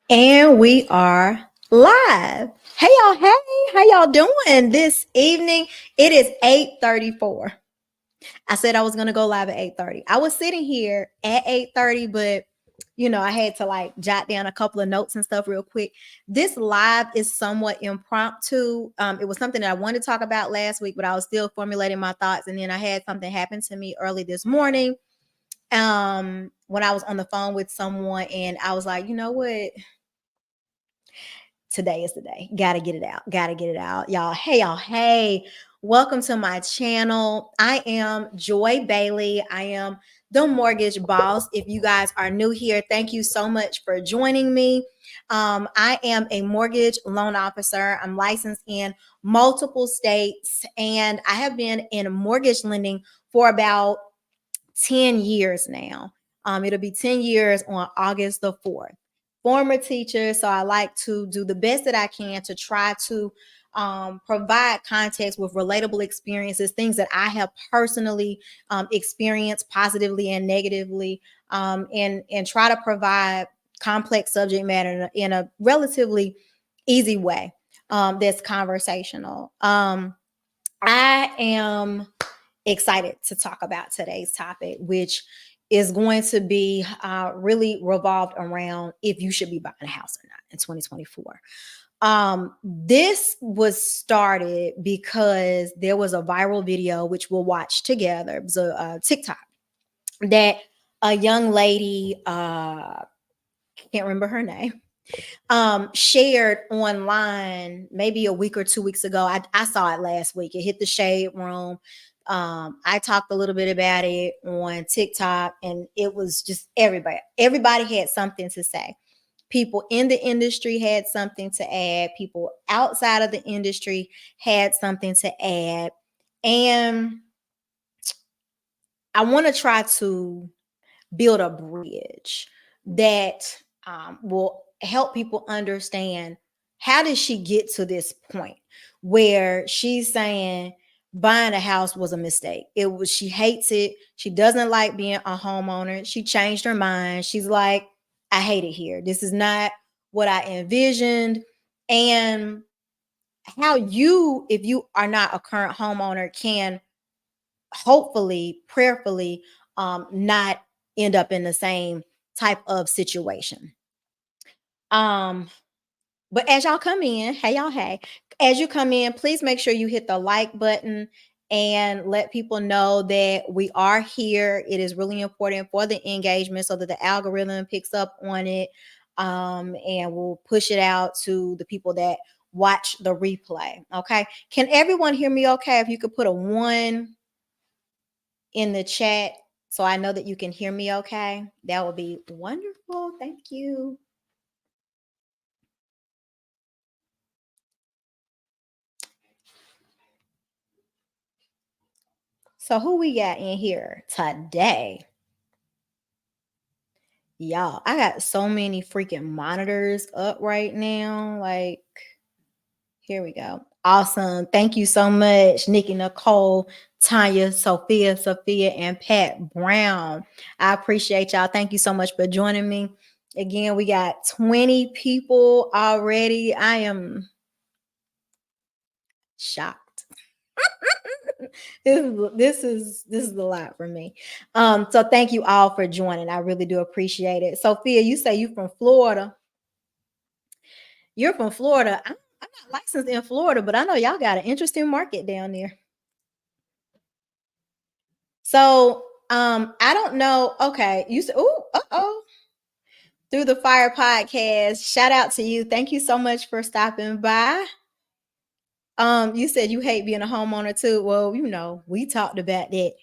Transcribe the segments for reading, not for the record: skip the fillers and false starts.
And we are live. Hey y'all, hey, how y'all doing this evening? It is 8:34. I said I was gonna go live at 8:30. I was sitting here at 8:30, but I had to like jot down a couple of notes and stuff real quick. This live is somewhat impromptu. It was something that I wanted to talk about last week, but I was still formulating my thoughts. And then I had something happen to me early this morning. When I was on the phone with someone, and I was like, you know what? Today is the day. Gotta get it out. Gotta get it out. Y'all, hey, y'all, hey. Welcome to my channel. I am Joy Bailey. I am the mortgage boss. If you guys are new here, thank you so much for joining me. I am a mortgage loan officer. I'm licensed in multiple states, and I have been in mortgage lending for about 10 years now. It'll be 10 years on August the 4th. Former teacher, so I like to do the best that I can to try to provide context with relatable experiences, things that I have personally experienced positively and negatively, and try to provide complex subject matter in a relatively easy way that's conversational. I am excited to talk about today's topic, which is going to be really revolved around if you should be buying a house or not in 2024. This was started because there was a viral video, which we'll watch together. It was a TikTok that a young lady, can't remember her name, shared online maybe a week or 2 weeks ago. I saw it last week. It hit the shade room. I talked a little bit about it on TikTok, and it was just everybody had something to say. People in the industry had something to add. People outside of the industry had something to add. And I want to try to build a bridge that will help people understand, how did she get to this point where she's saying buying a house was a mistake. She hates it. She doesn't like being a homeowner. She changed her mind. She's like, I hate it here. This is not what I envisioned. And how you, if you are not a current homeowner, can hopefully, prayerfully, not end up in the same type of situation. But as y'all come in, hey y'all, hey, as you come in, please make sure you hit the like button and let people know that we are here. It is really important for the engagement so that the algorithm picks up on it, and we'll push it out to the people that watch the replay. Okay. Can everyone hear me okay? If you could put a 1 in the chat so I know that you can hear me okay, that would be wonderful. Thank you. So who we got in here today? Y'all, I got so many freaking monitors up right now. Like, here we go. Awesome. Thank you so much, Nikki Nicole, Tanya, Sophia, and Pat Brown. I appreciate y'all. Thank you so much for joining me. Again, we got 20 people already. I am shocked. this is a lot for me. So thank you all for joining. I really do appreciate it. Sophia, you say you from Florida. You're from Florida. I'm not licensed in Florida, but I know y'all got an interesting market down there. So I don't know. Okay, you said, oh, through the fire podcast. Shout out to you. Thank you so much for stopping by. You said you hate being a homeowner too. Well, we talked about that.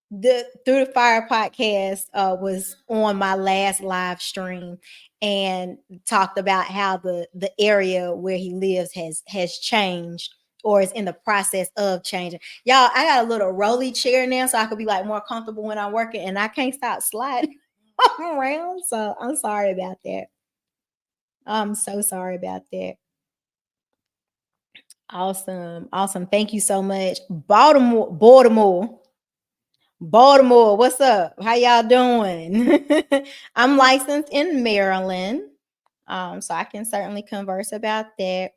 The Through the Fire podcast was on my last live stream and talked about how the area where he lives has changed or is in the process of changing. Y'all, I got a little rolly chair now so I could be like more comfortable when I'm working, and I can't stop sliding around. So I'm sorry about that. I'm so sorry about that. Awesome. Thank you so much. Baltimore. What's up? How y'all doing? I'm licensed in Maryland. So I can certainly converse about that.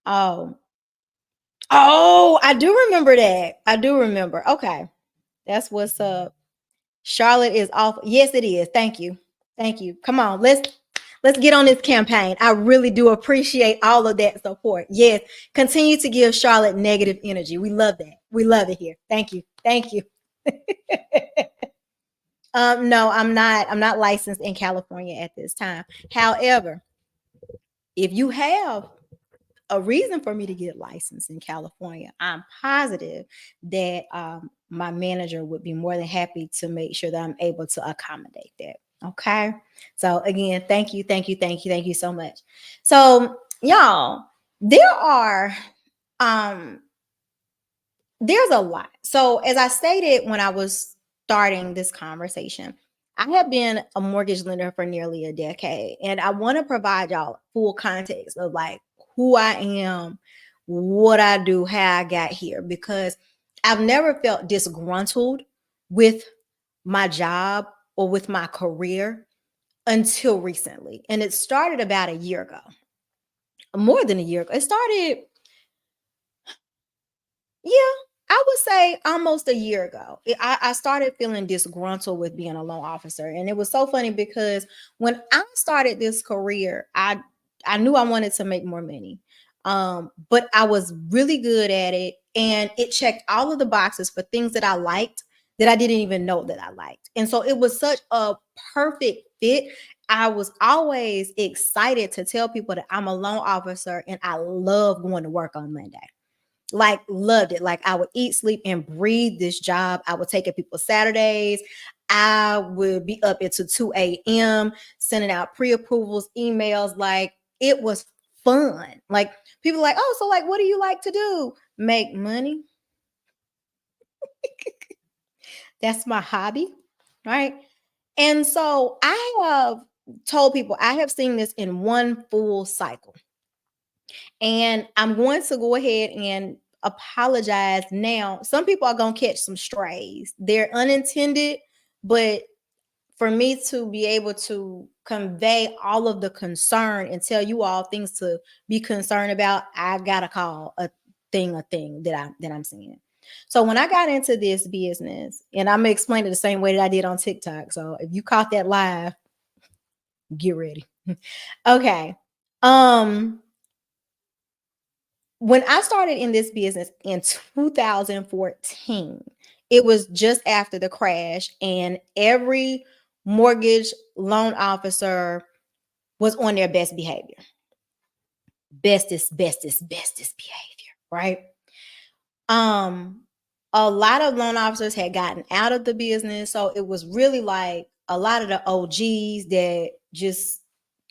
Oh, oh, I do remember that. I do remember. Okay. That's what's up. Charlotte is off. Yes, it is. Thank you. Thank you. Come on, let's get on this campaign. I really do appreciate all of that support. Yes, continue to give Charlotte negative energy. We love that. We love it here. Thank you. Thank you. No, I'm not. I'm not licensed in California at this time. However, if you have a reason for me to get licensed in California, I'm positive that my manager would be more than happy to make sure that I'm able to accommodate that. Okay. So again, thank you, thank you, thank you, thank you so much. So y'all, there are um there's a lot. So as I stated when I was starting this conversation, I have been a mortgage lender for nearly a decade, and I want to provide y'all full context of like who I am, what I do, how I got here, because I've never felt disgruntled with my job or with my career until recently. And it started about a year ago, more than a year ago. It started, yeah, I would say almost a year ago. I started feeling disgruntled with being a loan officer. And it was so funny because when I started this career, I knew I wanted to make more money. But I was really good at it. And it checked all of the boxes for things that I liked that I didn't even know that I liked. And so it was such a perfect fit. I was always excited to tell people that I'm a loan officer and I love going to work on Monday. Like, loved it. Like, I would eat, sleep, and breathe this job. I would take it people Saturdays. I would be up until 2 a.m. sending out pre-approvals, emails. Like, it was fun. Like, people like, oh, so like, what do you like to do? Make money. That's my hobby, right? And so I have told people I have seen this in one full cycle. And I'm going to go ahead and apologize now. Some people are going to catch some strays. They're unintended, but for me to be able to convey all of the concern and tell you all things to be concerned about, I got to call a thing that I'm seeing. So when I got into this business, and I'm gonna explain it the same way that I did on TikTok. So if you caught that live, get ready. Okay. Um when I started in this business in 2014, it was just after the crash, and every mortgage loan officer was on their best behavior. Bestest behavior, right? Um, a lot of loan officers had gotten out of the business. So it was really like a lot of the OGs that just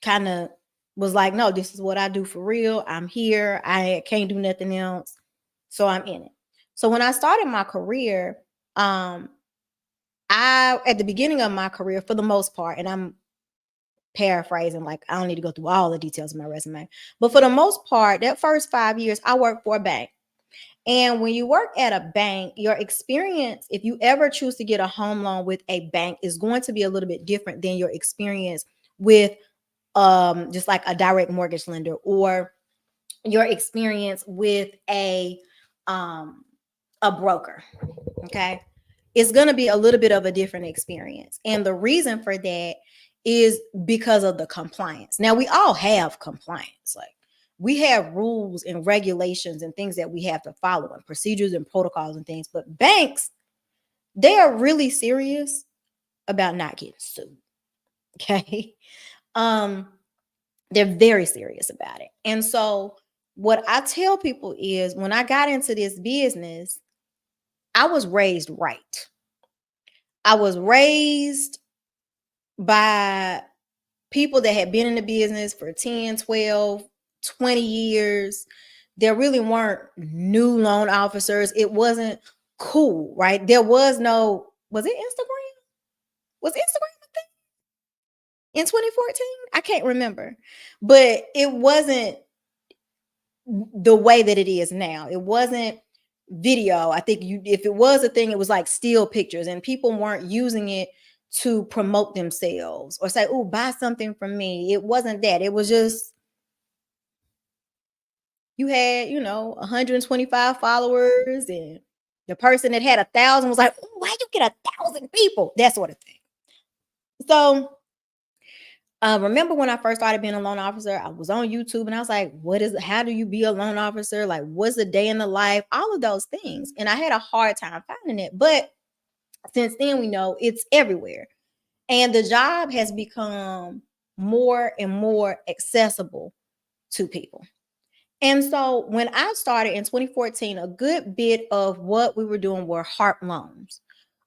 kind of was like, no, this is what I do for real. I'm here. I can't do nothing else. So I'm in it. So when I started my career, I at the beginning of my career, for the most part, and I'm paraphrasing, like I don't need to go through all the details of my resume, but for the most part, that first 5 years, I worked for a bank. And when you work at a bank, your experience, if you ever choose to get a home loan with a bank, is going to be a little bit different than your experience with just like a direct mortgage lender, or your experience with a broker. Okay. It's going to be a little bit of a different experience. And the reason for that is because of the compliance. Now, we all have compliance. Like, we have rules and regulations and things that we have to follow, and procedures and protocols and things. But banks, they are really serious about not getting sued. Okay. Um, they're very serious about it. And so what I tell people is, when I got into this business, I was raised right. I was raised by people that had been in the business for 10, 12, 20 years. There really weren't new loan officers. It wasn't cool, right? There was no, was it Instagram? Was Instagram a thing in 2014? I can't remember. But it wasn't the way that it is now. It wasn't video. I think if it was a thing, it was like still pictures, and people weren't using it to promote themselves or say, oh, buy something from me. It wasn't that. It was just, you had, 125 followers, and the person that had 1,000 was like, oh, why you get 1,000 people? That sort of thing. So remember when I first started being a loan officer, I was on YouTube and I was like, how do you be a loan officer? Like, what's a day in the life? All of those things. And I had a hard time finding it. But since then, we know it's everywhere. And the job has become more and more accessible to people. And so when I started in 2014, a good bit of what we were doing were HARP loans.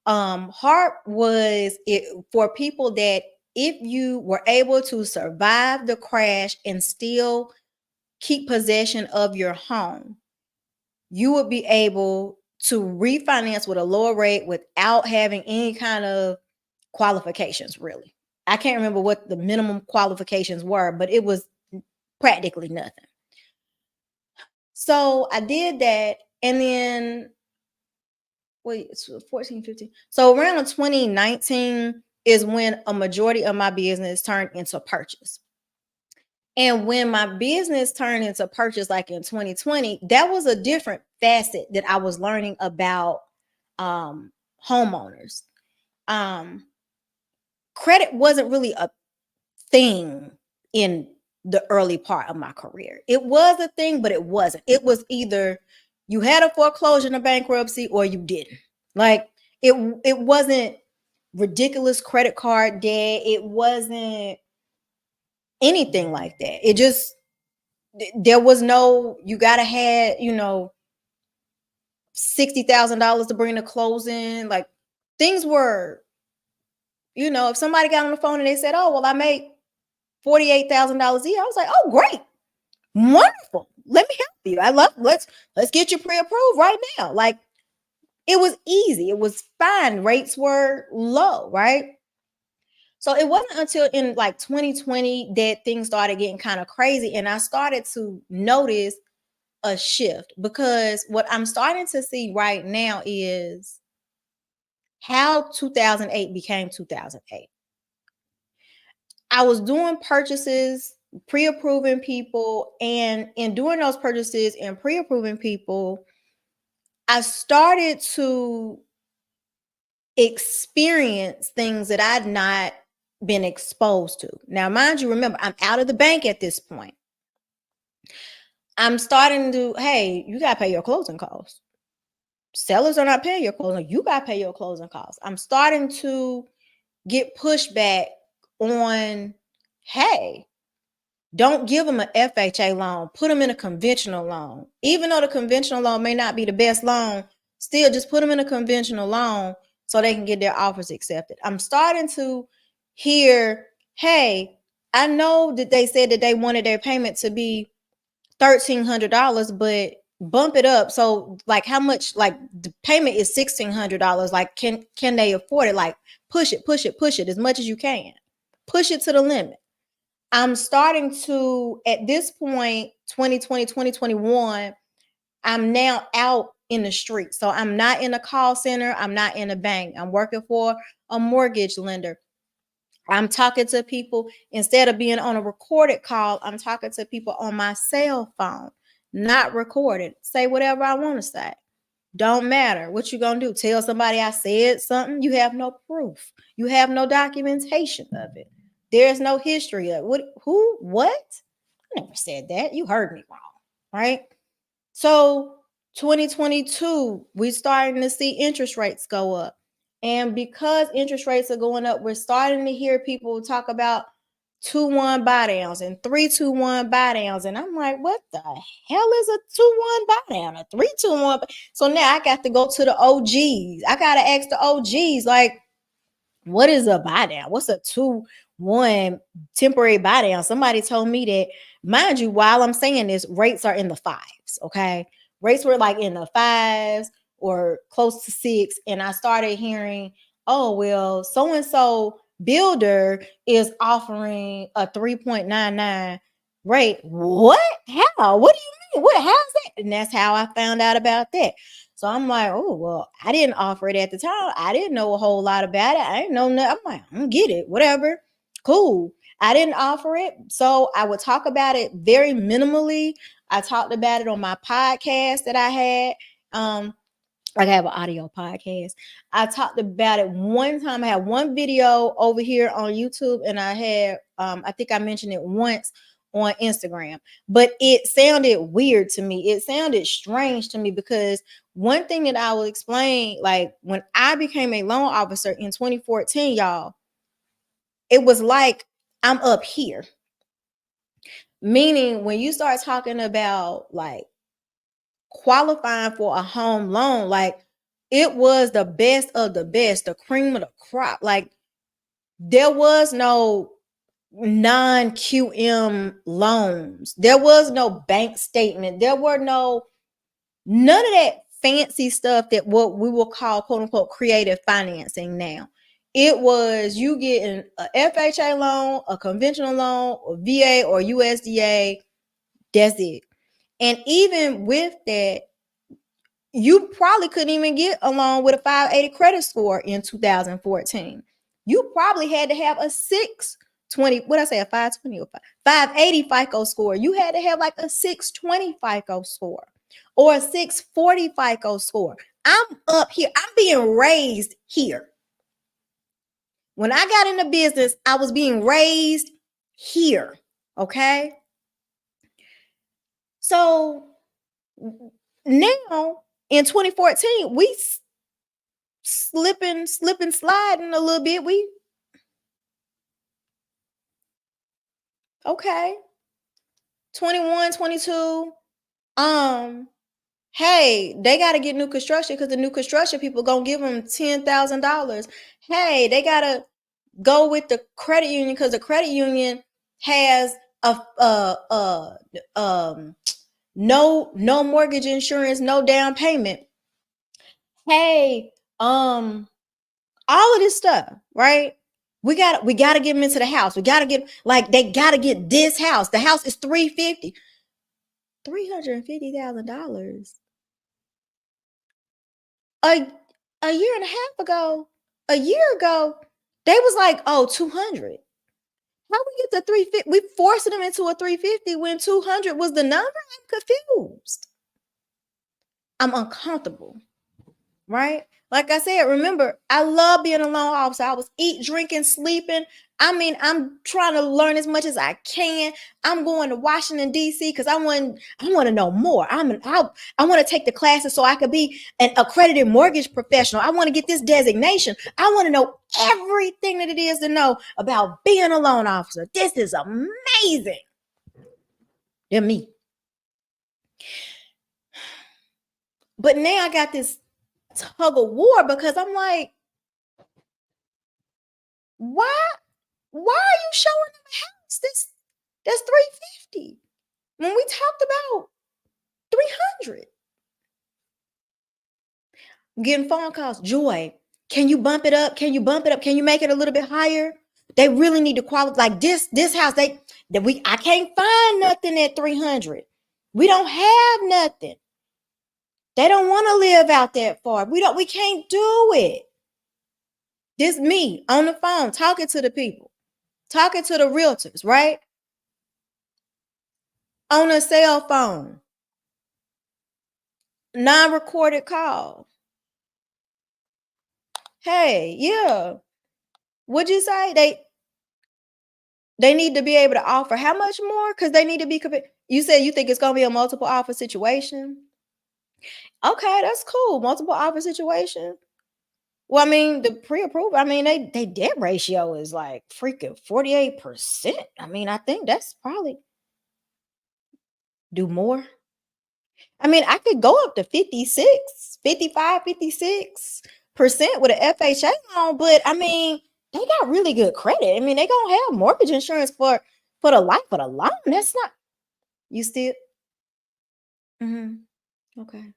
HARP was it for people that if you were able to survive the crash and still keep possession of your home, you would be able to refinance with a lower rate without having any kind of qualifications, really. I can't remember what the minimum qualifications were, but it was practically nothing. So I did that, and then it's 14, 15. So around 2019 is when a majority of my business turned into purchase. And when my business turned into purchase, like in 2020, that was a different facet that I was learning about homeowners. Credit wasn't really a thing in the early part of my career. It was a thing, but it wasn't. It was either you had a foreclosure and a bankruptcy or you didn't. Like it wasn't ridiculous credit card debt. It wasn't anything like that. It just, there was no, you gotta have, $60,000 to bring the closing. Like things were, if somebody got on the phone and they said, oh, well, I make $48,000 a year. I was like, oh, great. Wonderful. Let me help you. Let's get you pre-approved right now. Like it was easy. It was fine. Rates were low, right? So it wasn't until in like 2020 that things started getting kind of crazy. And I started to notice a shift, because what I'm starting to see right now is how 2008 became 2008. I was doing purchases, pre-approving people, and in doing those purchases and pre-approving people, I started to experience things that I'd not been exposed to. Now, mind you, remember, I'm out of the bank at this point. I'm starting to, hey, you got to pay your closing costs. Sellers are not paying your closing. You got to pay your closing costs. I'm starting to get pushback on, hey, don't give them an FHA loan. Put them in a conventional loan. Even though the conventional loan may not be the best loan, still just put them in a conventional loan so they can get their offers accepted. I'm starting to hear, hey, I know that they said that they wanted their payment to be $1,300, but bump it up. So like how much, like the payment is $1,600. Like can they afford it? Like push it as much as you can. Push it to the limit. I'm starting to, at this point, 2020, 2021, I'm now out in the street. So I'm not in a call center. I'm not in a bank. I'm working for a mortgage lender. I'm talking to people, instead of being on a recorded call, I'm talking to people on my cell phone, not recorded. Say whatever I want to say. Don't matter. What you gonna do? Tell somebody I said something? You have no proof. You have no documentation of it. There's no history of what, who, what? I never said that. You heard me wrong, right? So 2022, we're starting to see interest rates go up. And because interest rates are going up, we're starting to hear people talk about 2-1 buy downs and 3-2-1 buy downs. And I'm like, what the hell is a 2-1 buy down? A 3-2-1? So now I got to go to the OGs. I got to ask the OGs, like, what is a buy down? What's a 2-1 temporary buy down? Somebody told me that, mind you, while I'm saying this, rates are in the 5s. Okay. Rates were like in the 5s or close to 6. And I started hearing, oh, well, so-and-so builder is offering a 3.99 Right. What? How? What do you mean? What? How's that? And that's how I found out about that. So I'm like, oh, well, I didn't offer it at the time. I didn't know a whole lot about it. I didn't know nothing. I'm like, I'm gonna get it, whatever. Cool. I didn't offer it. So I would talk about it very minimally. I talked about it on my podcast that I had. I have an audio podcast. I talked about it one time. I had one video over here on YouTube, and I had I think I mentioned it once on Instagram, but it sounded weird to me. It sounded strange to me because one thing that I will explain, like when I became a loan officer in 2014, y'all, it was like I'm up here. Meaning when you start talking about like qualifying for a home loan, like it was the best of the best, the cream of the crop. Like there was no non-QM loans. There was no bank statement. There were none of that fancy stuff that what we will call quote unquote creative financing now. It was you getting a FHA loan, a conventional loan, or VA or USDA. That's it. And even with that, you probably couldn't even get a loan with a 580 credit score in 2014. You probably had to have a 620, what I say, a 520 or 580 FICO score. You had to have like a 620 FICO score or a 640 FICO score. I'm up here. I'm being raised here. When I got into business, I was being raised here. Okay. So now in 2014, we slipping, sliding a little bit. We okay. 21, 22. Hey, they got to get new construction because the new construction people gonna give them $10,000. Hey, they gotta go with the credit union because the credit union has no mortgage insurance, no down payment. Hey, all of this stuff, right? We gotta get them into the house. We gotta get like they gotta get this house. The house is $350,000. A a year and a half ago, a year ago, they was like, oh, 200. How we get to 350? We forcing them into a 350 when 200 was the number. I'm confused. I'm uncomfortable. Right? Like I said, remember, I love being a loan officer. I was eat, drinking, sleeping. I mean, I'm trying to learn as much as I can. I'm going to Washington, D.C. because I want to know more. I want to take the classes so I could be an accredited mortgage professional. I want to get this designation. I want to know everything that it is to know about being a loan officer. This is amazing. They're me. But now I got this tug of war because I'm like, why are you showing them a house that's 350 when we talked about 300? Getting phone calls. Joy, can you bump it up? Can you bump it up? Can you make it a little bit higher? They really need to qualify. Like this house, I can't find nothing at 300. We don't have nothing. They don't want to live out that far. We can't do it. This me on the phone talking to the people, talking to the realtors, right? On a cell phone, non-recorded call. Hey, yeah. What'd you say? They need to be able to offer how much more? Because they need to be you said you think it's gonna be a multiple offer situation. Okay, that's cool. Multiple offer situation. Well, I mean, the pre-approved, I mean, they debt ratio is like freaking 48%. I mean, I think that's probably do more. I mean, I could go up to 56, 55, 56% with an FHA loan, but I mean, they got really good credit. I mean, they gonna have mortgage insurance for the life of the loan. That's not you still okay.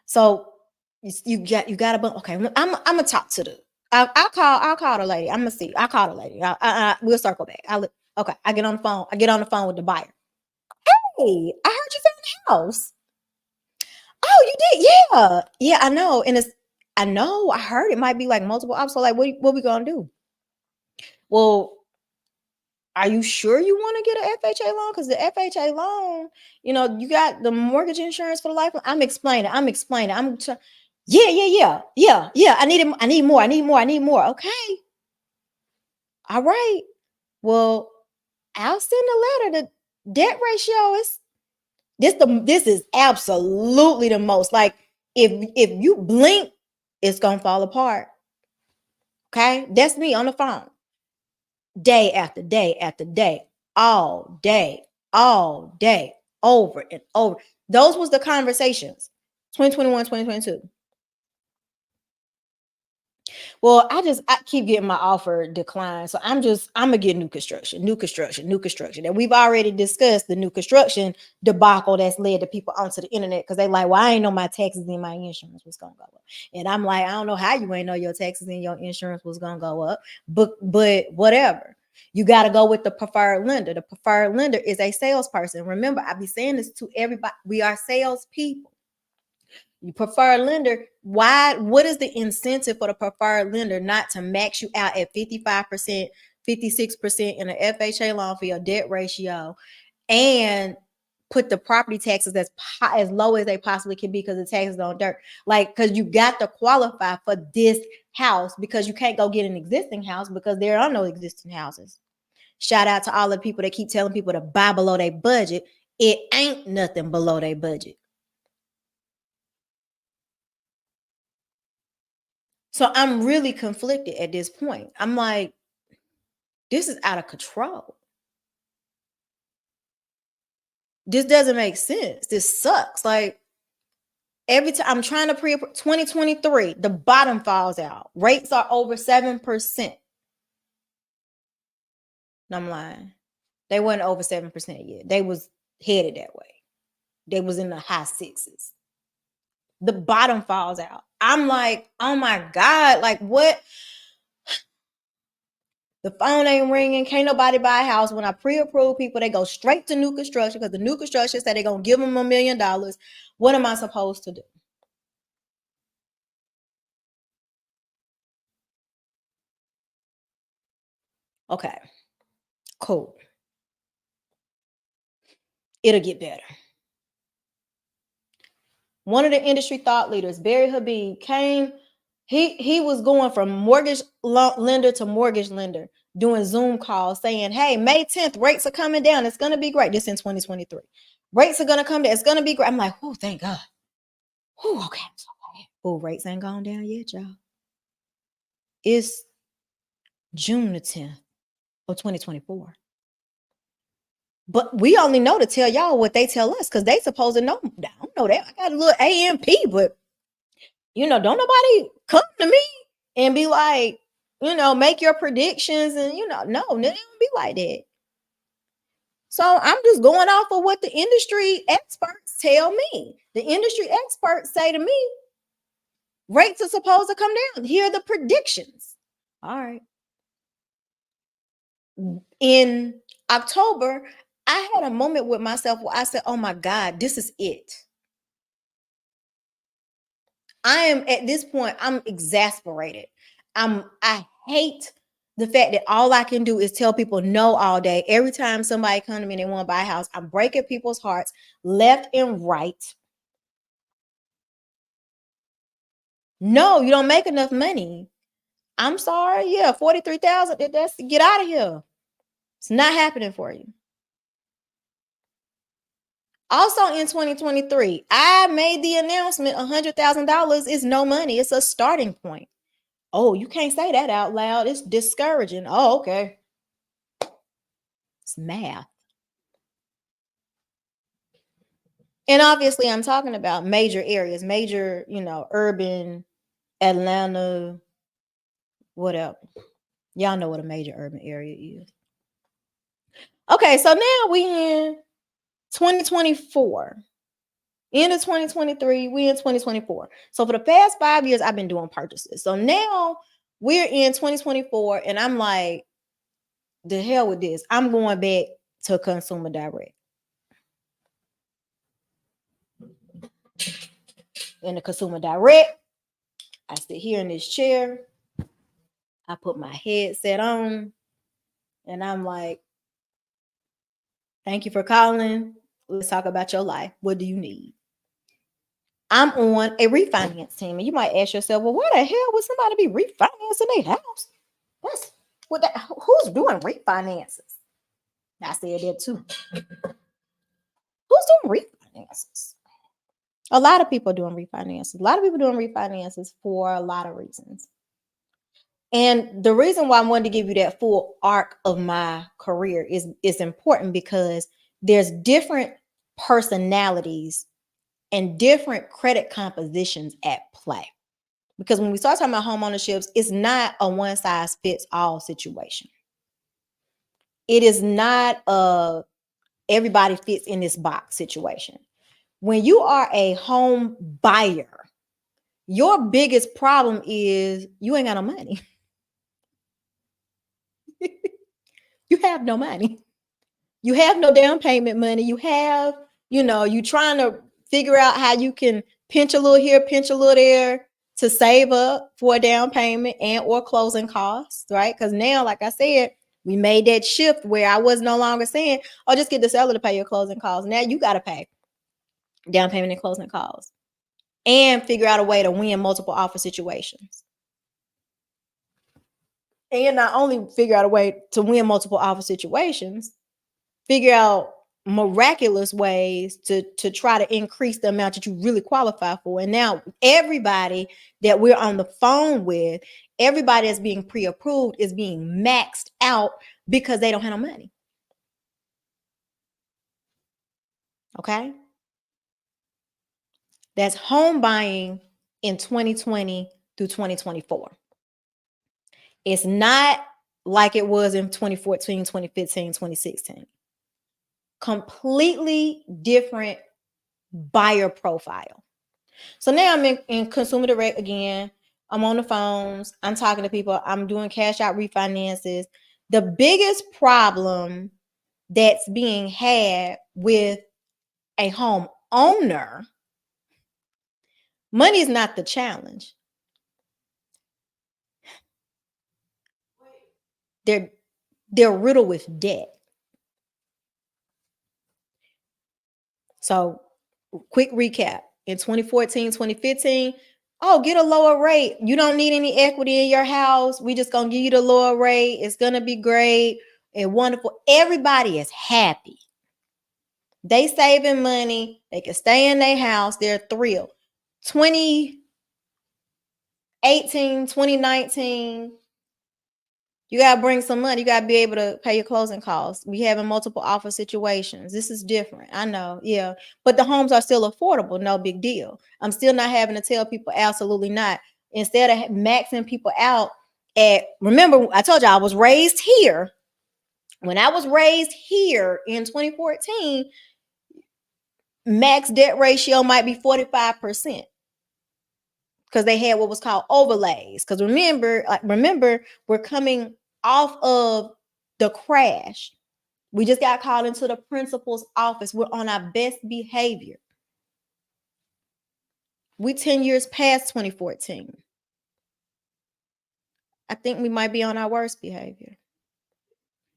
So you got a bump. Okay, I'm gonna talk to the I'll call the lady. I'm gonna see. I'll call the lady. We'll circle back. Okay, I get on the phone. I get on the phone with the buyer. Hey, I heard you found the house. Oh, you did? Yeah. Yeah, I know. And I know, I heard it might be like multiple options. So like, what we gonna do? Well, are you sure you want to get an FHA loan? Because the FHA loan, you got the mortgage insurance for the life. I'm explaining. Yeah. I need it. I need more. I need more. I need more. Okay. All right. Well, I'll send a letter. The debt ratio is this is absolutely the most. Like if you blink, it's gonna fall apart. Okay, that's me on the phone, day after day after day, all day, over and over. Those was the conversations. 2021, 2022. Well, I keep getting my offer declined. So I'm gonna get new construction. And we've already discussed the new construction debacle that's led the people onto the internet because they like, well, I ain't know my taxes and my insurance was gonna go up. And I'm like, I don't know how you ain't know your taxes and your insurance was gonna go up, but whatever. You got to go with the preferred lender. The preferred lender is a salesperson. Remember, I be saying this to everybody. We are salespeople. You prefer lender. Why? What is the incentive for the preferred lender not to max you out at 55%, 56% in an FHA loan for your debt ratio and put the property taxes as low as they possibly can be because the taxes on dirt? Like, because you got to qualify for this house because you can't go get an existing house because there are no existing houses. Shout out to all the people that keep telling people to buy below their budget. It ain't nothing below their budget. So I'm really conflicted at this point. I'm like, this is out of control. This doesn't make sense. This sucks. Like every time I'm trying to 2023, the bottom falls out. Rates are over 7%. No, I'm lying. They weren't over 7% yet. They was headed that way. They was in the high sixes. The bottom falls out. I'm like, oh my God, like what? The phone ain't ringing. Can't nobody buy a house. When I pre-approve people, they go straight to new construction because the new construction said they're going to give them $1 million. What am I supposed to do? Okay, cool. It'll get better. One of the industry thought leaders, Barry Habib, came. He was going from mortgage lender to mortgage lender, doing Zoom calls saying, hey, May 10th, rates are coming down. It's going to be great. This in 2023. Rates are going to come down. It's going to be great. I'm like, oh, thank God. Oh, okay. Oh, rates ain't gone down yet, y'all. It's June the 10th of 2024. But we only know to tell y'all what they tell us because they supposed to know. I don't know that. I got a little AMP, but don't nobody come to me and be like, make your predictions and no, they don't be like that. So I'm just going off of what the industry experts tell me. The industry experts say to me, rates are supposed to come down. Here are the predictions. All right. In October, I had a moment with myself where I said, oh my God, this is it. I am at this point, I'm exasperated. I hate the fact that all I can do is tell people no all day. Every time somebody come to me and they want to buy a house, I'm breaking people's hearts left and right. No, you don't make enough money. I'm sorry. Yeah, 43,000. That's get out of here. It's not happening for you. Also in 2023, I made the announcement $100,000 is no money. It's a starting point. Oh, you can't say that out loud. It's discouraging. Oh, okay. It's math. And obviously, I'm talking about major areas, major, urban, Atlanta, whatever. Y'all know what a major urban area is. Okay, so now we in 2024. End of 2023, we in 2024. So for the past 5 years, I've been doing purchases. So now we're in 2024, and I'm like, the hell with this. I'm going back to Consumer Direct. In the Consumer Direct, I sit here in this chair. I put my headset on, and I'm like, thank you for calling. Let's talk about your life. What do you need? I'm on a refinance team. And you might ask yourself, well, why the hell would somebody be refinancing their house? That's what that, who's doing refinances? I said that too. Who's doing refinances? A lot of people doing refinances. A lot of people doing refinances for a lot of reasons. And the reason why I wanted to give you that full arc of my career is important because there's different personalities and different credit compositions at play. Because when we start talking about homeownerships, it's not a one size fits all situation. It is not a everybody fits in this box situation. When you are a home buyer, your biggest problem is you ain't got no money. You have no money. You have no down payment money. You have, you trying to figure out how you can pinch a little here, pinch a little there to save up for a down payment and or closing costs, right? Because now, like I said, we made that shift where I was no longer saying, oh, just get the seller to pay your closing costs. Now you got to pay down payment and closing costs and figure out a way to win multiple offer situations. And not only figure out a way to win multiple offer situations, figure out miraculous ways to try to increase the amount that you really qualify for. And now everybody that we're on the phone with, everybody that's being pre-approved is being maxed out because they don't have no money. Okay? That's home buying in 2020 through 2024. It's not like it was in 2014, 2015, 2016. Completely different buyer profile. So now I'm in Consumer Direct again. I'm on the phones. I'm talking to people. I'm doing cash out refinances. The biggest problem that's being had with a home owner, money is not the challenge. They're riddled with debt. So quick recap. In 2014, 2015, oh, get a lower rate. You don't need any equity in your house. We just going to give you the lower rate. It's going to be great and wonderful. Everybody is happy. They saving money. They can stay in their house. They're thrilled. 2018, 2019, you got to bring some money. You got to be able to pay your closing costs. We having multiple offer situations. This is different. I know. Yeah. But the homes are still affordable. No big deal. I'm still not having to tell people absolutely not. Instead of maxing people out remember, I told you I was raised here. When I was raised here in 2014, max debt ratio might be 45%. Because they had what was called overlays. Because remember, we're coming off of the crash. We just got called into the principal's office. We're on our best behavior. We 10 years past 2014. I think we might be on our worst behavior.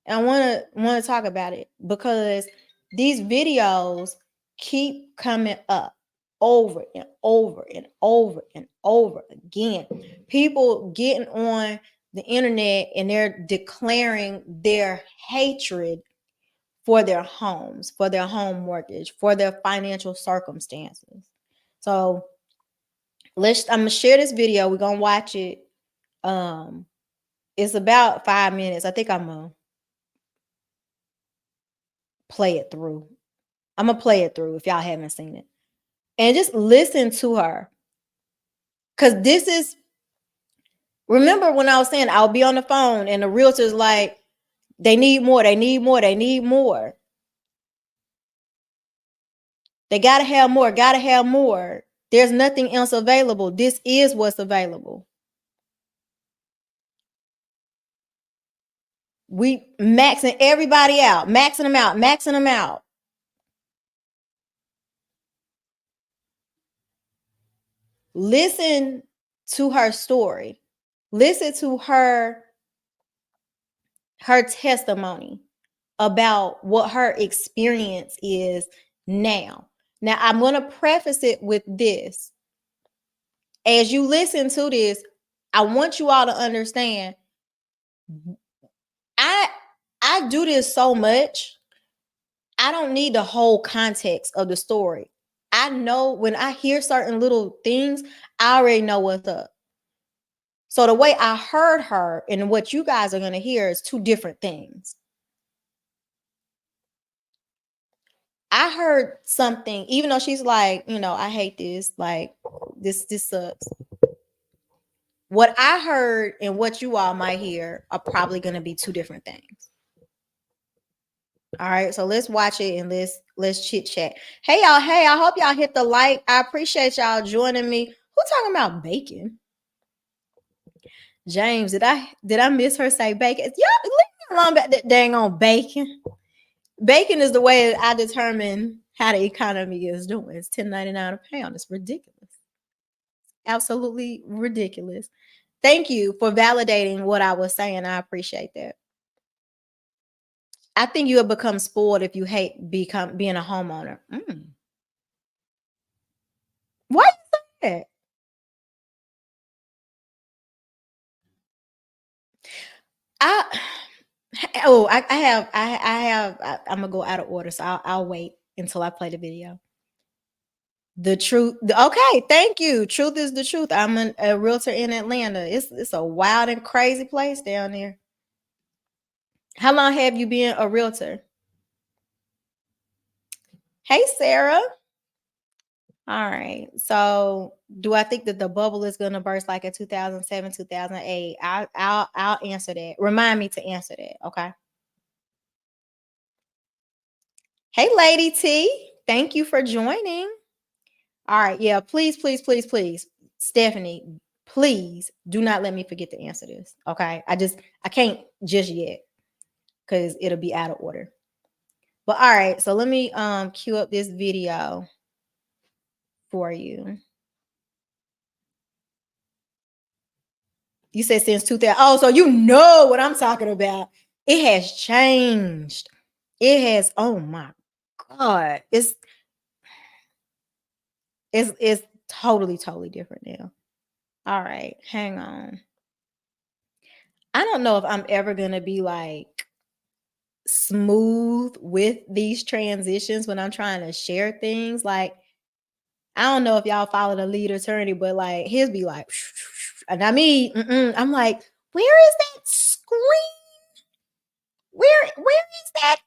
And I want to talk about it because these videos keep coming up over and over and over and over again. People getting on the internet and they're declaring their hatred for their homes, for their home mortgage, for their financial circumstances. So I'm gonna share this video. We're gonna watch it. It's about 5 minutes. I think I'm gonna play it through. I'm gonna play it through if y'all haven't seen it. And just listen to her. Because this is, remember when I was saying I'll be on the phone and the realtor's like, they need more, they need more, they need more. They gotta have more, gotta have more. There's nothing else available. This is what's available. We maxing everybody out, maxing them out, maxing them out. Listen to her story. Listen to her testimony about what her experience is now. Now, I'm going to preface it with this. As you listen to this, I want you all to understand I do this so much. I don't need the whole context of the story. I know when I hear certain little things, I already know what's up. So the way I heard her and what you guys are going to hear is two different things. I heard something, even though she's like, I hate this, like this sucks. What I heard and what you all might hear are probably going to be two different things. All right, so let's watch it and let's chit chat. Hey y'all, hey, I hope y'all hit the like. I appreciate y'all joining me. Who talking about bacon? James, did I miss her say bacon? Y'all leave me alone about that dang on bacon. Bacon is the way I determine how the economy is doing. It's $10.99 a pound. It's ridiculous. Absolutely ridiculous. Thank you for validating what I was saying. I appreciate that. I think you have become spoiled if you hate being a homeowner. Why you say that? I'm gonna go out of order, so I'll wait until I play the video. The truth. Okay, thank you. Truth is the truth. I'm a realtor in Atlanta. It's a wild and crazy place down there. How long have you been a realtor? Hey, Sarah. All right. So, do I think that the bubble is going to burst like in 2007, 2008? I'll answer that. Remind me to answer that. Okay. Hey, Lady T. Thank you for joining. All right. Yeah. Please, please, please, please, Stephanie. Please do not let me forget to answer this. Okay. I can't just yet because it'll be out of order. But all right. So let me cue up this video for you. You said since 2000. Oh, so you know what I'm talking about. It has changed. It has, oh my God. It's totally, totally different now. All right, hang on. I don't know if I'm ever gonna be like smooth with these transitions when I'm trying to share things. Like, I don't know if y'all follow the lead attorney, but like his be like, and I'm like, where is that screen? Where is that?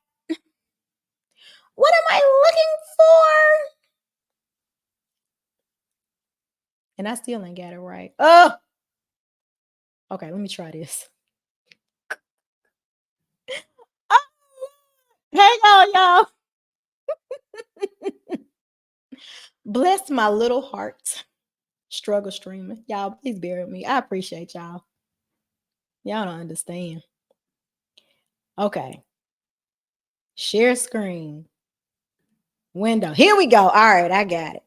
What am I looking for? And I still ain't got it right. Oh, okay. Let me try this. Oh, hang on, y'all. Bless my little heart. Struggle streaming. Y'all, please bear with me. I appreciate y'all. Y'all don't understand. Okay. Share screen. Window. Here we go. All right, I got it.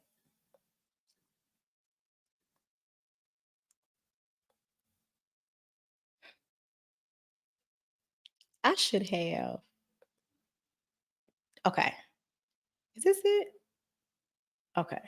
I should have. Okay. Is this it? Okay.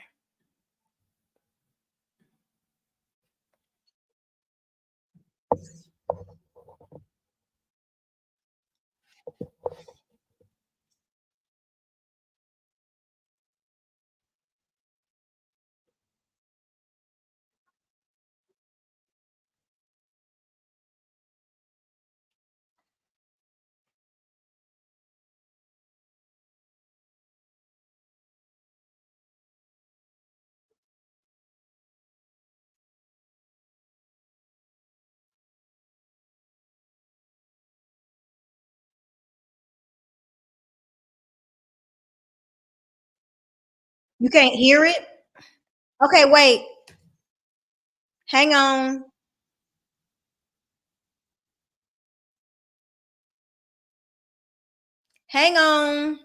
You can't hear it? Okay, wait. Hang on. Hang on.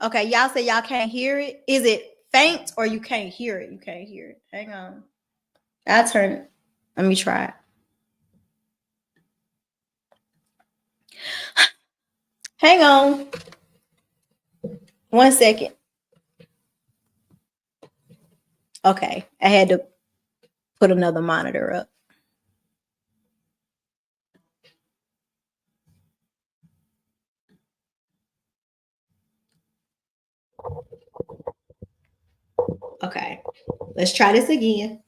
Okay, y'all say y'all can't hear it. Is it faint or you can't hear it? You can't hear it. Hang on. I'll turn it. Let me try it. Hang on. 1 second. Okay, I had to put another monitor up. Okay, let's try this again.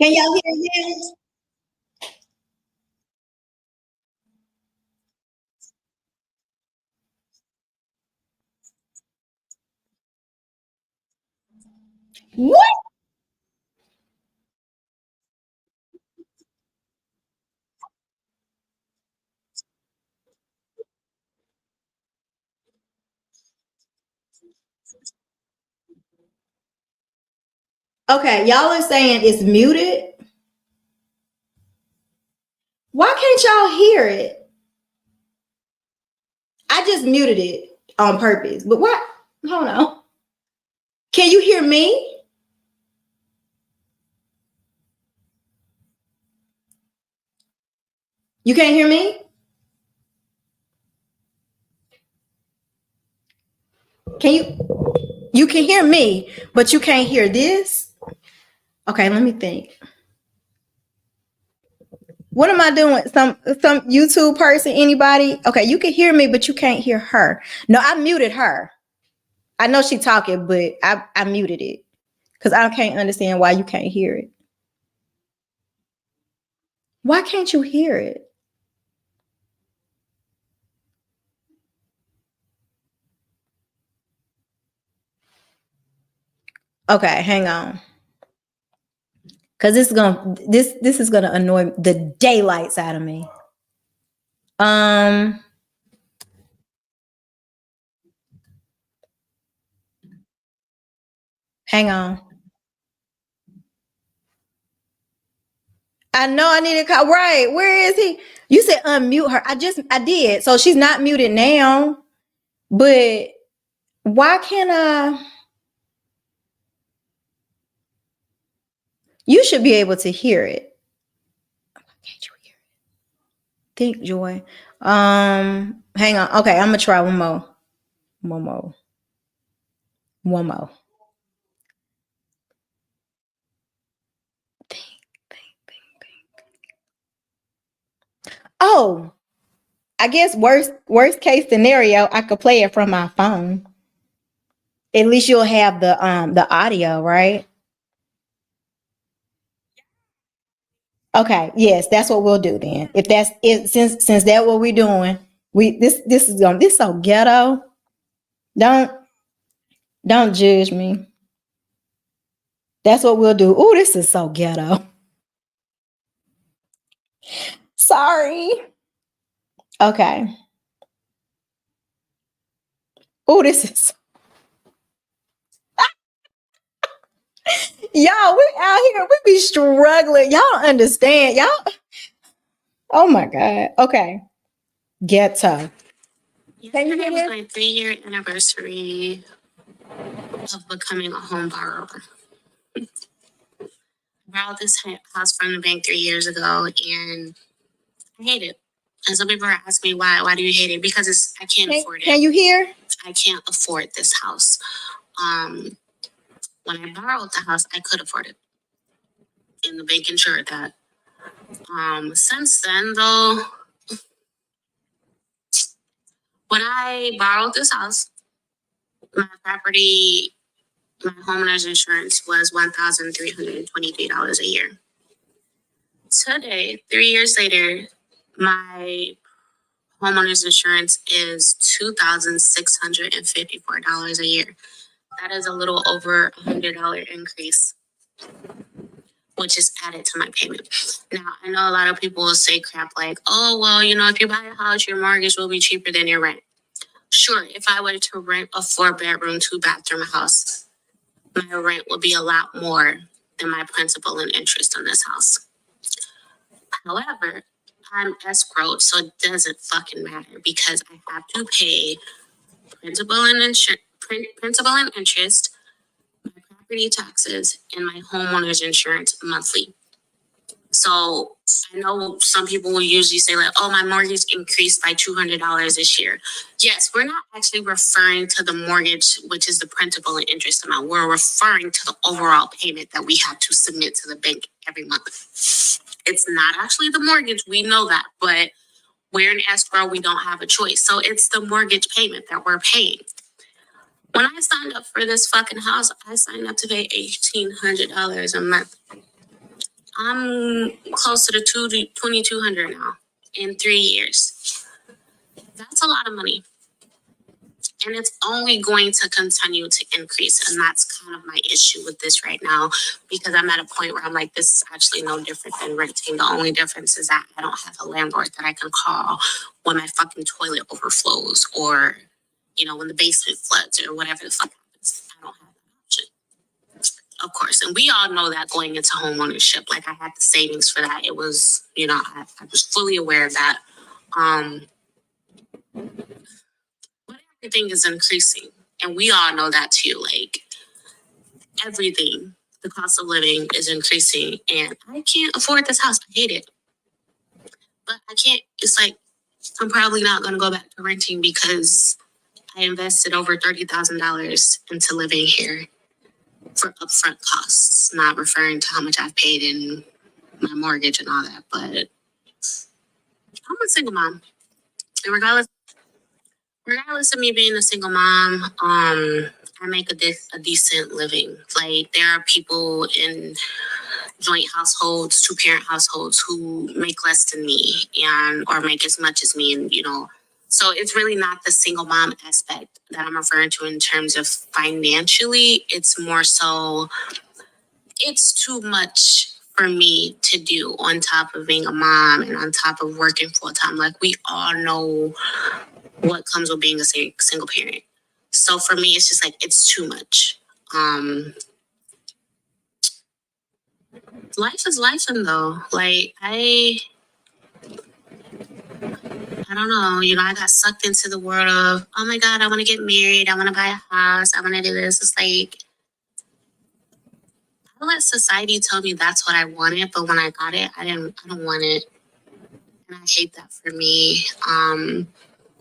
Can y'all hear this? What? Okay, y'all are saying it's muted. Why can't y'all hear it? I just muted it on purpose. But what? Hold on. Can you hear me? You can't hear me? Can you? You can hear me, but you can't hear this? Okay, let me think. What am I doing? Some YouTube person, anybody? Okay, you can hear me, but you can't hear her. No, I muted her. I know she talking, but I muted it because I can't understand why you can't hear it. Why can't you hear it? Okay, hang on. Cause this is gonna annoy the daylights out of me. Um, hang on. I know I need to call. Right, where is he? You said unmute her. I did. So she's not muted now. But why can't I? You should be able to hear it. Why can't you hear it? Think, Joy. Hang on. Okay, I'm gonna try one more. One more. One more. Think, think. Oh, I guess worst case scenario, I could play it from my phone. At least you'll have the audio, right? Okay, yes, that's what we'll do then. If that's it, since that's what we're doing, this so ghetto. Don't don't judge me. That's what we'll do. Oh, this is so ghetto. Sorry. Okay. Oh, this is y'all. We out here. We be struggling. Y'all don't understand. Y'all. Oh my god. Okay. Ghetto. Yesterday was my 3-year anniversary of becoming a home borrower. I borrowed this house from the bank 3 years ago, and I hate it. And some people are asking me why. Why do you hate it? Because I can't afford it. Can you hear? I can't afford this house. When I borrowed the house, I could afford it, and the bank insured that. Since then, though, when I borrowed this house, my property, my homeowner's insurance was $1,323 a year. Today, 3 years later, my homeowner's insurance is $2,654 a year. That is a little over $100 increase, which is added to my payment. Now, I know a lot of people will say crap like, oh, well, if you buy a house, your mortgage will be cheaper than your rent. Sure, if I were to rent a 4-bedroom, 2-bathroom house, my rent would be a lot more than my principal and interest on this house. However, I'm escrowed, so it doesn't fucking matter because I have to pay principal and interest, my property taxes, and my homeowner's insurance monthly. So I know some people will usually say like, oh, my mortgage increased by $200 this year. Yes, we're not actually referring to the mortgage, which is the principal and interest amount. We're referring to the overall payment that we have to submit to the bank every month. It's not actually the mortgage. We know that, but we're in escrow. We don't have a choice. So it's the mortgage payment that we're paying. When I signed up for this fucking house, I signed up to pay $1,800 a month. I'm closer to $2,200 now in 3 years. That's a lot of money. And it's only going to continue to increase. And that's kind of my issue with this right now, because I'm at a point where I'm like, this is actually no different than renting. The only difference is that I don't have a landlord that I can call when my fucking toilet overflows or, when the basement floods or whatever the fuck happens. I don't have that option. Of course. And we all know that going into homeownership, like I had the savings for that. It was, I was fully aware of that. But everything is increasing. And we all know that too. Like everything, the cost of living is increasing. And I can't afford this house. I hate it. But I can't, it's like, I'm probably not going to go back to renting because I invested over $30,000 into living here for upfront costs, not referring to how much I've paid in my mortgage and all that. But I'm a single mom. And regardless of me being a single mom, I make a decent living. Like there are people in joint households, 2-parent households who make less than me or make as much as me. And, so it's really not the single mom aspect that I'm referring to in terms of financially. It's more so, it's too much for me to do on top of being a mom and on top of working full time. Like we all know what comes with being a single parent. So for me, it's just like, it's too much. Life is life, and though, like I don't know, I got sucked into the world of, oh my God, I want to get married. I want to buy a house. I want to do this. It's like, I let society tell me that's what I wanted. But when I got it, I don't want it. And I hate that for me.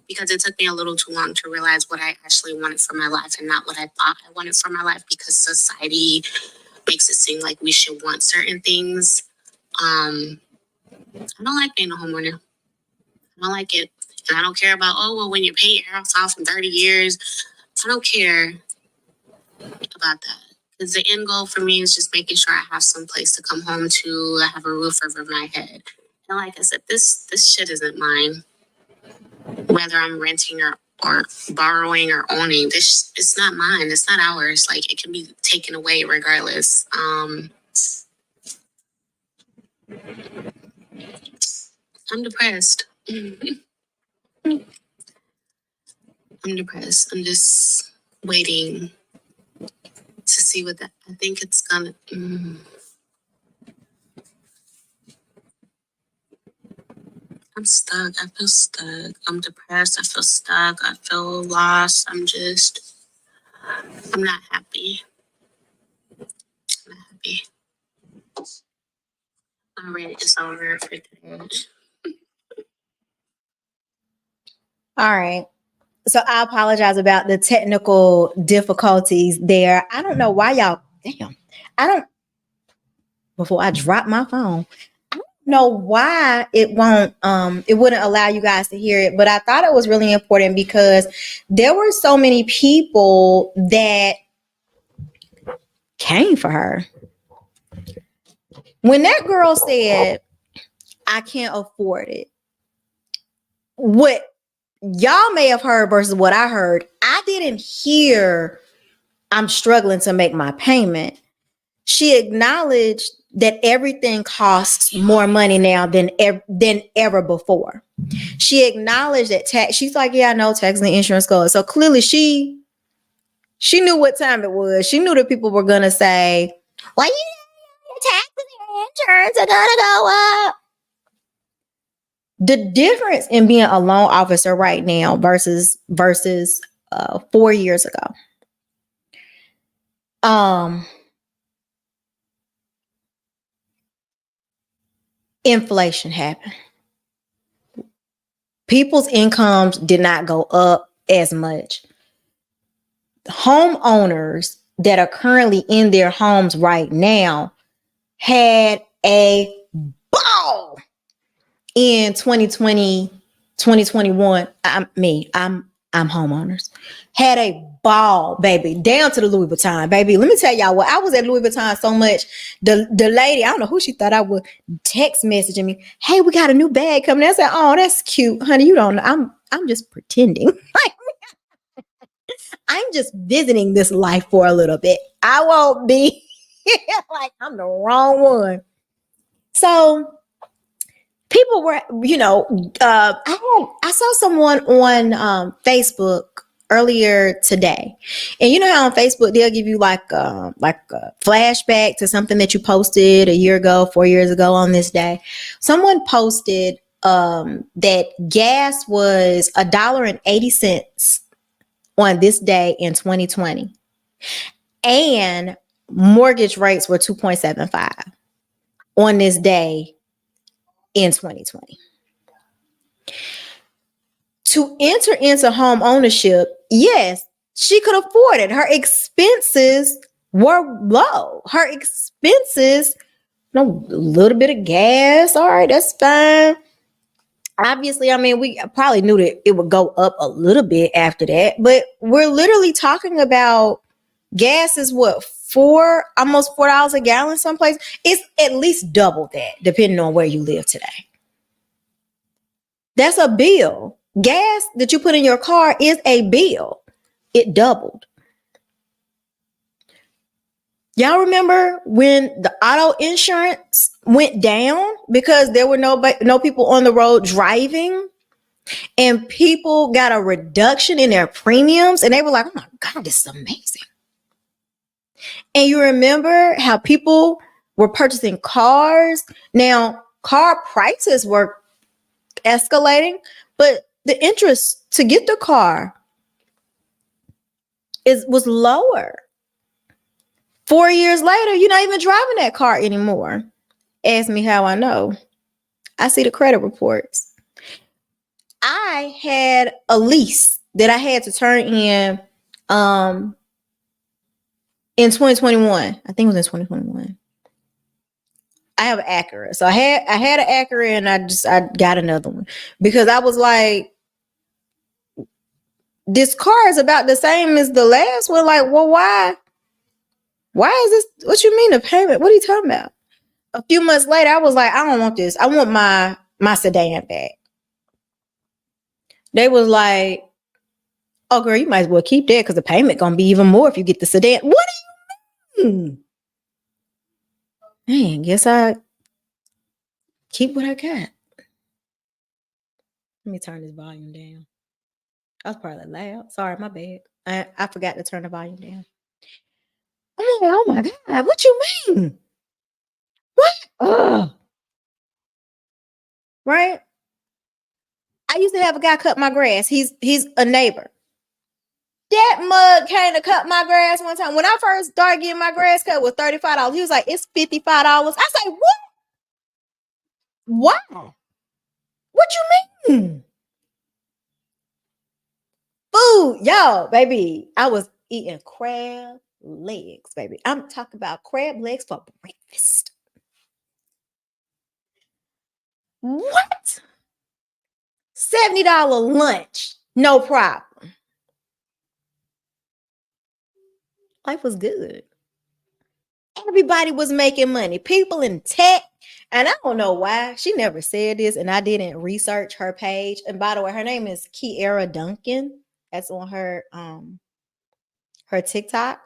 Because it took me a little too long to realize what I actually wanted for my life and not what I thought I wanted for my life, because society makes it seem like we should want certain things. I don't like being a homeowner. I don't like it. And I don't care about, oh, well, when you pay your house off in 30 years, I don't care about that. Because the end goal for me is just making sure I have some place to come home to, I have a roof over my head. And like I said, this shit isn't mine. Whether I'm renting or borrowing or owning, it's not mine. It's not ours. Like it can be taken away regardless. I'm depressed. I'm depressed. I'm just waiting to see what that. I think it's gonna. I'm stuck. I feel stuck. I'm depressed. I feel stuck. I feel lost. I'm not happy. I'm not happy. My rant is over for today. All right. So I apologize about the technical difficulties there. I don't know why y'all, before I drop my phone, I don't know why it wouldn't allow you guys to hear it, but I thought it was really important because there were so many people that came for her. When that girl said, I can't afford it, what y'all may have heard versus what I heard. I didn't hear I'm struggling to make my payment. She acknowledged that everything costs more money now than ever before. She acknowledged that tax. She's like, yeah, I know tax and insurance goes. So clearly, she knew what time it was. She knew that people were gonna say, "Well, your taxes and insurance are gonna go up." The difference in being a loan officer right now versus 4 years ago. Inflation happened. People's incomes did not go up as much. Homeowners that are currently in their homes right now had a ball in 2020, 2021. I'm homeowners. Had a ball, baby, down to the Louis Vuitton, baby. Let me tell y'all what, I was at Louis Vuitton so much. The lady, I don't know who she thought I would, text messaging me, hey, we got a new bag coming. I said, oh, that's cute, honey. You don't know. I'm just pretending. Like, I'm just visiting this life for a little bit. I won't be like I'm the wrong one. So people were, I saw someone on Facebook earlier today, and you know how on Facebook they'll give you like a flashback to something that you posted a year ago, 4 years ago on this day. Someone posted that gas was $1.80 on this day in 2020, and mortgage rates were 2.75 on this day in 2020. To enter into home ownership, yes, she could afford it. Her expenses were low. Her expenses, a little bit of gas. All right, that's fine. Obviously, I mean, we probably knew that it would go up a little bit after that, but we're literally talking about gas is what, almost $4 a gallon someplace. It's at least double that, depending on where you live today. That's a bill. Gas that you put in your car is a bill. It doubled. Y'all remember when the auto insurance went down because there were no people on the road driving, and people got a reduction in their premiums, and they were like, oh my God, this is amazing. And you remember how people were purchasing cars. Now, car prices were escalating, but the interest to get the car was lower. 4 years later, you're not even driving that car anymore. Ask me how I know. I see the credit reports. I had a lease that I had to turn in 2021. I think it was in 2021. I have an Acura. So I had an Acura, and I got another one because I was like, this car is about the same as the last one. Like, well, why is this? What you mean the payment? What are you talking about? A few months later, I was like, I don't want this. I want my sedan back. They was like, oh girl, you might as well keep that because the payment gonna be even more if you get the sedan. What do you mean? Man, guess I keep what I got. Let me turn this volume down. I was probably loud. Sorry, my bad. I forgot to turn the volume down. Oh my God, what you mean? What? Ugh. Right? I used to have a guy cut my grass. He's a neighbor. That mug came to cut my grass one time. When I first started getting my grass cut, it was $35. He was like, it's $55. I say, what? Why? What you mean? Food, yo, baby. I was eating crab legs, baby. I'm talking about crab legs for breakfast. What? $70 lunch, no problem. Life was good. Everybody was making money. People in tech, And I don't know why. She never said this, and I didn't research her page. And by the way, her name is Kiera Duncan. That's on her TikTok.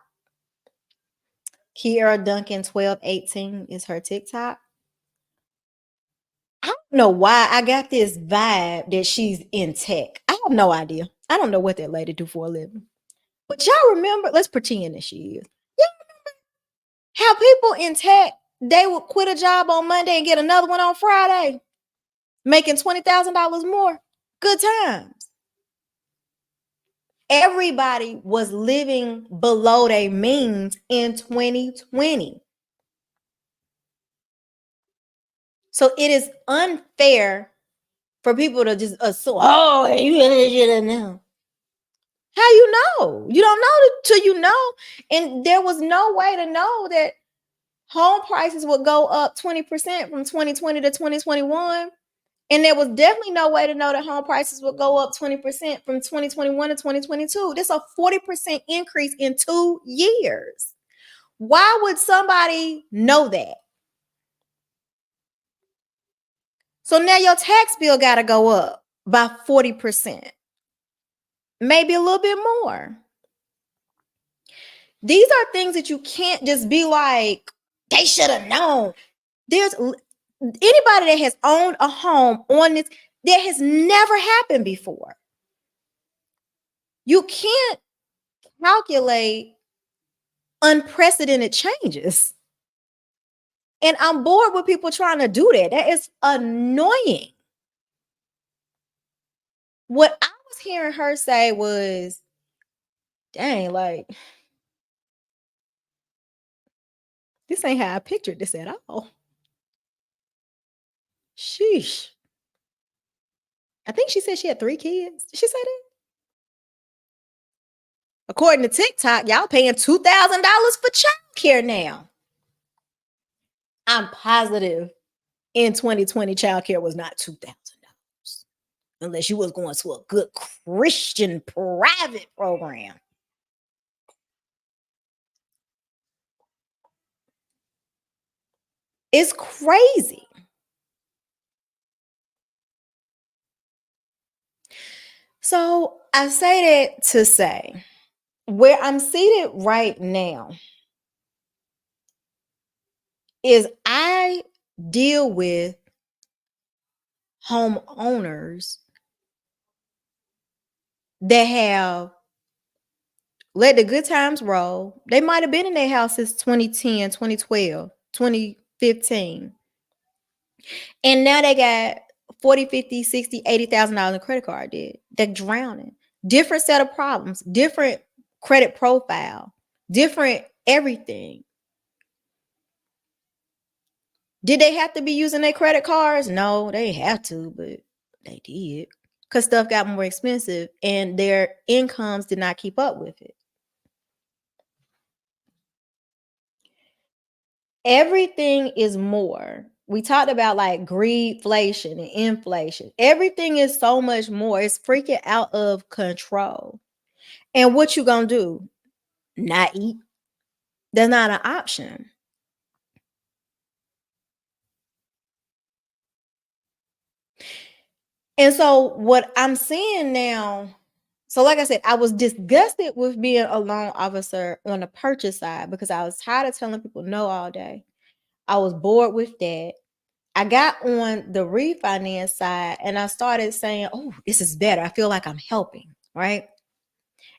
Kiera Duncan 1218 is her TikTok. I don't know why I got this vibe that she's in tech. I have no idea. I don't know what that lady do for a living. But y'all remember, let's pretend that she is. Yeah, how people in tech, they would quit a job on Monday and get another one on Friday, making $20,000 more. Good times. Everybody was living below their means in 2020. So it is unfair for people to just assume, oh, you should know. How you know? You don't know till you know. And there was no way to know that home prices would go up 20% from 2020 to 2021. And there was definitely no way to know that home prices would go up 20% from 2021 to 2022. That's a 40% increase in 2 years. Why would somebody know that? So now your tax bill got to go up by 40%, maybe a little bit more. These are things that you can't just be like, they should have known. There's anybody that has owned a home on this, that has never happened before. You can't calculate unprecedented changes. And I'm bored with people trying to do that. That is annoying. What I was hearing her say was, dang, like, this ain't how I pictured this at all. Sheesh. I think she said she had 3 kids. Did she say that? According to TikTok, y'all paying $2,000 for childcare now. I'm positive in 2020 childcare was not $2,000 unless you was going to a good Christian private program. It's crazy. So I say that to say, where I'm seated right now is I deal with homeowners that have let the good times roll. They might have been in their house since 2010, 2012, 2015. And now they got 40, 50, 60, $80,000 in credit card debt. They're drowning. Different set of problems, different credit profile, different everything. Did they have to be using their credit cards? No, they didn't have to, but they did. Because stuff got more expensive and their incomes did not keep up with it. Everything is more. We talked about like greedflation and inflation. Everything is so much more. It's freaking out of control. And what you gonna do? Not eat? That's not an option. And so what I'm seeing now, so like I said, I was disgusted with being a loan officer on the purchase side because I was tired of telling people no all day. I was bored with that. I got on the refinance side and I started saying, oh, this is better. I feel like I'm helping, right?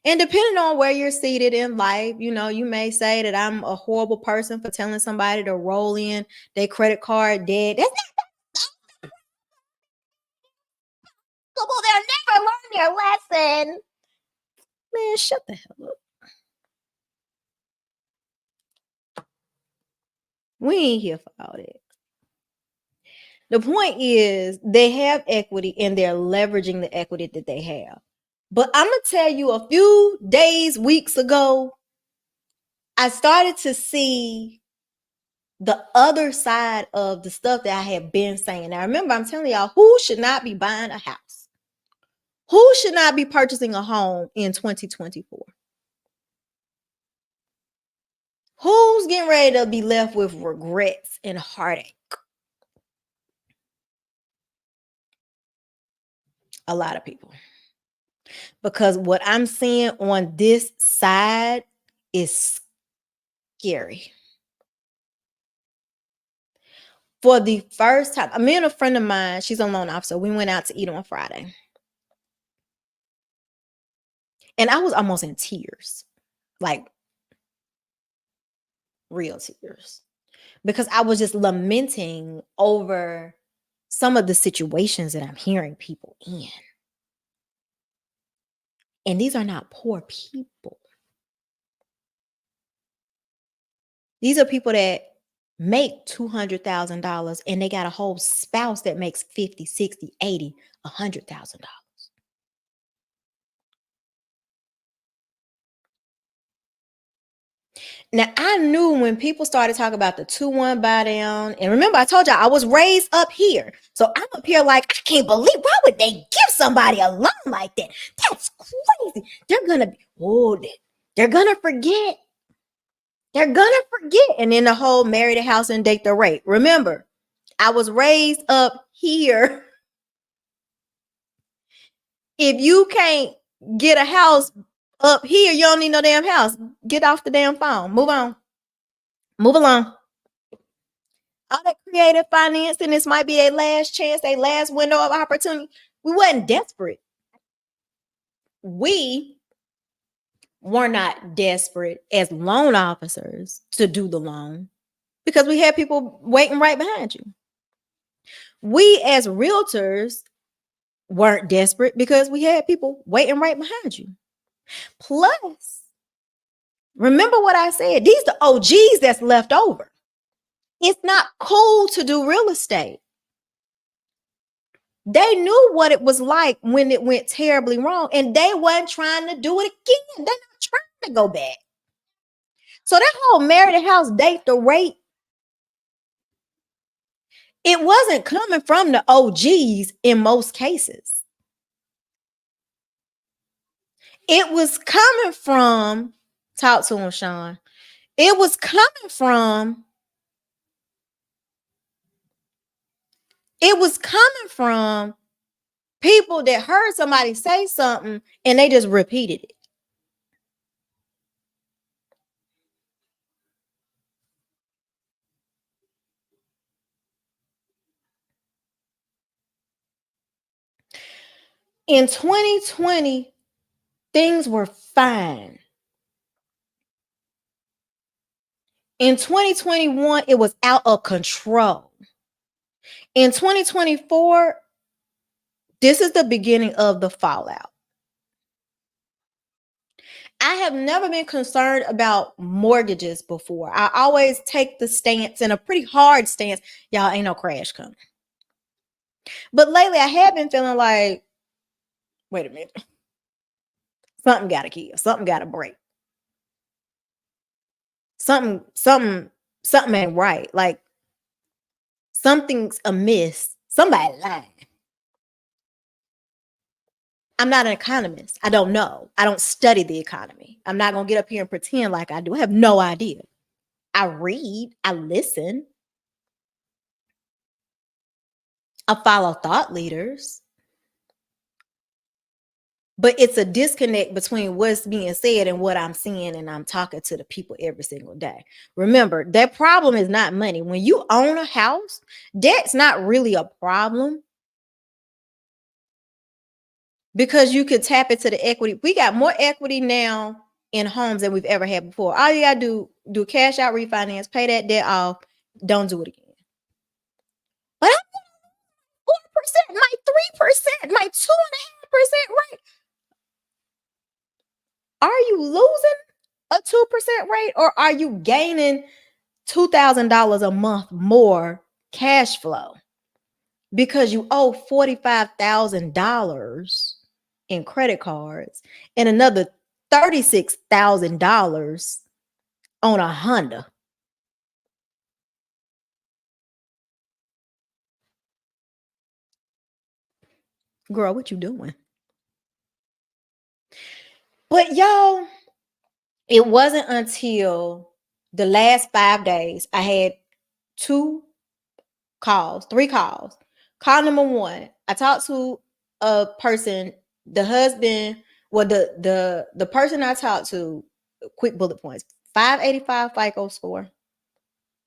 And depending on where you're seated in life, you know, you may say that I'm a horrible person for telling somebody to roll in their credit card debt. That's not possible. They'll never learn their lesson. Man, shut the hell up. We ain't here for all that. The point is they have equity and they're leveraging the equity that they have. But I'm going to tell you, a few days, weeks ago, I started to see the other side of the stuff that I have been saying. Now, remember, I'm telling y'all, who should not be buying a house? Who should not be purchasing a home in 2024? Who's getting ready to be left with regrets and heartache? A lot of people. Because what I'm seeing on this side is scary. For the first time, me and a friend of mine, she's a loan officer. We went out to eat on Friday. And I was almost in tears, like real tears, because I was just lamenting over some of the situations that I'm hearing people in. And these are not poor people. These are people that make $200,000 and they got a whole spouse that makes 50, 60, 80, $100,000. Now, I knew when people started talking about the 2-1 buy down, and remember, I told y'all I was raised up here. So I'm up here like, I can't believe, why would they give somebody a loan like that? That's crazy. They're going to be, they're going to forget. They're going to forget. And then the whole marry the house and date the rate. Remember, I was raised up here. If you can't get a house up here, you don't need no damn house. Get off the damn phone. Move on. Move along. All that creative financing, this might be their last chance, their last window of opportunity. We wasn't desperate. We were not desperate as loan officers to do the loan because we had people waiting right behind you. We as realtors weren't desperate because we had people waiting right behind you. Plus, remember what I said, these are the OGs that's left over. It's not cool to do real estate. They knew what it was like when it went terribly wrong, and they weren't trying to do it again. They're not trying to go back. So that whole marry the house, date the rate, it wasn't coming from the OGs in most cases. It was coming from, talk to him, Sean. It was coming from people that heard somebody say something and they just repeated it. In 2020, things were fine. In 2021, it was out of control. In 2024, this is the beginning of the fallout. I have never been concerned about mortgages before. I always take the stance, and a pretty hard stance, y'all, ain't no crash coming. But lately, I have been feeling like, wait a minute. Something got to kill. Something got to break. Something ain't right. Like, something's amiss. Somebody lying. I'm not an economist. I don't know. I don't study the economy. I'm not going to get up here and pretend like I do. I have no idea. I read, I listen, I follow thought leaders. But it's a disconnect between what's being said and what I'm seeing, and I'm talking to the people every single day. Remember, that problem is not money. When you own a house, debt's not really a problem because you could tap into the equity. We got more equity now in homes than we've ever had before. All you got to do cash out refinance, pay that debt off, don't do it again. But I'm 4%, my 3%, my 2.5% rate. Are you losing a 2% rate, or are you gaining $2,000 a month more cash flow because you owe $45,000 in credit cards and another $36,000 on a Honda? Girl, what you doing? But y'all, it wasn't until the last 5 days I had 3 calls. Call number 1, I talked to a person, the husband, well, the person I talked to, quick bullet points, 585 FICO score.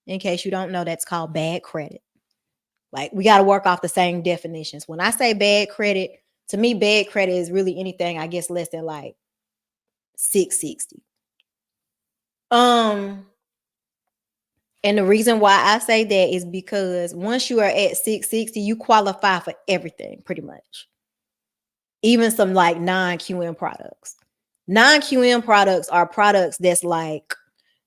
In case you don't know, that's called bad credit. Like, we got to work off the same definitions. When I say bad credit, to me, bad credit is really anything, I guess, less than like 660. And the reason why I say that is because once you are at 660, you qualify for everything pretty much. Even some like non-QM products. Non-QM products are products that's like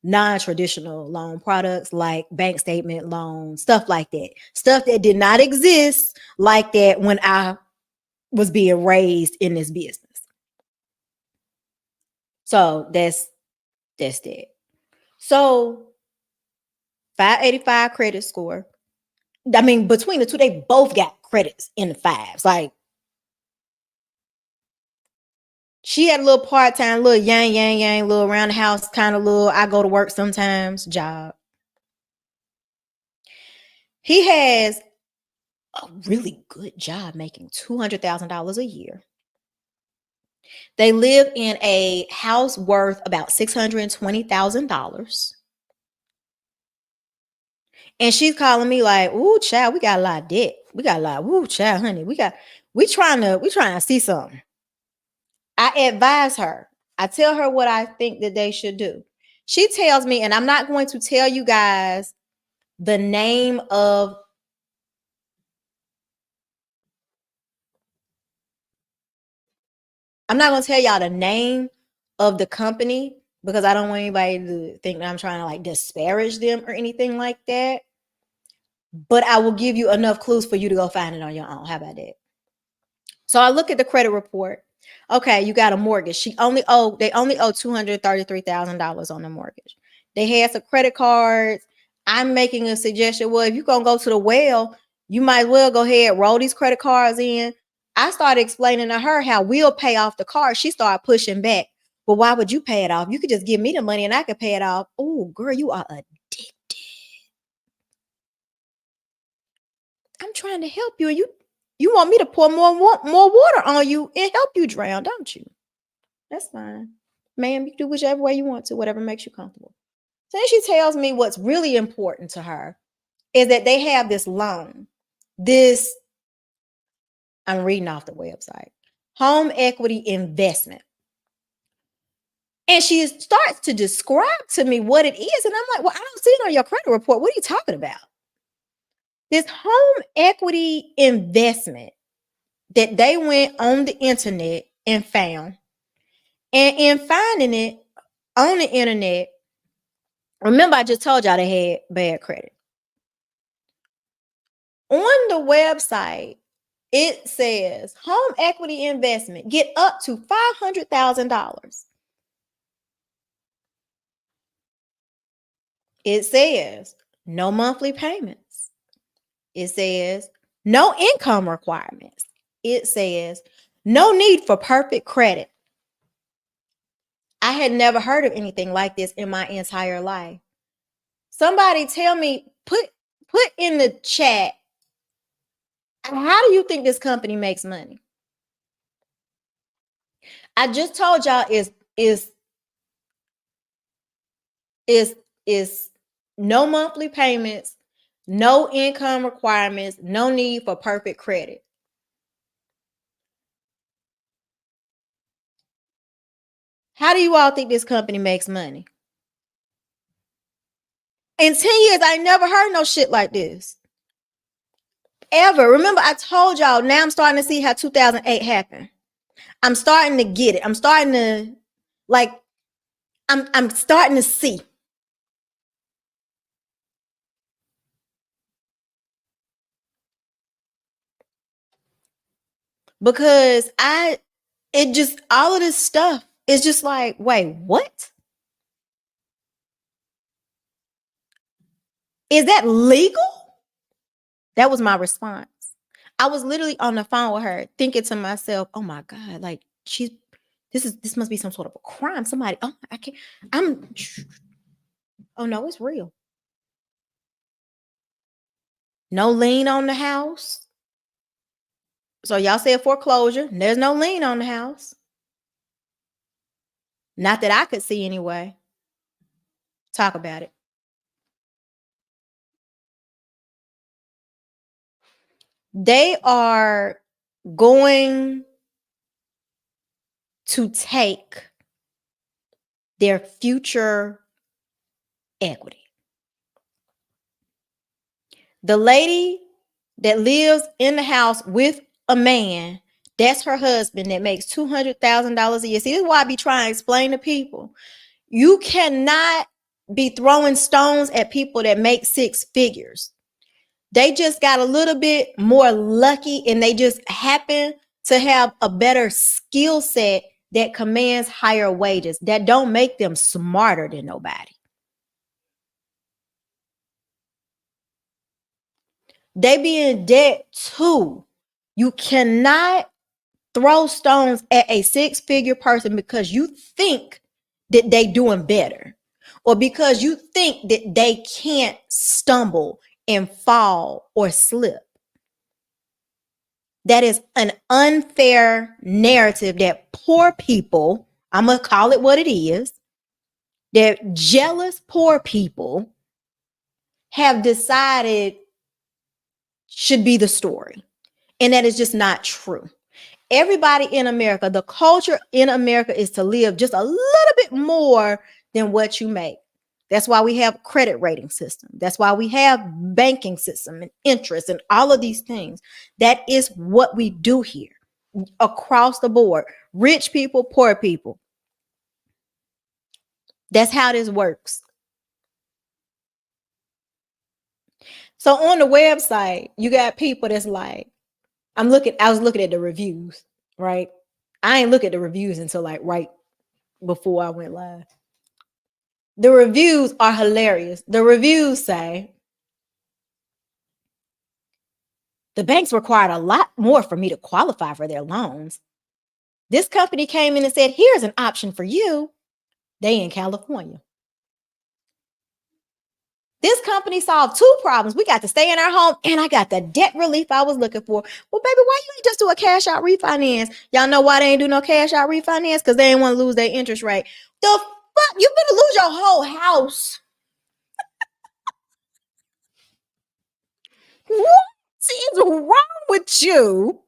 non-traditional loan products, like bank statement loans, stuff like that. Stuff that did not exist like that when I was being raised in this business. So that's that. So 585 credit score. I mean, between the two, they both got credits in the fives. Like, she had a little part-time, little yang, little around the house kind of little, I go to work sometimes job. He has a really good job making $200,000 a year. They live in a house worth about $620,000. And she's calling me like, "Ooh, child, we got a lot of debt. We got a lot. Ooh, child, honey, we trying to see something." I advise her. I tell her what I think that they should do. She tells me, and I'm not going to tell you guys the name of I'm not going to tell y'all the name of the company because I don't want anybody to think that I'm trying to like disparage them or anything like that. But I will give you enough clues for you to go find it on your own. How about that? So I look at the credit report. Okay, you got a mortgage. They only owe $233,000 on the mortgage. They had some credit cards. I'm making a suggestion. Well, if you're gonna go to the well, you might as well go ahead, roll these credit cards in. I started explaining to her how we'll pay off the car. She started pushing back. Well, why would you pay it off? You could just give me the money and I could pay it off. Oh, girl, you are addicted. I'm trying to help you, and you want me to pour more water on you and help you drown, don't you? That's fine. Ma'am, you can do whichever way you want to, whatever makes you comfortable. So then she tells me what's really important to her is that they have this loan. This, I'm reading off the website, home equity investment. And she starts to describe to me what it is. And I'm like, well, I don't see it on your credit report. What are you talking about? This home equity investment that they went on the internet and found. And in finding it on the internet, remember I just told y'all they had bad credit. On the website, it says home equity investment, get up to $500,000. It says no monthly payments. It says no income requirements. It says no need for perfect credit. I had never heard of anything like this in my entire life. Somebody tell me, put in the chat, how do you think this company makes money? I just told y'all is no monthly payments, no income requirements, no need for perfect credit. How do you all think this company makes money? In 10 years, I never heard no shit like this. Ever. Remember, I told y'all, now I'm starting to see how 2008 happened. I'm starting to get it. I'm starting to, like, I'm starting to see. Because all of this stuff is just like, wait, what? Is that legal? That was my response. I was literally on the phone with her thinking to myself, oh my God, like this must be some sort of a crime. Somebody, oh, oh no, it's real. No lien on the house. So y'all said foreclosure. There's no lien on the house. Not that I could see anyway. Talk about it. They are going to take their future equity. The lady that lives in the house with a man, that's her husband that makes $200,000 a year. See, this is why I be trying to explain to people. You cannot be throwing stones at people that make six figures. They just got a little bit more lucky and they just happen to have a better skill set that commands higher wages. That don't make them smarter than nobody. They be in debt too. You cannot throw stones at a six-figure person because you think that they doing better or because you think that they can't stumble and fall or slip. That is an unfair narrative that poor people, I'm going to call it what it is, that jealous poor people have decided should be the story. And that is just not true. Everybody in America, the culture in America is to live just a little bit more than what you make. That's why we have credit rating system. That's why we have banking system and interest and all of these things. That is what we do here across the board. Rich people, poor people. That's how this works. So on the website, you got people that's like, I was looking at the reviews, right? I ain't look at the reviews until like right before I went live. The reviews are hilarious. The reviews say, the banks required a lot more for me to qualify for their loans. This company came in and said, here's an option for you. They in California. This company solved two problems. We got to stay in our home and I got the debt relief I was looking for. Well, baby, why you ain't just do a cash out refinance? Y'all know why they ain't do no cash out refinance? Because they ain't want to lose their interest rate. The fuck? You better lose your whole house. What is wrong with you?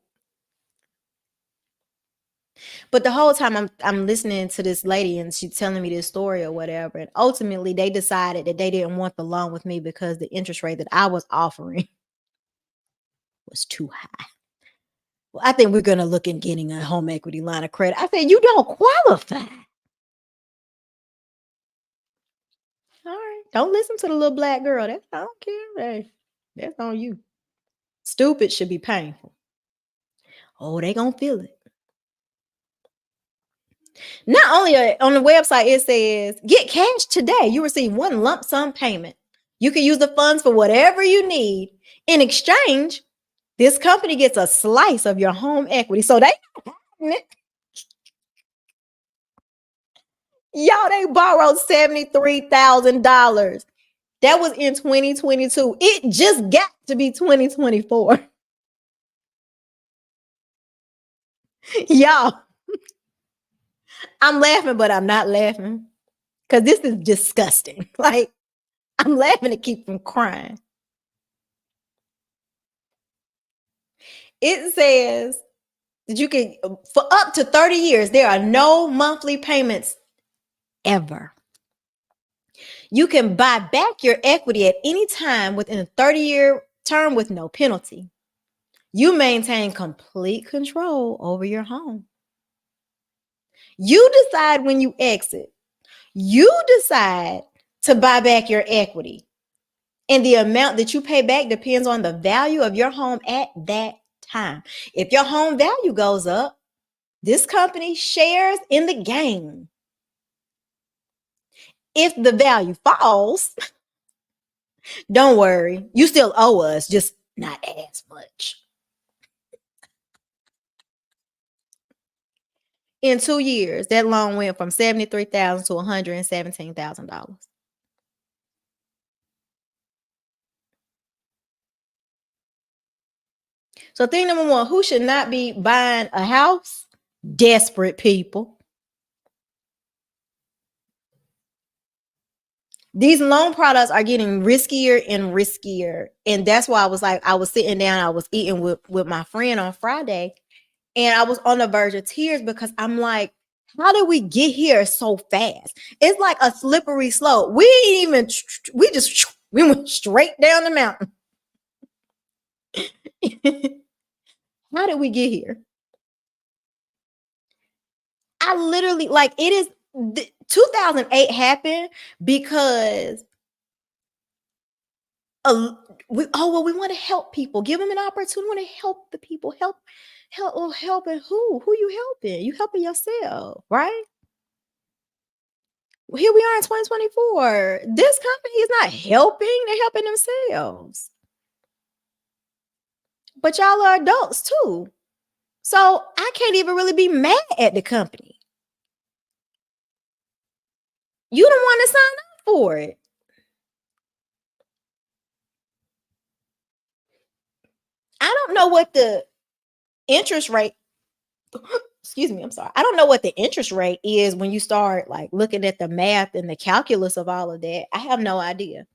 But the whole time I'm listening to this lady and she's telling me this story or whatever. And ultimately they decided that they didn't want the loan with me because the interest rate that I was offering was too high. Well, I think we're going to look at getting a home equity line of credit. I said, you don't qualify. All right. Don't listen to the little black girl. I don't care. Hey, that's on you. Stupid should be painful. Oh, they going to feel it. Not only on the website, it says, get cash today. You receive one lump sum payment. You can use the funds for whatever you need. In exchange, this company gets a slice of your home equity. So they borrowed $73,000. That was in 2022. It just got to be 2024. Y'all, I'm laughing, but I'm not laughing because this is disgusting. Like, I'm laughing to keep from crying. It says that you can, for up to 30 years, there are no monthly payments ever. You can buy back your equity at any time within a 30-year term with no penalty. You maintain complete control over your home. You decide when you exit. You decide to buy back your equity. And the amount that you pay back depends on the value of your home at that time. If your home value goes up, this company shares in the gain. If the value falls, don't worry. You still owe us, just not as much. In 2 years, that loan went from $73,000 to $117,000. So thing number one, who should not be buying a house? Desperate people. These loan products are getting riskier and riskier. And that's why I was sitting down, I was eating with my friend on Friday, and I was on the verge of tears because I'm like, how did we get here so fast? It's like a slippery slope. We ain't even, we went straight down the mountain. How did we get here? I literally, like, it is 2008 happened because we want to help people, give them an opportunity. We want to help the people, helping who you helping? You helping yourself, right? Here we are in 2024. This company is not helping, they're helping themselves. But y'all are adults too. So I can't even really be mad at the company. You don't want to sign up for it. I don't know what the interest rate, excuse me, I'm sorry. I don't know what the interest rate is when you start like looking at the math and the calculus of all of that. I have no idea.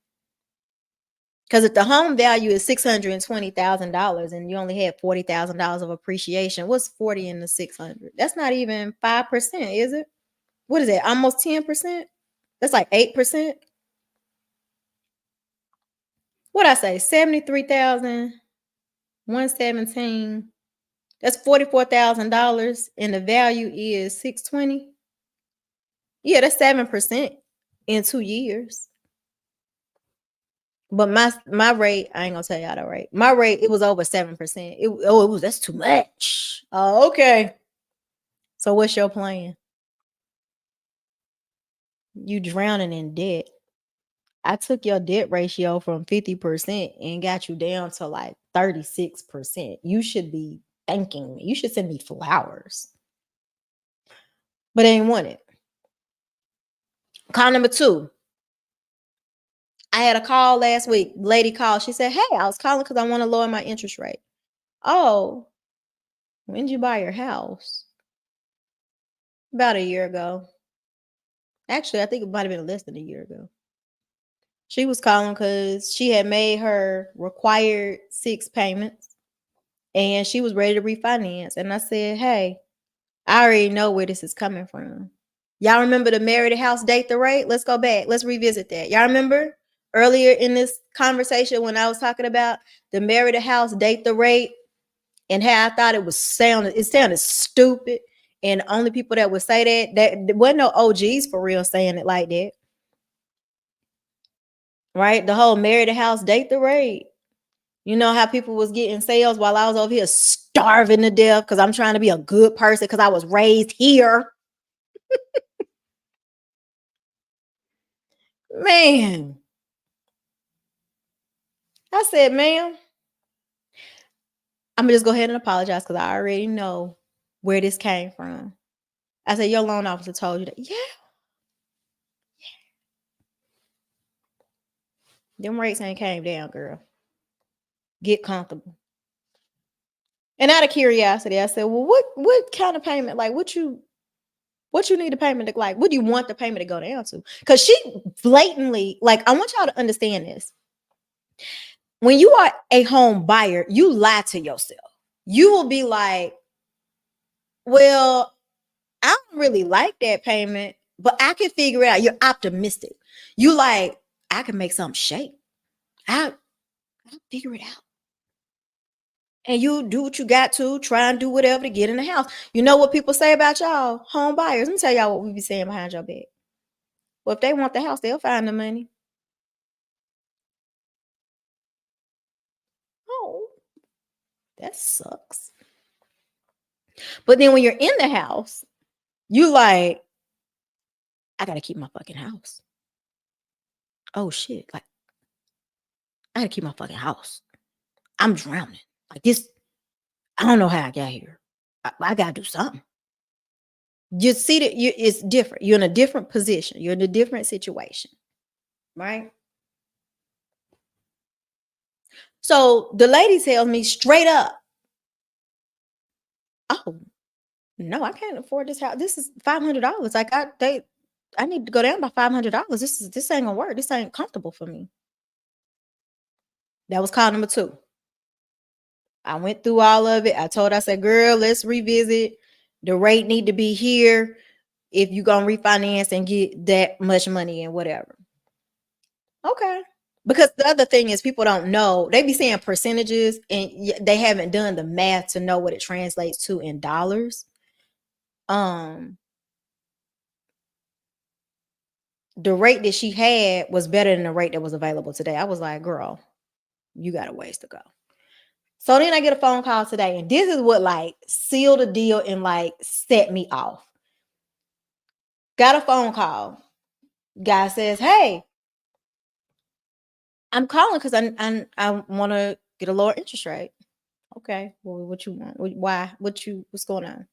Because if the home value is $620,000 and you only had $40,000 of appreciation, what's 40 in the 600? That's not even 5%, is it? What is that? Almost 10%? That's like 8%. What I say? 73,117. That's $44,000 and the value is 620. Yeah, that's 7% in 2 years. But my rate, I ain't gonna tell y'all the rate. My rate, it was over 7%. That's too much. Oh, okay. So what's your plan? You drowning in debt. I took your debt ratio from 50% and got you down to like 36%. You should be thanking me. You should send me flowers. But they ain't want it. Call number 2. I had a call last week. Lady called. She said, hey, I was calling because I want to lower my interest rate. Oh, when did you buy your house? About a year ago. Actually, I think it might have been less than a year ago. She was calling because she had made her required 6 payments and she was ready to refinance. And I said, hey, I already know where this is coming from. Y'all remember the marry the house, date the rate? Let's go back. Let's revisit that. Y'all remember earlier in this conversation when I was talking about the marry the house, date the rate, and how I thought it sounded stupid. And the only people that would say that there wasn't no OGs for real saying it like that. Right? The whole marry the house, date the rate. You know how people was getting sales while I was over here starving to death because I'm trying to be a good person because I was raised here. Man. I said, ma'am, I'm gonna just go ahead and apologize because I already know where this came from. I said, your loan officer told you that. Yeah. Them rates ain't came down, girl. Get comfortable. And out of curiosity, I said, well, what kind of payment? Like what you need the payment to, like, what do you want the payment to go down to? Because she blatantly, like, I want y'all to understand this. When you are a home buyer, you lie to yourself. You will be like, well, I don't really like that payment, but I can figure it out. You're optimistic. You like, I can make something shake. I'll figure it out. And you do what you got to, try and do whatever to get in the house. You know what people say about y'all, home buyers? Let me tell y'all what we be saying behind your back. Well, if they want the house, they'll find the money. Oh, that sucks. But then when you're in the house, you like, I gotta keep my fucking house. Oh shit. Like, I gotta keep my fucking house. I'm drowning. Like this, I don't know how I got here. I gotta do something. You see that it's different. You're in a different position. You're in a different situation. Right? So the lady tells me straight up, Oh, no, I can't afford this house. This is $500. Like I need to go down by $500. This ain't gonna work. This ain't comfortable for me. That was call number 2. I went through all of it. I said, girl, let's revisit. The rate need to be here if you're gonna refinance and get that much money and whatever. Okay. Because the other thing is people don't know. They be saying percentages and they haven't done the math to know what it translates to in dollars. The rate that she had was better than the rate that was available today. I was like, girl, you got a ways to go. So then I get a phone call today, and this is what like sealed the deal and like set me off. Got a phone call. Guy says, hey, I'm calling because I want to get a lower interest rate. Okay, well, what you want? Why? What's going on?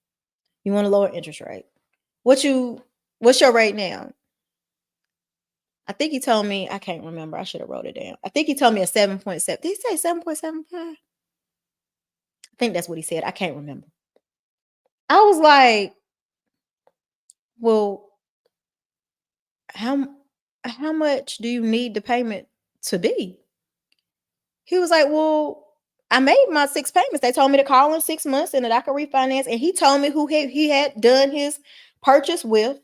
You want a lower interest rate? What's your rate now? I think he told me, I can't remember. I should have wrote it down. I think he told me a 7.7. Did he say 7.75? I think that's what he said. I can't remember. I was like, well, how much do you need the payment to be? He was like, well, I made my 6 payments. They told me to call in 6 months and that I could refinance. And he told me who he had done his purchase with.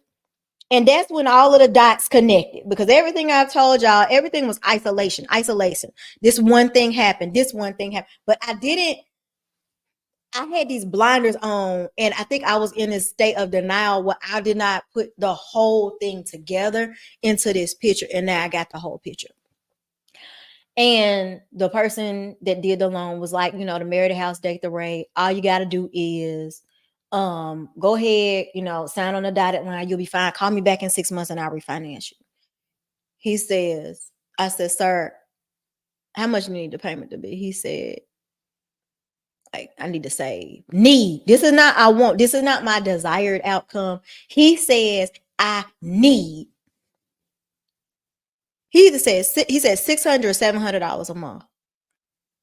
And that's when all of the dots connected, because everything I've told y'all, everything was isolation. This one thing happened. But I had these blinders on, and I think I was in a state of denial where I did not put the whole thing together into this picture. And now I got the whole picture. And the person that did the loan was like, to marry the house, date the rate. All you got to do is go ahead, sign on the dotted line. You'll be fine. Call me back in 6 months and I'll refinance you. He says, I said, sir, how much you need the payment to be? He said, like, I need to save. Need. This is not I want. This is not my desired outcome. He says, I need. He said $600 or $700 a month.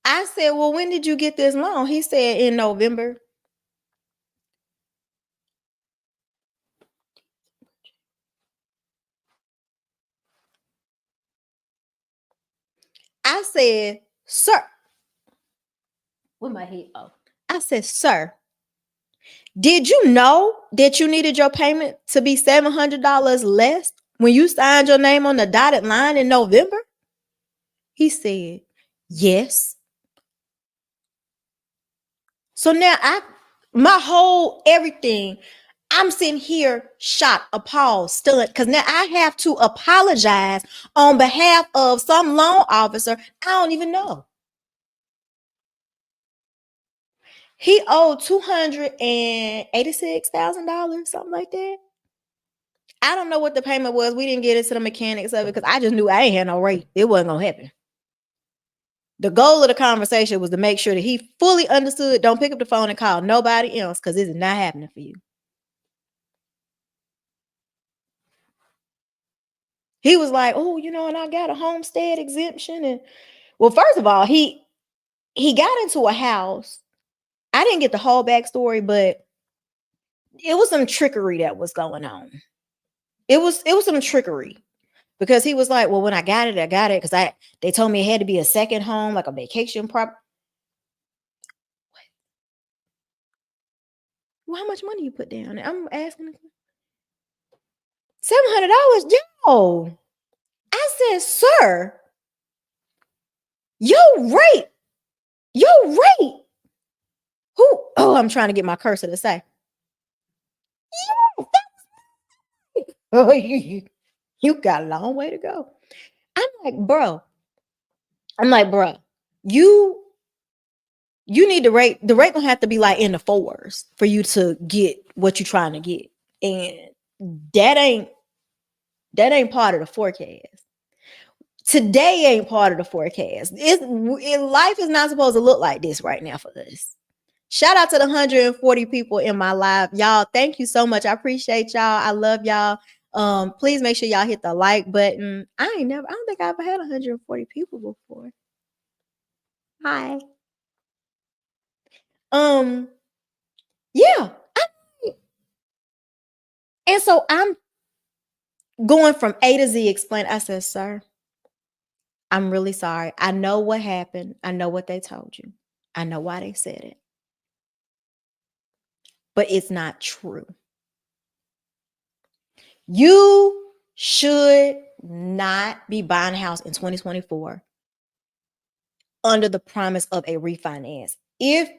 I said, well, when did you get this loan? He said in November. I said, sir. With my head off. I said, sir, did you know that you needed your payment to be $700 less when you signed your name on the dotted line in November? He said, yes. So now my whole everything, I'm sitting here shocked, appalled, stunned, because now I have to apologize on behalf of some loan officer I don't even know. He owed $286,000, something like that. I don't know what the payment was. We didn't get into the mechanics of it because I just knew I ain't had no rate. It wasn't gonna happen. The goal of the conversation was to make sure that he fully understood. Don't pick up the phone and call nobody else because this is not happening for you. He was like, oh, and I got a homestead exemption. And well, first of all, he got into a house. I didn't get the whole backstory, but it was some trickery that was going on. It was some trickery because he was like, well, when I got it because they told me it had to be a second home, like a vacation prop. Well, how much money you put down? I'm asking $700. Yo, I said, sir, your rate. Who? Oh, I'm trying to get my cursor to say. Oh, you got a long way to go. I'm like, bro, you need the rate. The rate gonna have to be like in the 4s for you to get what you're trying to get. And that ain't part of the forecast. Today ain't part of the forecast. Life is not supposed to look like this right now for us. Shout out to the 140 people in my live. Y'all, thank you so much. I appreciate y'all. I love y'all. Please make sure y'all hit the like button. I don't think I ever had 140 people before. Hi. Yeah. And so I'm going from A to Z explain. I said, sir, I'm really sorry. I know what happened. I know what they told you. I know why they said it. But it's not true. You should not be buying a house in 2024 under the promise of a refinance. If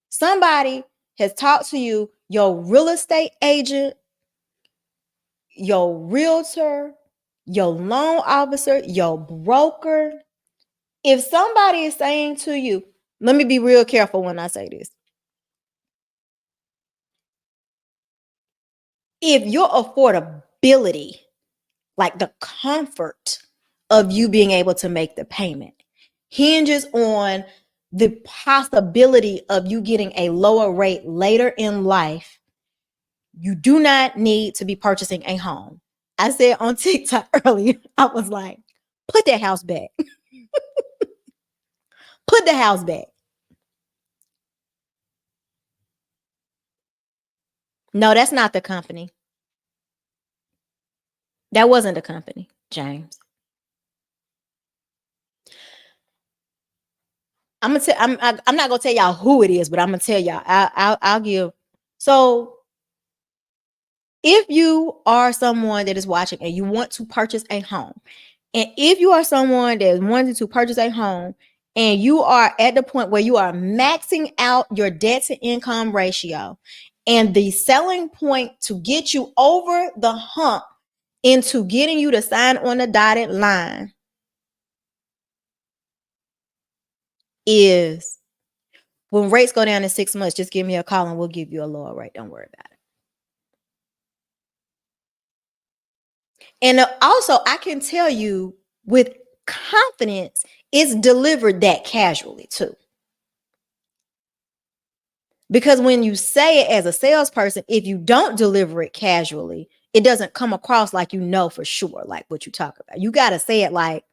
somebody has talked to you, your real estate agent, your realtor, your loan officer, your broker, if somebody is saying to you, let me be real careful when I say this. If your affordability, like the comfort of you being able to make the payment, hinges on the possibility of you getting a lower rate later in life, you do not need to be purchasing a home. I said on TikTok earlier, I was like, put that house back. Put the house back. No, that's not the company. That wasn't the company, James. I'm not gonna tell y'all who it is, but I'm gonna tell y'all. I'll give. So if you are someone that is watching and you want to purchase a home, and if you are someone that is wanting to purchase a home and you are at the point where you are maxing out your debt to income ratio, and the selling point to get you over the hump into getting you to sign on the dotted line is when rates go down in 6 months, just give me a call and we'll give you a lower rate. Don't worry about it. And also, I can tell you with confidence, it's delivered that casually too. Because when you say it as a salesperson, if you don't deliver it casually, it doesn't come across like you know for sure, like what you talk about. You got to say it like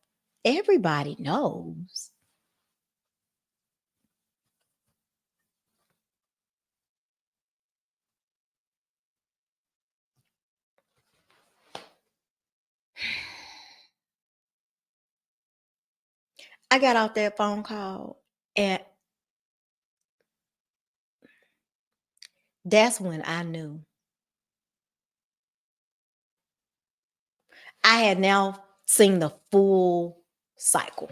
everybody knows. I got off that phone call and that's when I knew I had now seen the full cycle.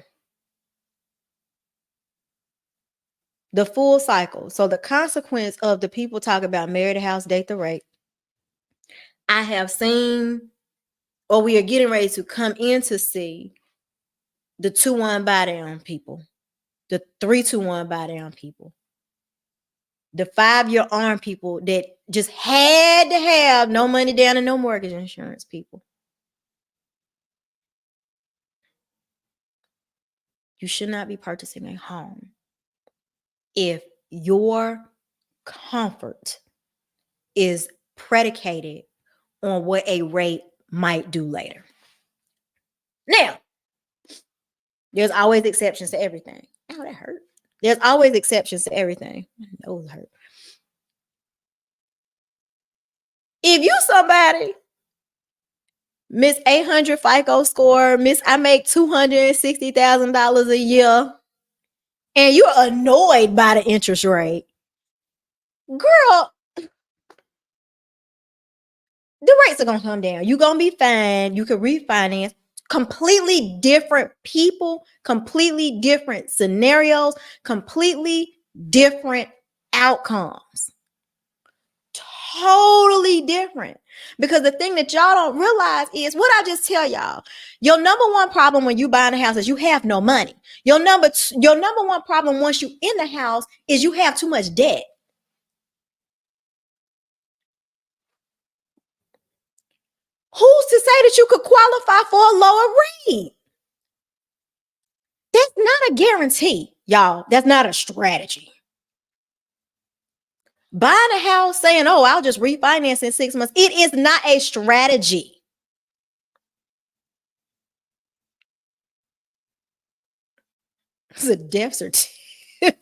The full cycle. So the consequence of the people talk about marry the house, date the rate. I have seen, or we are getting ready to come in to see the 2-1 buy down people, the 3-2-1 buy down people, the 5-year arm people that just had to have no money down and no mortgage insurance people. You should not be purchasing a home if your comfort is predicated on what a rate might do later. Now, there's always exceptions to everything. Ow, that hurt. There's always exceptions to everything. My nose hurt. If you somebody, Miss 800 FICO score, Miss I make $260,000 a year, and you're annoyed by the interest rate, girl, the rates are gonna come down. You're gonna be fine. You can refinance. Completely different people, completely different scenarios, completely different outcomes. Totally different. Because the thing that y'all don't realize is what I just tell y'all. Your number one problem when you buying a house is you have no money. Your number one problem once you in the house is you have too much debt. Who's to say that you could qualify for a lower rate? That's not a guarantee, y'all. That's not a strategy. Buying a house saying, oh, I'll just refinance in 6 months. It is not a strategy. It's a death certificate.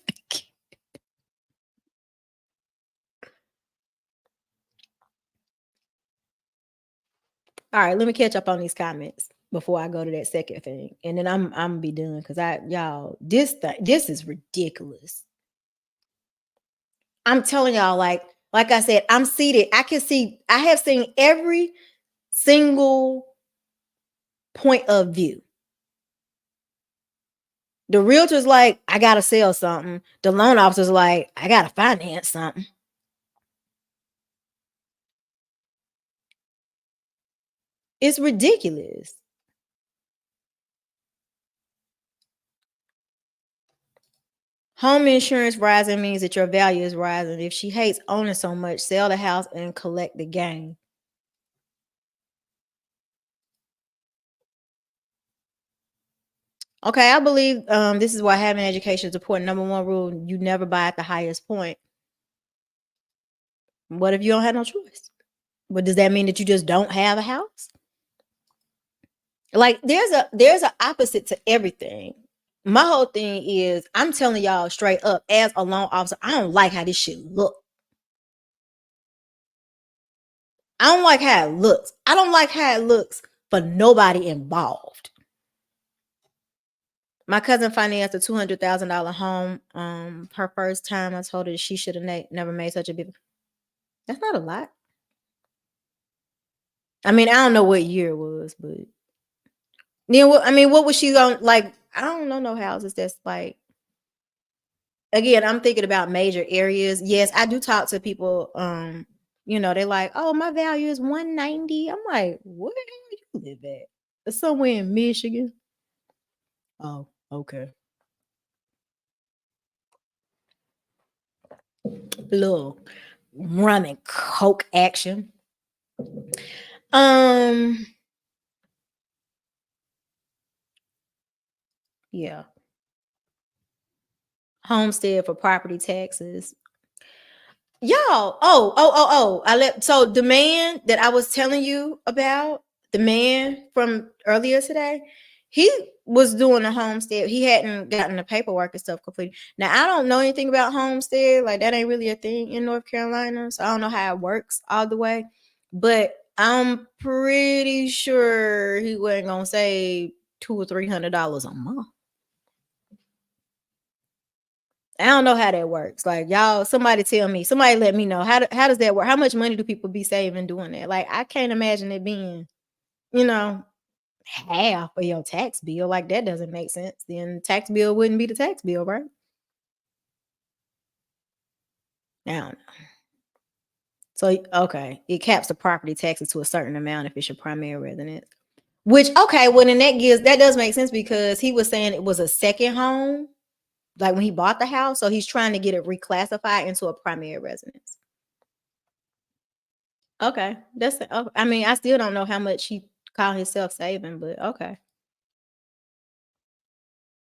All right, let me catch up on these comments before I go to that second thing, and then I'm gonna be done because y'all this is ridiculous. I'm telling y'all, like I said, I'm seated. I have seen every single point of view. The realtor's like, I gotta sell something. The loan officer's like, I gotta finance something. It's ridiculous. Home insurance rising means that your value is rising. If she hates owning so much, sell the house and collect the gain. Okay, I believe this is why having education is important. Number one rule, you never buy at the highest point. What if you don't have no choice? But does that mean that you just don't have a house? Like there's a opposite to everything. My whole thing is I'm telling y'all straight up, as a loan officer, I don't like how this shit look. I don't like how it looks. I don't like how it looks for nobody involved. My cousin financed a $200,000 home. Her first time, I told her she should have never made such a big. That's not a lot. I mean, I don't know what year it was, but then what? I mean, what was she going like? I don't know no houses that's like. Again, I'm thinking about major areas. Yes, I do talk to people. They're like, "Oh, my value is 190." I'm like, "Where do you live at?" It's somewhere in Michigan. Oh, okay. Little running coke action. Um, yeah. Homestead for property taxes. Y'all, so the man that I was telling you about, the man from earlier today, he was doing a homestead. He hadn't gotten the paperwork and stuff completed. Now I don't know anything about homestead, like that ain't really a thing in North Carolina, so I don't know how it works all the way. But I'm pretty sure he wasn't gonna save $200 or $300 a month. I don't know how that works. Like y'all, somebody tell me. Somebody let me know how does that work? How much money do people be saving doing that? Like I can't imagine it being, you know, half of your tax bill. Like that doesn't make sense. Then tax bill wouldn't be the tax bill, right? I don't know. So okay, it caps the property taxes to a certain amount if it's your primary residence. Which okay, well then that does make sense because he was saying it was a second home, like when he bought the house, so he's trying to get it reclassified into a primary residence. Okay, I mean, I still don't know how much he called himself saving, but okay.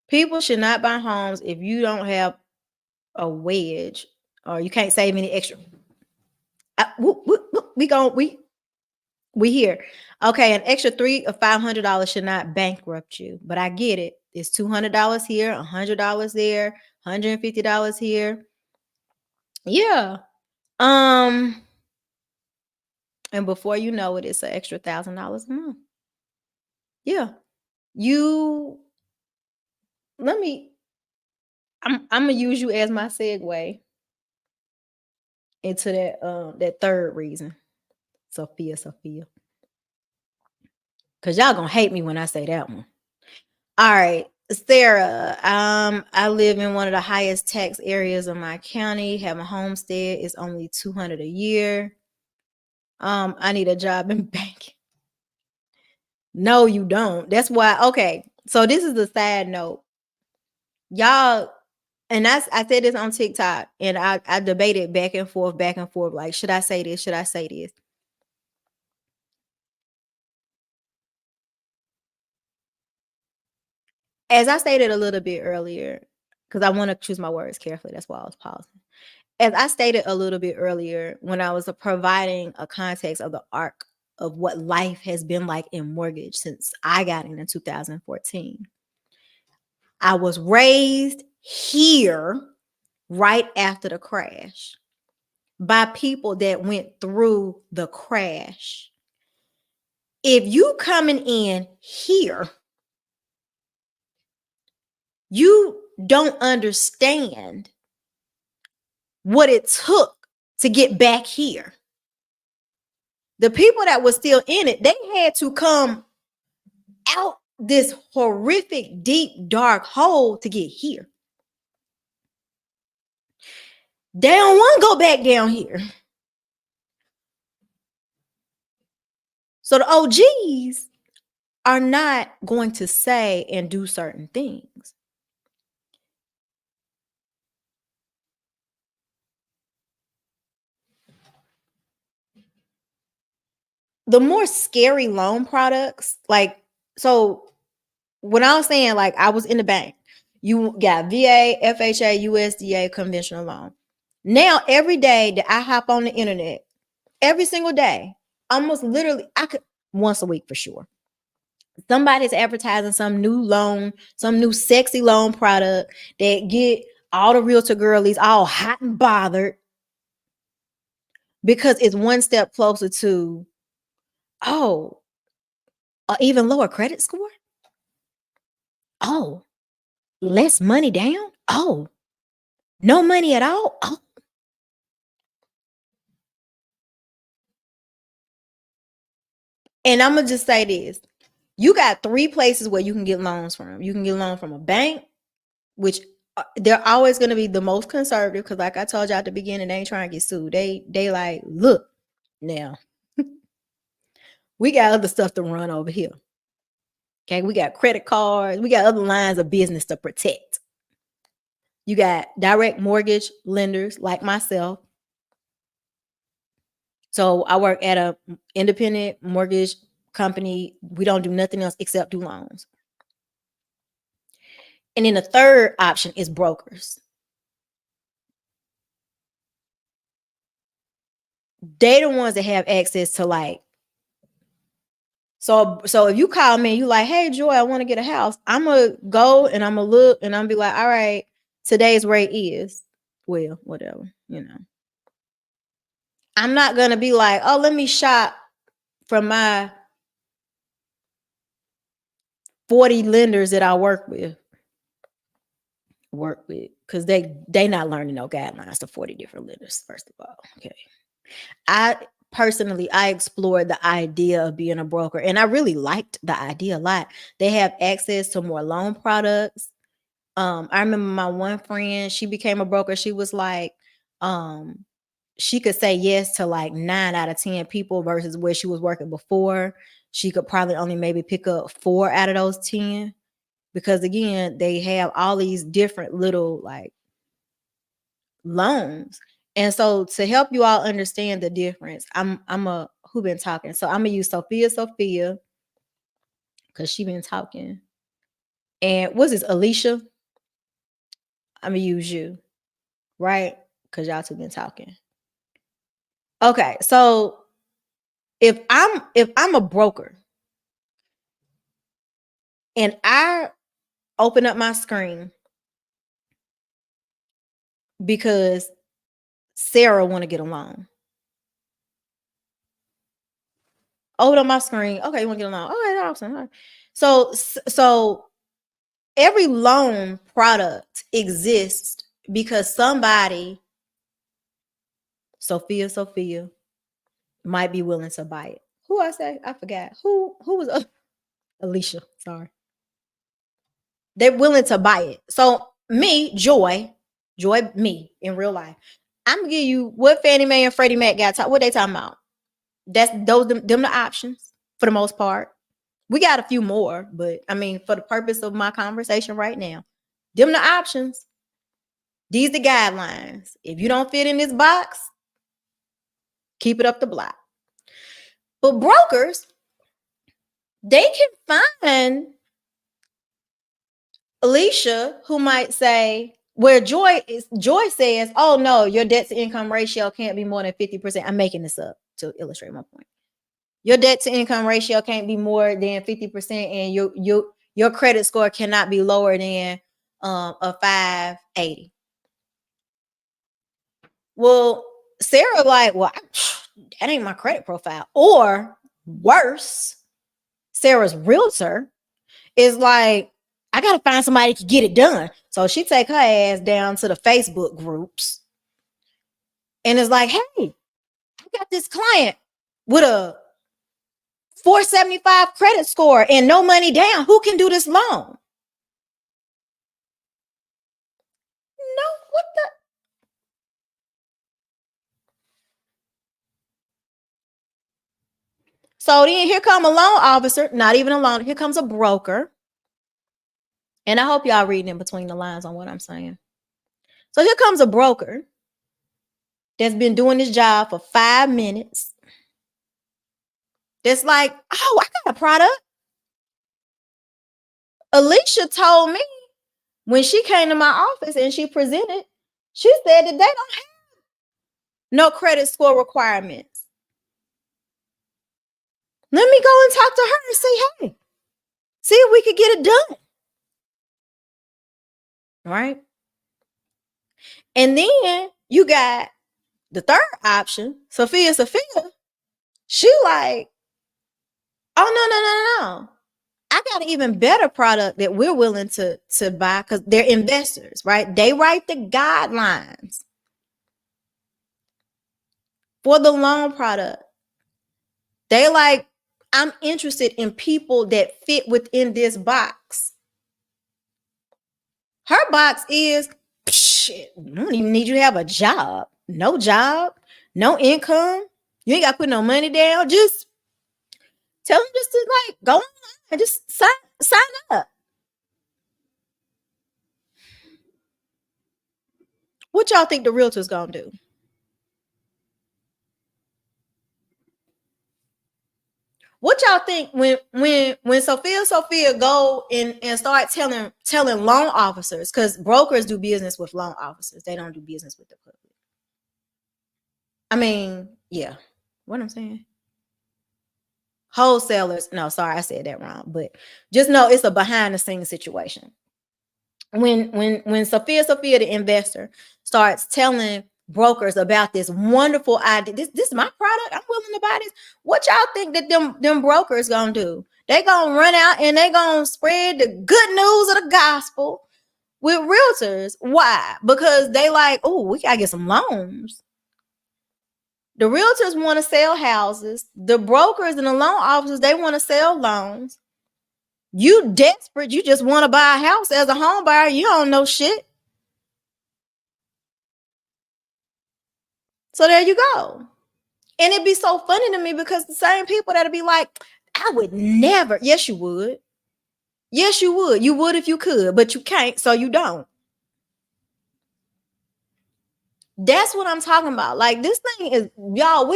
People should not buy homes if you don't have a wedge or you can't save any extra. We here. Okay, an extra $300 or $500 should not bankrupt you, but I get it. It's $200 here, $100 there, $150 here. Yeah. Um, and before you know it, it's an extra $1,000 a month. Yeah. You let me I'm gonna use you as my segue into that third reason, Sophia, because y'all gonna hate me when I say that one. All right, Sarah. I live in one of the highest tax areas of my county. Have a homestead. It's only $200 a year. I need a job in banking. No, you don't. That's why. Okay, so this is the side note, y'all. And I said this on TikTok, and I debated back and forth, like, should I say this? Should I say this? As I stated a little bit earlier, because I want to choose my words carefully, that's why I was pausing. As I stated a little bit earlier, when I was providing a context of the arc of what life has been like in mortgage since I got in 2014, I was raised here right after the crash by people that went through the crash. If you coming in here, you don't understand what it took to get back here. The people that were still in it, they had to come out this horrific, deep, dark hole to get here. They don't want to go back down here. So the OGs are not going to say and do certain things. The more scary loan products, like, so when I was saying, like, I was in the bank, you got VA, FHA, USDA, conventional loan. Now, every day that I hop on the internet, every single day, almost literally, I could once a week for sure. Somebody's advertising some new loan, some new sexy loan product that get all the realtor girlies all hot and bothered because it's one step closer to, oh, an even lower credit score. Oh, less money down. Oh, no money at all. Oh. And I'm gonna just say this: you got 3 places where you can get loans from. You can get a loan from a bank, which they're always going to be the most conservative because, like I told you at the beginning, they ain't trying to get sued. They like, look, now we got other stuff to run over here. Okay, we got credit cards, we got other lines of business to protect. You got direct mortgage lenders like myself. So I work at a independent mortgage company. We don't do nothing else except do loans. And then the third option is brokers. They the ones that have access to, like, so if you call me and you like, hey Joy, I want to get a house, I'm gonna go and I'm gonna look and I'm gonna be like, all right, today's rate is, well, whatever, you know. I'm not gonna be like, oh, let me shop from my 40 lenders that I work with, because they not learning no guidelines to 40 different lenders, first of all. Okay. I explored the idea of being a broker, and I really liked the idea a lot. They have access to more loan products. I remember my one friend, she became a broker. She was like, she could say yes to like 9 out of 10 people versus where she was working before. She could probably only maybe pick up 4 out of those 10 because, again, they have all these different little like loans. And so to help you all understand the difference, I'm a who been talking. So I'm gonna use Sophia because she been talking. And what's this, Alicia? I'm gonna use you, right? Because y'all two been talking. Okay, so if I'm a broker and I open up my screen because Sarah want to get a loan. Open up my screen. Okay, you want to get a loan? Okay, awesome. All right. So every loan product exists because somebody, Sophia, might be willing to buy it. Who I say? I forgot. Who was Alicia? Sorry. They're willing to buy it. So me, Joy, me in real life. I'm gonna give you what Fannie Mae and Freddie Mac got. What they talking about? That's them the options for the most part. We got a few more, but I mean, for the purpose of my conversation right now, them the options. These the guidelines. If you don't fit in this box, keep it up the block. But brokers, they can find Alicia who might say, where Joy says, oh no, your debt to income ratio can't be more than 50%. I'm making this up to illustrate my point. Your debt to income ratio can't be more than 50%, and your credit score cannot be lower than a 580. Well, Sarah like, well, that ain't my credit profile. Or worse, Sarah's realtor is like, I gotta find somebody to get it done. So she take her ass down to the Facebook groups and is like, hey, I got this client with a 475 credit score and no money down. Who can do this loan? No, what the? So then here come a loan officer, not even a loan. Here comes a broker. And I hope y'all reading in between the lines on what I'm saying. So here comes a broker that's been doing this job for 5 minutes. That's like, oh, I got a product. Alicia told me when she came to my office and she presented, she said that they don't have no credit score requirements. Let me go and talk to her and say, hey, see if we could get it done. Right? And then you got the third option, Sophia. She like, oh, no. I got an even better product that we're willing to buy because they're investors, right? They write the guidelines for the loan product. They like, I'm interested in people that fit within this box. Her box is, shit, I don't even need you to have a job. No job, no income. You ain't got to put no money down. Just tell them just to like go on and just sign up. What y'all think the realtor's gonna do? What y'all think when Sophia go and start telling loan officers, because brokers do business with loan officers, they don't do business with the public. I mean, yeah, what I'm saying. Wholesalers, no, sorry, I said that wrong, but just know it's a behind the scenes situation. When Sophia the investor starts telling brokers about this wonderful idea, this is my product, I'm willing to buy this. What y'all think that them brokers gonna do? They gonna run out and they gonna spread the good news of the gospel with realtors. Why? Because they like, oh, we gotta get some loans. The realtors want to sell houses. The brokers and the loan officers, they want to sell loans. You desperate. You just want to buy a house as a home buyer. You don't know shit. So there you go. And it'd be so funny to me because the same people that'll be like, I would never. Yes, you would. Yes, you would. You would if you could, but you can't, so you don't. That's what I'm talking about. Like this thing is, y'all,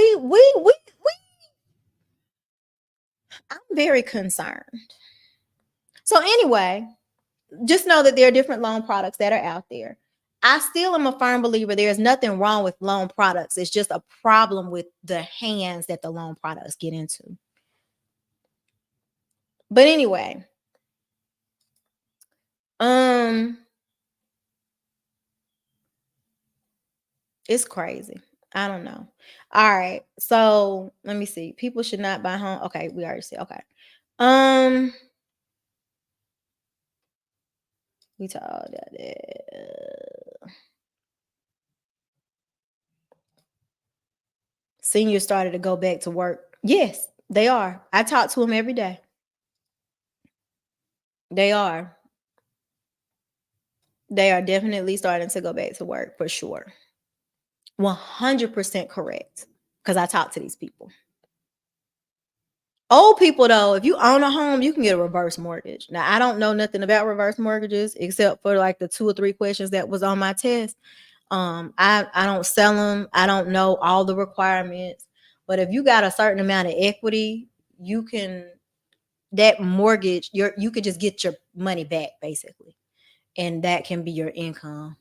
I'm very concerned. So anyway, just know that there are different loan products that are out there. I still am a firm believer there's nothing wrong with loan products. It's just a problem with the hands that the loan products get into. But anyway, it's crazy. I don't know. All right. So let me see. People should not buy home. Okay, we already said. Okay. We talked about that. Seniors started to go back to work. Yes, they are. I talk to them every day. They are. They are definitely starting to go back to work for sure. 100% correct. Because I talk to these people. Old people, though, if you own a home, you can get a reverse mortgage. Now, I don't know nothing about reverse mortgages except for like the 2 or 3 questions that was on my test. I don't sell them. I don't know all the requirements. But if you got a certain amount of equity, you can, that mortgage, you could just get your money back basically. And that can be your income.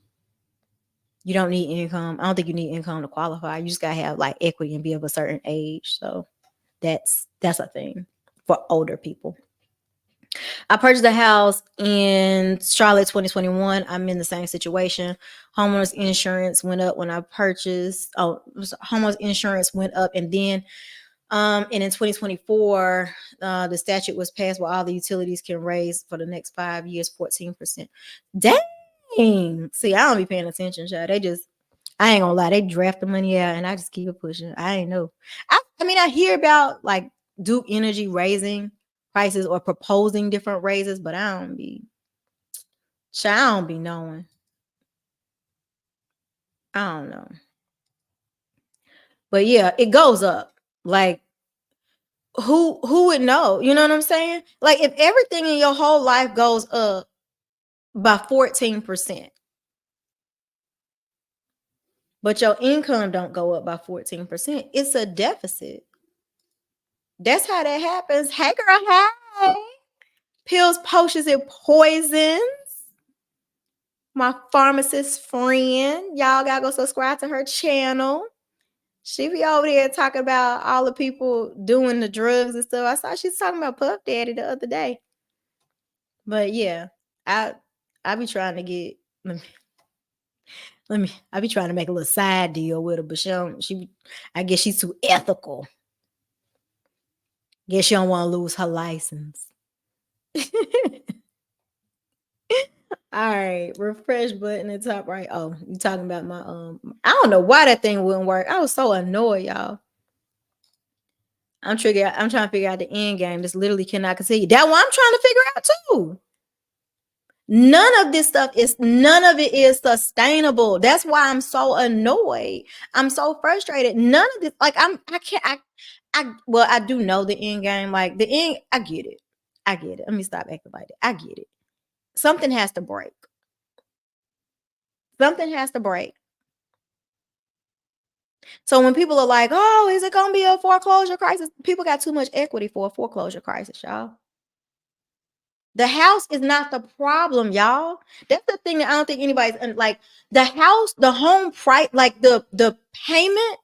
You don't need income. I don't think you need income to qualify. You just gotta have like equity and be of a certain age. So that's a thing for older people. I purchased a house in Charlotte 2021. I'm in the same situation. Homeowners insurance went up when I purchased. Homeowners insurance went up, and then And in 2024, the statute was passed where all the utilities can raise for the next 5 years 14%. Dang. See, I don't be paying attention, child. I ain't gonna lie, they draft the money out and I just keep it pushing. I ain't know. I mean, I hear about like Duke Energy raising prices or proposing different raises, but I don't be knowing. I don't know. But yeah, it goes up. Like who would know? You know what I'm saying? Like if everything in your whole life goes up by 14%, but your income don't go up by 14%, it's a deficit. That's how that happens. Hey girl, hey. Pills, potions, and poisons. My pharmacist friend. Y'all gotta go subscribe to her channel. She be over there talking about all the people doing the drugs and stuff. I saw she's talking about Puff Daddy the other day. But yeah, I be trying to get I be trying to make a little side deal with her, but I guess she's too ethical. Guess she don't want to lose her license. All right, refresh button at top right. Oh, you talking about my I don't know why that thing wouldn't work. I was so annoyed, y'all. I'm trying to figure out the end game. This literally cannot continue. That's what I'm trying to figure out too. None of it is sustainable. That's why I'm so annoyed. I'm so frustrated. None of this, like I do know the end game. Like the end, I get it. Let me stop acting like that. I get it. Something has to break. Something has to break. So when people are like, oh, is it gonna be a foreclosure crisis? People got too much equity for a foreclosure crisis, y'all. The house is not the problem, y'all. That's the thing that I don't think anybody's like. The house, the home price, like the payment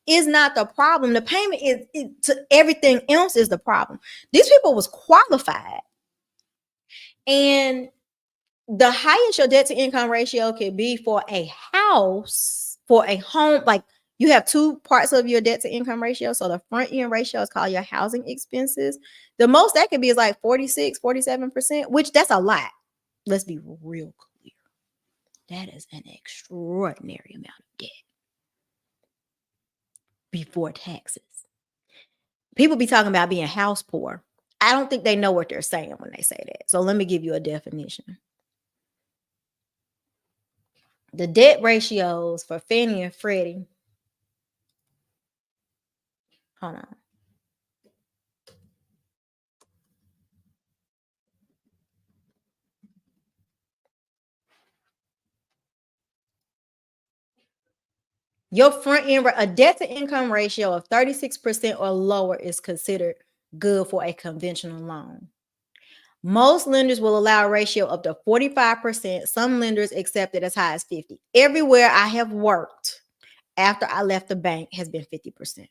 is not the problem. The payment is to everything else is the problem. These people was qualified, and the highest your debt to income ratio could be for a house, for a home, like you have two parts of your debt to income ratio. So the front end ratio is called your housing expenses. The most that could be is like 46, 47%, which that's a lot. Let's be real clear. That is an extraordinary amount of debt before taxes. People be talking about being house poor. I don't think they know what they're saying when they say that. So let me give you a definition. The debt ratios for Fannie and Freddie. Hold on. Your front end, a debt to income ratio of 36% or lower is considered good for a conventional loan. Most lenders will allow a ratio up to 45%. Some lenders accept it as high as 50%. Everywhere I have worked after I left the bank has been 50%.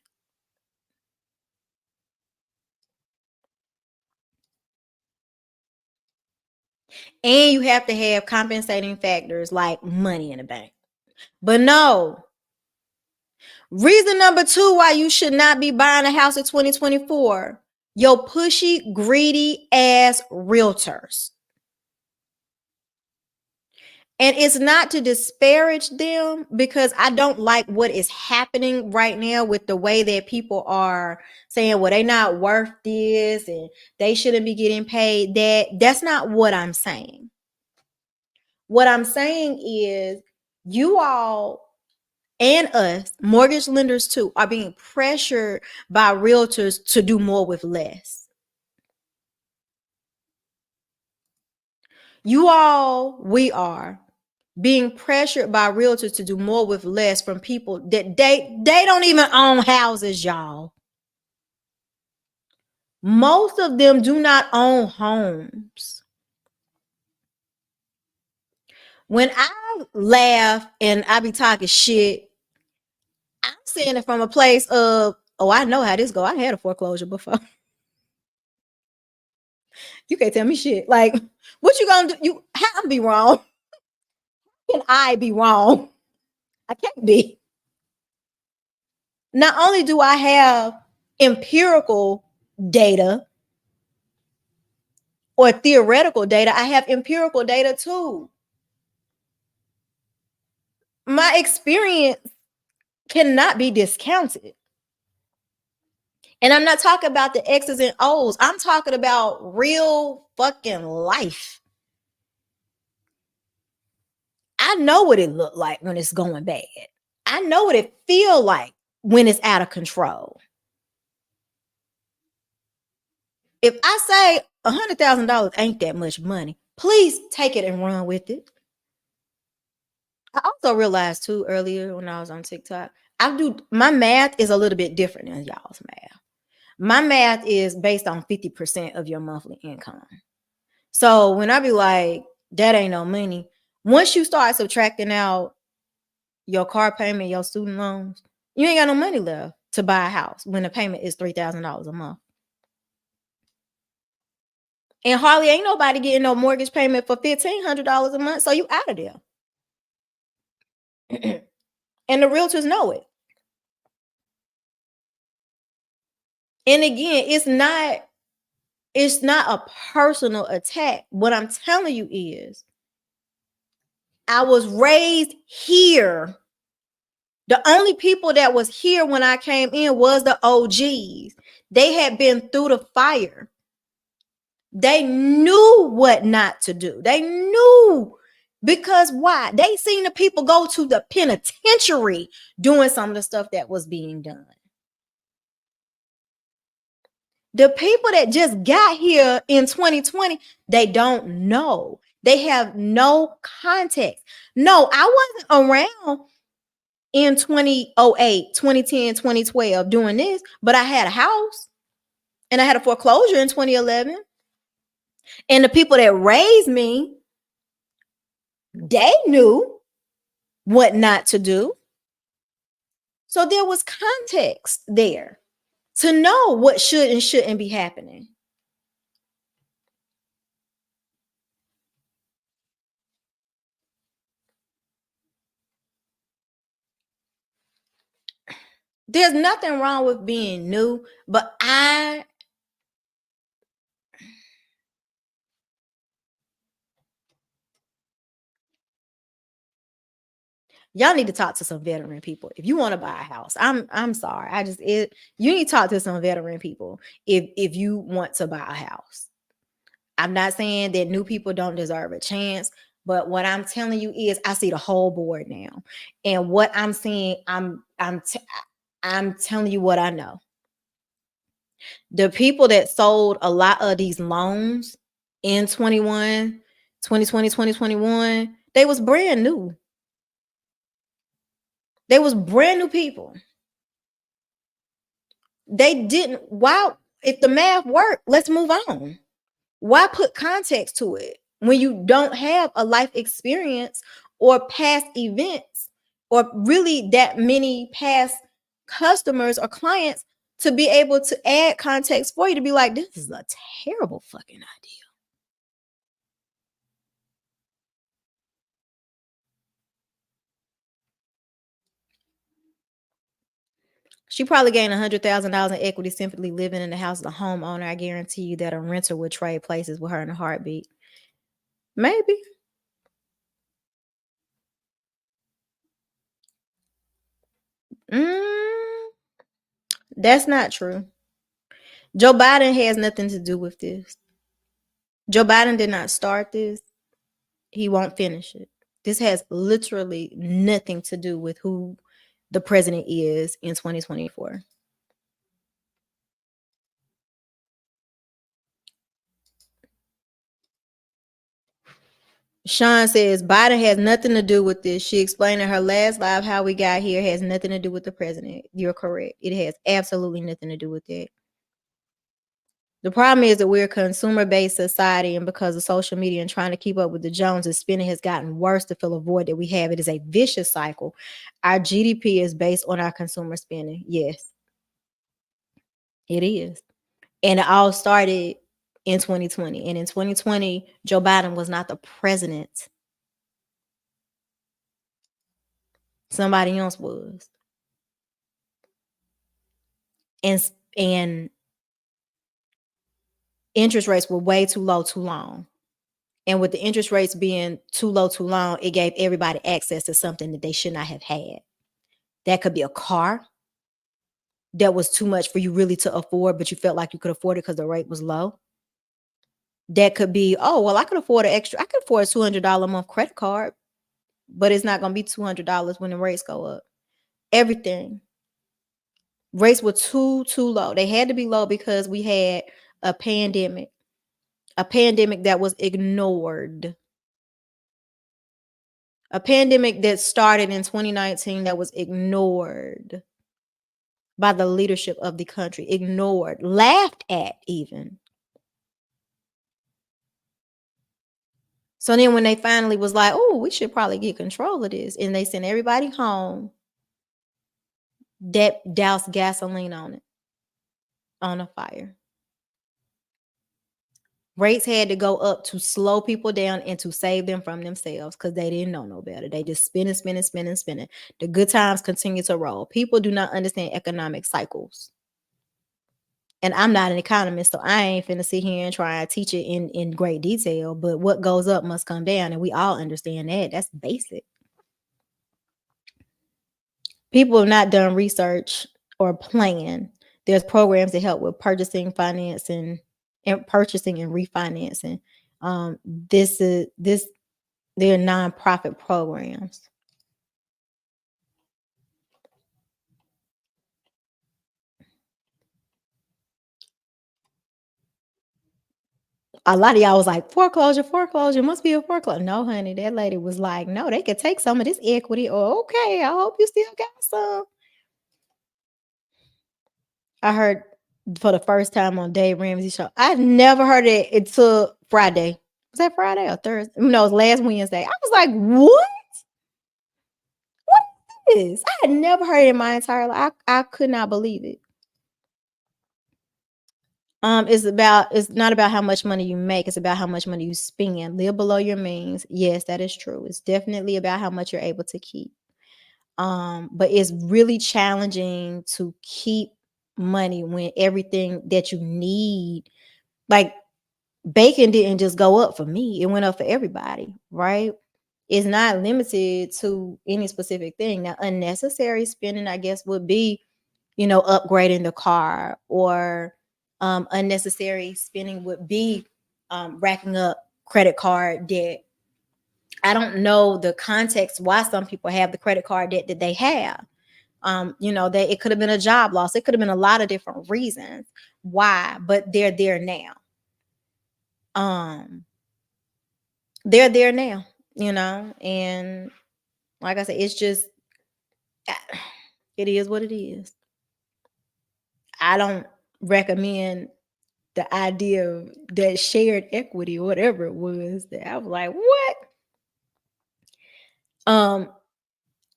And you have to have compensating factors like money in the bank. But no. Reason number 2 why you should not be buying a house in 2024. Your pushy, greedy ass realtors. And it's not to disparage them because I don't like what is happening right now with the way that people are saying, well, they're not worth this and they shouldn't be getting paid that. That's not what I'm saying. What I'm saying is you all and us, mortgage lenders too, are being pressured by realtors to do more with less. We are being pressured by realtors to do more with less from people that they don't even own houses, y'all. Most of them do not own homes. When I laugh and I be talking shit, I'm saying it from a place of, oh, I know how this go. I had a foreclosure before. You can't tell me shit. Like, what you gonna do? How I be wrong? Can I be wrong? I can't be. Not only do I have empirical data or theoretical data. I have empirical data too. My experience cannot be discounted. And I'm not talking about the X's and O's. I'm talking about real fucking life. I know what it looked like when it's going bad. I know what it feel like when it's out of control. If I say $100,000 ain't that much money, please take it and run with it. I also realized too earlier when I was on TikTok, my math is a little bit different than y'all's math. My math is based on 50% of your monthly income. So when I be like, that ain't no money, once you start subtracting out your car payment, your student loans, you ain't got no money left to buy a house when the payment is $3,000 a month. And hardly ain't nobody getting no mortgage payment for $1,500 a month. So you out of there. And the realtors know it. And again, it's not a personal attack. What I'm telling you is, I was raised here. The only people that was here when I came in was the OGs. They had been through the fire. They knew what not to do. They knew, because why? They seen the people go to the penitentiary doing some of the stuff that was being done. The people that just got here in 2020, they don't know. They have no context. No, I wasn't around in 2008, 2010, 2012 doing this, but I had a house and I had a foreclosure in 2011. And the people that raised me, they knew what not to do. So there was context there to know what should and shouldn't be happening. There's nothing wrong with being new, but y'all need to talk to some veteran people if you want to buy a house. I'm sorry. You need to talk to some veteran people if you want to buy a house. I'm not saying that new people don't deserve a chance, but what I'm telling you is I see the whole board now. And what I'm seeing, I'm telling you what I know. The people that sold a lot of these loans in 2020, 2021, they was brand new. They was brand new people. They didn't. Why? If the math worked, let's move on. Why put context to it when you don't have a life experience or past events or really that many past customers or clients to be able to add context for you to be like, this is a terrible fucking idea. She probably gained $100,000 in equity simply living in the house as a homeowner. I guarantee you that a renter would trade places with her in a heartbeat. Maybe. That's not true. Joe Biden has nothing to do with this. Joe Biden did not start this. He won't finish it. This has literally nothing to do with who the president is in 2024. Sean says Biden has nothing to do with this. She explained in her last live how we got here has nothing to do with the president. You're correct. It has absolutely nothing to do with that. The problem is that we're a consumer-based society, and because of social media and trying to keep up with the Joneses, spending has gotten worse to fill a void that we have. It is a vicious cycle. Our GDP is based on our consumer spending. Yes, it is. And it all started in 2020. And in 2020, Joe Biden was not the president. Somebody else was. And and interest rates were way too low too long. And with the interest rates being too low too long, it gave everybody access to something that they should not have had. That could be a car that was too much for you really to afford, but you felt like you could afford it because the rate was low. That could be, oh, well, I could afford I could afford a $200 a month credit card, but it's not going to be $200 when the rates go up. Everything. Rates were too low. They had to be low because we had a pandemic that was ignored. A pandemic that started in 2019 that was ignored by the leadership of the country, ignored, laughed at even. So then when they finally was like, oh, we should probably get control of this, and they sent everybody home, that doused gasoline on it, on a fire. Rates had to go up to slow people down and to save them from themselves because they didn't know no better. They just spinning. The good times continue to roll. People do not understand economic cycles. And I'm not an economist, so I ain't finna sit here and try and teach it in great detail. But what goes up must come down, and we all understand that. That's basic. People have not done research or plan. There's programs that help with purchasing, financing, and purchasing and refinancing. They're nonprofit programs. A lot of y'all was like, foreclosure, must be a foreclosure. No, honey, that lady was like, no, they could take some of this equity. Oh, okay, I hope you still got some. I heard for the first time on Dave Ramsey's show. I've never heard it until Friday. Was that Friday or Thursday? No, it was last Wednesday. I was like, what? What is this? I had never heard it in my entire life. I could not believe it. It's not about how much money you make, it's about how much money you spend. Live below your means. Yes, that is true. It's definitely about how much you're able to keep. But it's really challenging to keep money when everything that you need, like bacon didn't just go up for me, it went up for everybody, right? It's not limited to any specific thing. Now, unnecessary spending, I guess, would be, upgrading the car, or unnecessary spending would be racking up credit card debt. I don't know the context why some people have the credit card debt that they have. It could have been a job loss. It could have been a lot of different reasons why, but they're there now. They're there now, and like I said, it's just, it is what it is. I don't recommend the idea of that shared equity or whatever it was. That I was like, what?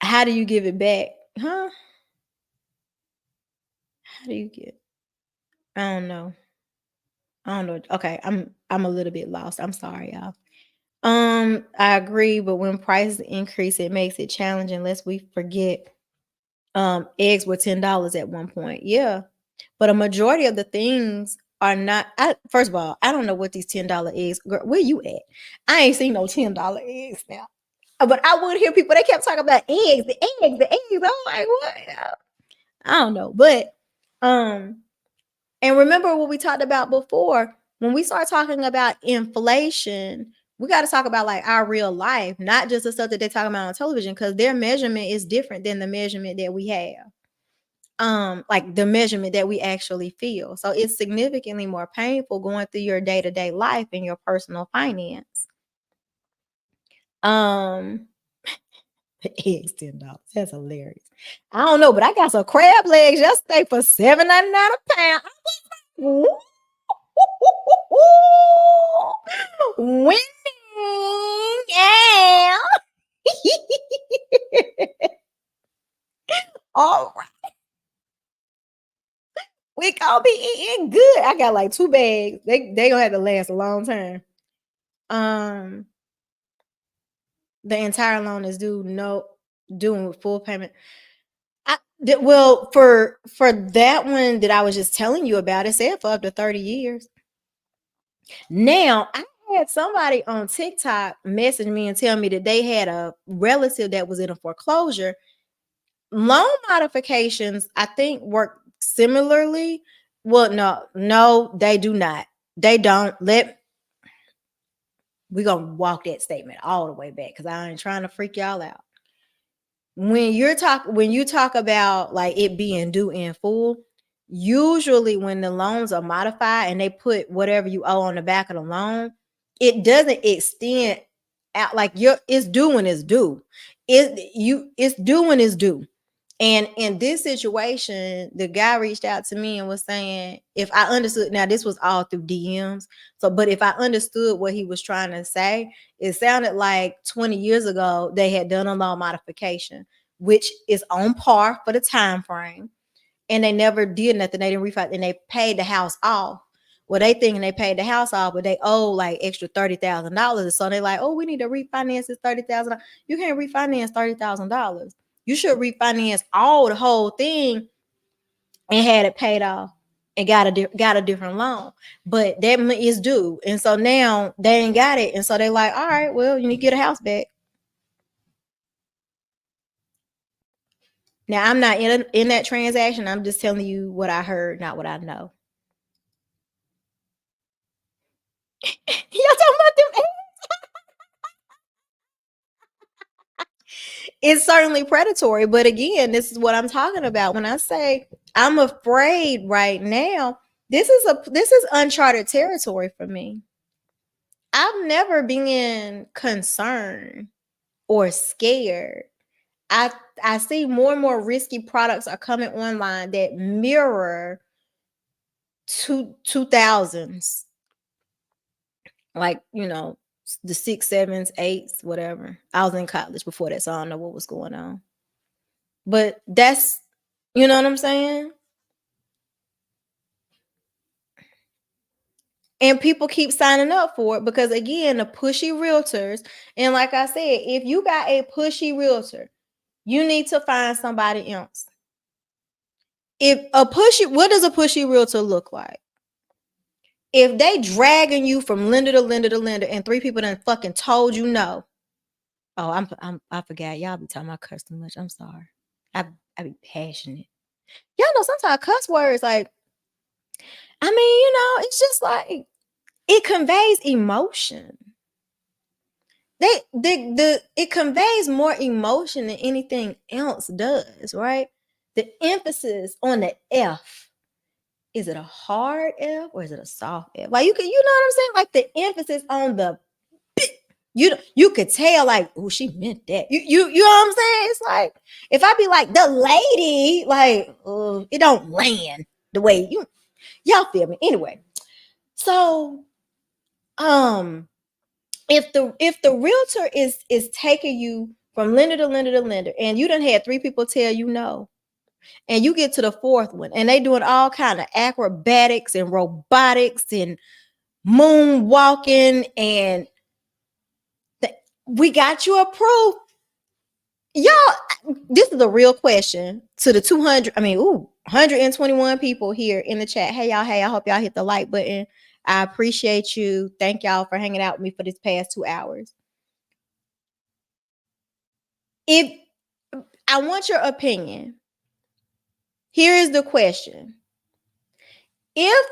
How do you give it back? Huh? How do you get? I don't know. Okay, I'm a little bit lost. I'm sorry, y'all. I agree, but when prices increase, it makes it challenging. Lest we forget, eggs were $10 at one point. Yeah, but a majority of the things are not. First of all, I don't know what these $10 eggs. Girl, where you at? I ain't seen no $10 eggs now. But I would hear people. They kept talking about eggs, the eggs, the eggs. I'm like, what? I don't know, but and remember what we talked about before. When we start talking about inflation, we got to talk about like our real life, not just the stuff that they're talking about on television, because their measurement is different than the measurement that we have. Like the measurement that we actually feel. So it's significantly more painful going through your day-to-day life and your personal finance. The eggs $10. That's hilarious. I don't know, but I got some crab legs yesterday for $7.99 a pound. Winning, yeah. All right, we gonna be eating good. I got like 2 bags. They gonna have to last a long time. The entire loan is due. No, doing with full payment. Well, for that one that I was just telling you about, it said for up to 30 years. Now, I had somebody on TikTok message me and tell me that they had a relative that was in a foreclosure. Loan modifications, I think, work similarly. Well, no, they do not. They don't. We're gonna walk that statement all the way back because I ain't trying to freak y'all out. When you talk about like it being due in full, usually when the loans are modified and they put whatever you owe on the back of the loan, it doesn't extend out like it's due when it's due. It's due when it's due. And in this situation, the guy reached out to me and was saying, if I understood, now this was all through DMs. So, but if I understood what he was trying to say, it sounded like 20 years ago they had done a loan modification, which is on par for the time frame, and they never did nothing. They didn't refi, and they paid the house off. Well, they thinking they paid the house off, but they owe like extra $30,000. So they're like, oh, we need to refinance this $30,000. You can't refinance $30,000. You should refinance the whole thing and had it paid off and got a different loan. But that is due. And so now they ain't got it. And so they're like, all right, well, you need to get a house back. Now I'm not in that transaction. I'm just telling you what I heard, not what I know. Y'all talking about them? It's certainly predatory, but again, this is what I'm talking about when I say I'm afraid right now. This is uncharted territory for me. I've never been concerned or scared. I see more and more risky products are coming online that mirror 2000s, like the 6, 7s, 8s, whatever. I was in college before that, so I don't know what was going on. But that's, you know what I'm saying? And people keep signing up for it because, again, the pushy realtors. And like I said, if you got a pushy realtor, you need to find somebody else. What does a pushy realtor look like? If they dragging you from lender to lender to lender and 3 people done fucking told you no. Oh, I forgot. Y'all be talking about cuss too much. I'm sorry. I be passionate. Y'all know sometimes cuss words, like, I mean, it's just like it conveys emotion. It conveys more emotion than anything else does, right? The emphasis on the F. Is it a hard F or is it a soft F? Like you know what I'm saying? Like the emphasis on the you could tell, like, oh, she meant that. You know what I'm saying? It's like if I be like the lady, like, it don't land the way y'all feel me. Anyway, so if the realtor is taking you from lender to lender to lender, and you done had 3 people tell you no, and you get to the 4th one, and they doing all kind of acrobatics and robotics and moonwalking, and we got you approved. Y'all, this is a real question to the 121 people here in the chat. Hey, y'all. Hey, I hope y'all hit the like button. I appreciate you. Thank y'all for hanging out with me for this past 2 hours. If I want your opinion, here is the question. If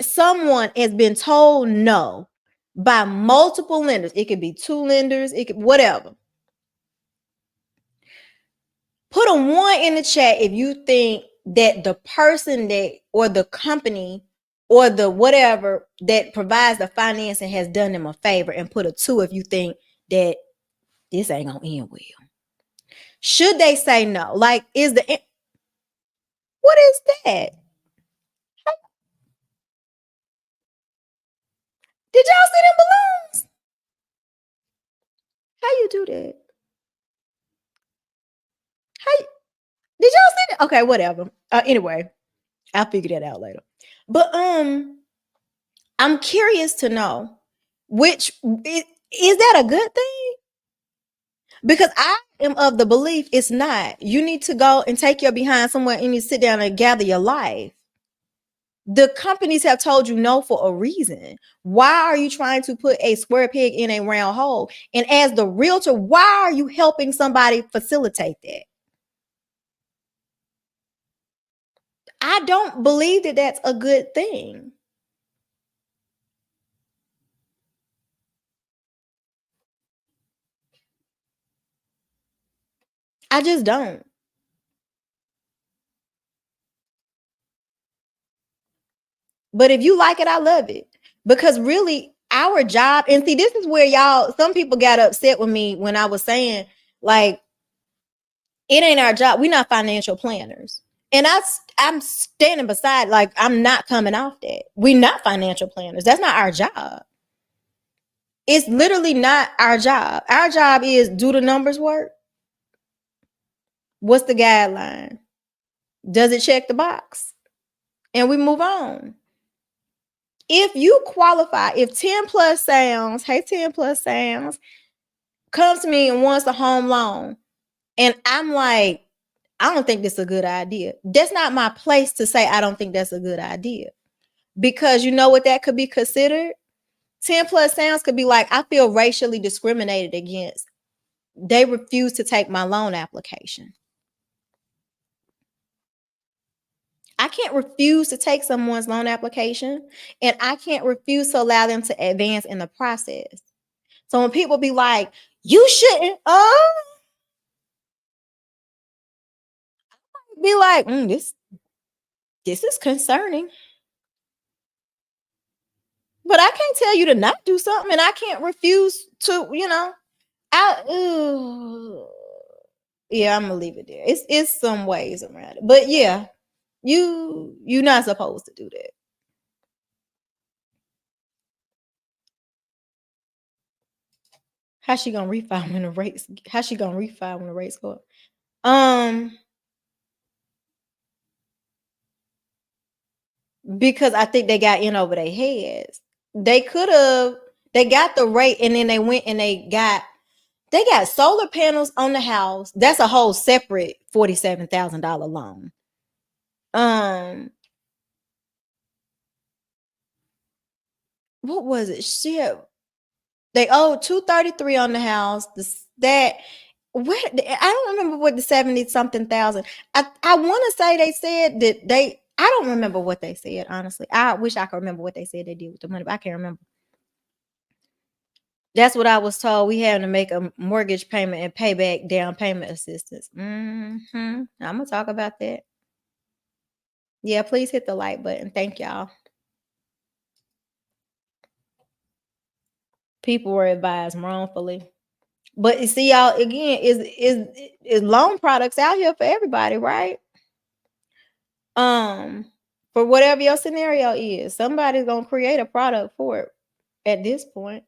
someone has been told no by multiple lenders, it could be 2 lenders, it could whatever. Put a 1 in the chat if you think that the person that or the company or the whatever that provides the financing has done them a favor, and put a 2 if you think that this ain't gonna end well. Should they say no? Like, what is that? Did y'all see them balloons? How you do that? Did y'all see that? Okay, whatever. Anyway, I'll figure that out later. But I'm curious to know is that a good thing? Because I am of the belief it's not. You need to go and take your behind somewhere and you sit down and gather your life. The companies have told you no for a reason. Why are you trying to put a square peg in a round hole? And as the realtor, why are you helping somebody facilitate that? I don't believe that that's a good thing. I just don't. But if you like it, I love it. Because really, our job, and see, this is where y'all, some people got upset with me when I was saying, like, it ain't our job. We're not financial planners. And I'm standing beside, like, I'm not coming off that. We're not financial planners. That's not our job. It's literally not our job. Our job is do the numbers work? What's the guideline? Does it check the box? And we move on. If you qualify, if 10 plus sounds, hey, 10 plus sounds, comes to me and wants a home loan, and I'm like, I don't think this is a good idea. That's not my place to say I don't think that's a good idea. Because you know what that could be considered? 10 plus sounds could be like, I feel racially discriminated against. They refuse to take my loan application. I can't refuse to take someone's loan application, and I can't refuse to allow them to advance in the process. So when people be like, you shouldn't, be like, this is concerning. But I can't tell you to not do something, and I can't refuse to, yeah, I'm gonna leave it there. It's some ways around it. But yeah, you're not supposed to do that. How she gonna refi when the rates? How she gonna refi when the rates go up? Because I think they got in over their heads. They could have. They got the rate, and then they went and they got solar panels on the house. That's a whole separate $47,000 loan. What was it? Shit. They owed 233 on the house. I don't remember what the 70 something thousand. I want to say they said that I don't remember what they said, honestly. I wish I could remember what they said they did with the money, but I can't remember. That's what I was told. We having to make a mortgage payment and pay back down payment assistance. I'm gonna talk about that. Yeah, please hit the like button. Thank y'all. People were advised wrongfully. But you see, y'all, again, is loan products out here for everybody, right? For whatever your scenario is, somebody's gonna create a product for it at this point.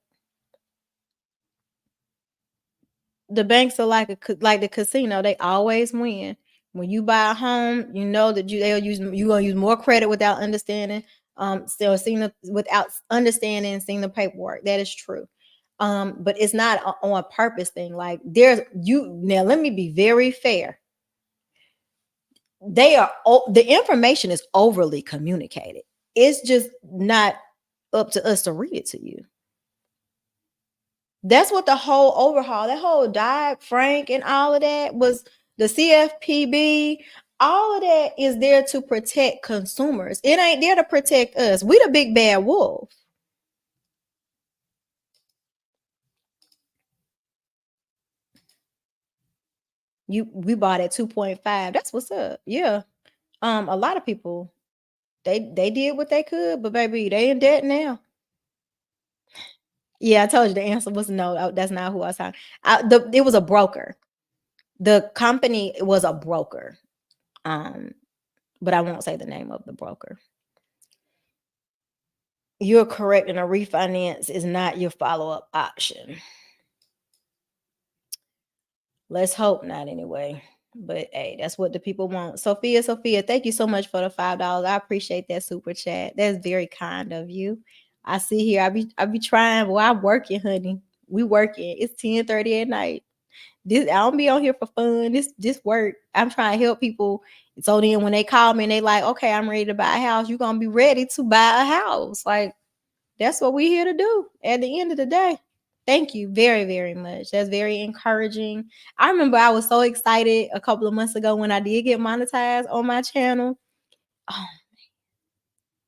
The banks are like the casino, they always win. When you buy a home, you know that you're gonna use more credit without understanding, still seeing without understanding and seeing the paperwork. That is true. But it's not on purpose thing. Like now let me be very fair. The information is overly communicated. It's just not up to us to read it to you. That's what the whole overhaul, that whole Dodd-Frank and all of that was, the CFPB, all of that is there to protect consumers. It ain't there to protect us. We the big bad wolf. We bought at 2.5. That's what's up. Yeah. A lot of people they did what they could, but baby, they in debt now. Yeah, I told you the answer was no. That's not who I was talking. It was a broker. The company was a broker. But I won't say the name of the broker. You're correct, and a refinance is not your follow-up option. Let's hope not anyway. But hey, that's what the people want. Sophia, thank you so much for the $5. I appreciate that super chat. That's very kind of you. I see here. I be trying. Well, I'm working, honey. We working. It's 10:30 at night. This I don't be on here for fun. This work. I'm trying to help people. So then when they call me and they like, okay, I'm ready to buy a house, you're gonna be ready to buy a house. Like that's what we're here to do at the end of the day. Thank you very, very much. That's very encouraging. I remember I was so excited a couple of months ago when I did get monetized on my channel. Oh,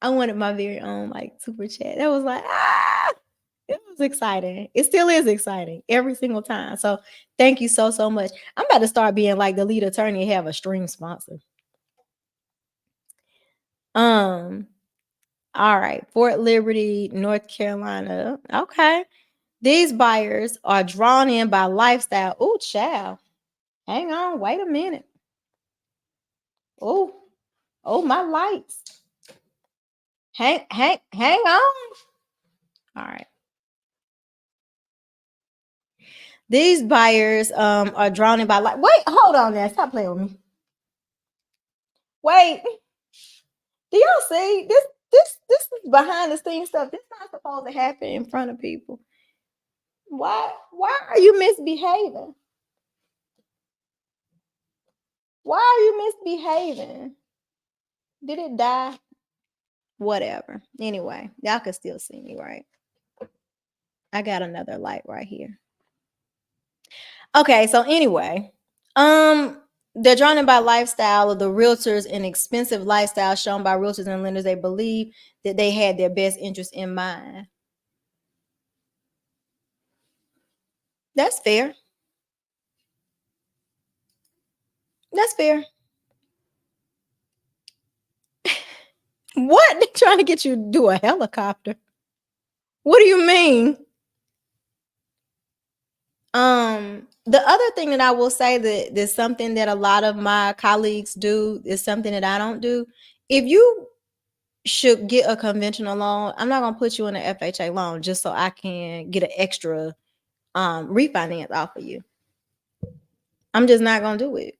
I wanted my very own like super chat. That was like, it was exciting. It still is exciting every single time. So thank you so, so much. I'm about to start being like the lead attorney and have a stream sponsor. All right. Fort Liberty, North Carolina. Okay. These buyers are drawn in by lifestyle. Oh, child. Hang on. Wait a minute. Oh, my lights. Hang on. All right. These buyers are drawn in by like. Wait, hold on there. Stop playing with me. Wait. Do y'all see this? This is behind the scenes stuff. This is not supposed to happen in front of people. Why are you misbehaving? Why are you misbehaving? Did it die? Whatever. Anyway, y'all can still see me, right? I got another light right here. Okay, so anyway, they're drawn in by lifestyle of the realtors, an expensive lifestyle shown by realtors and lenders. They believe that they had their best interest in mind. That's fair. That's fair. What? They're trying to get you to do a helicopter. What do you mean? The other thing that I will say that there's something that a lot of my colleagues do is something that I don't do. If you should get a conventional loan, I'm not gonna put you in an FHA loan just so I can get an extra refinance off of you. I'm just not gonna do it.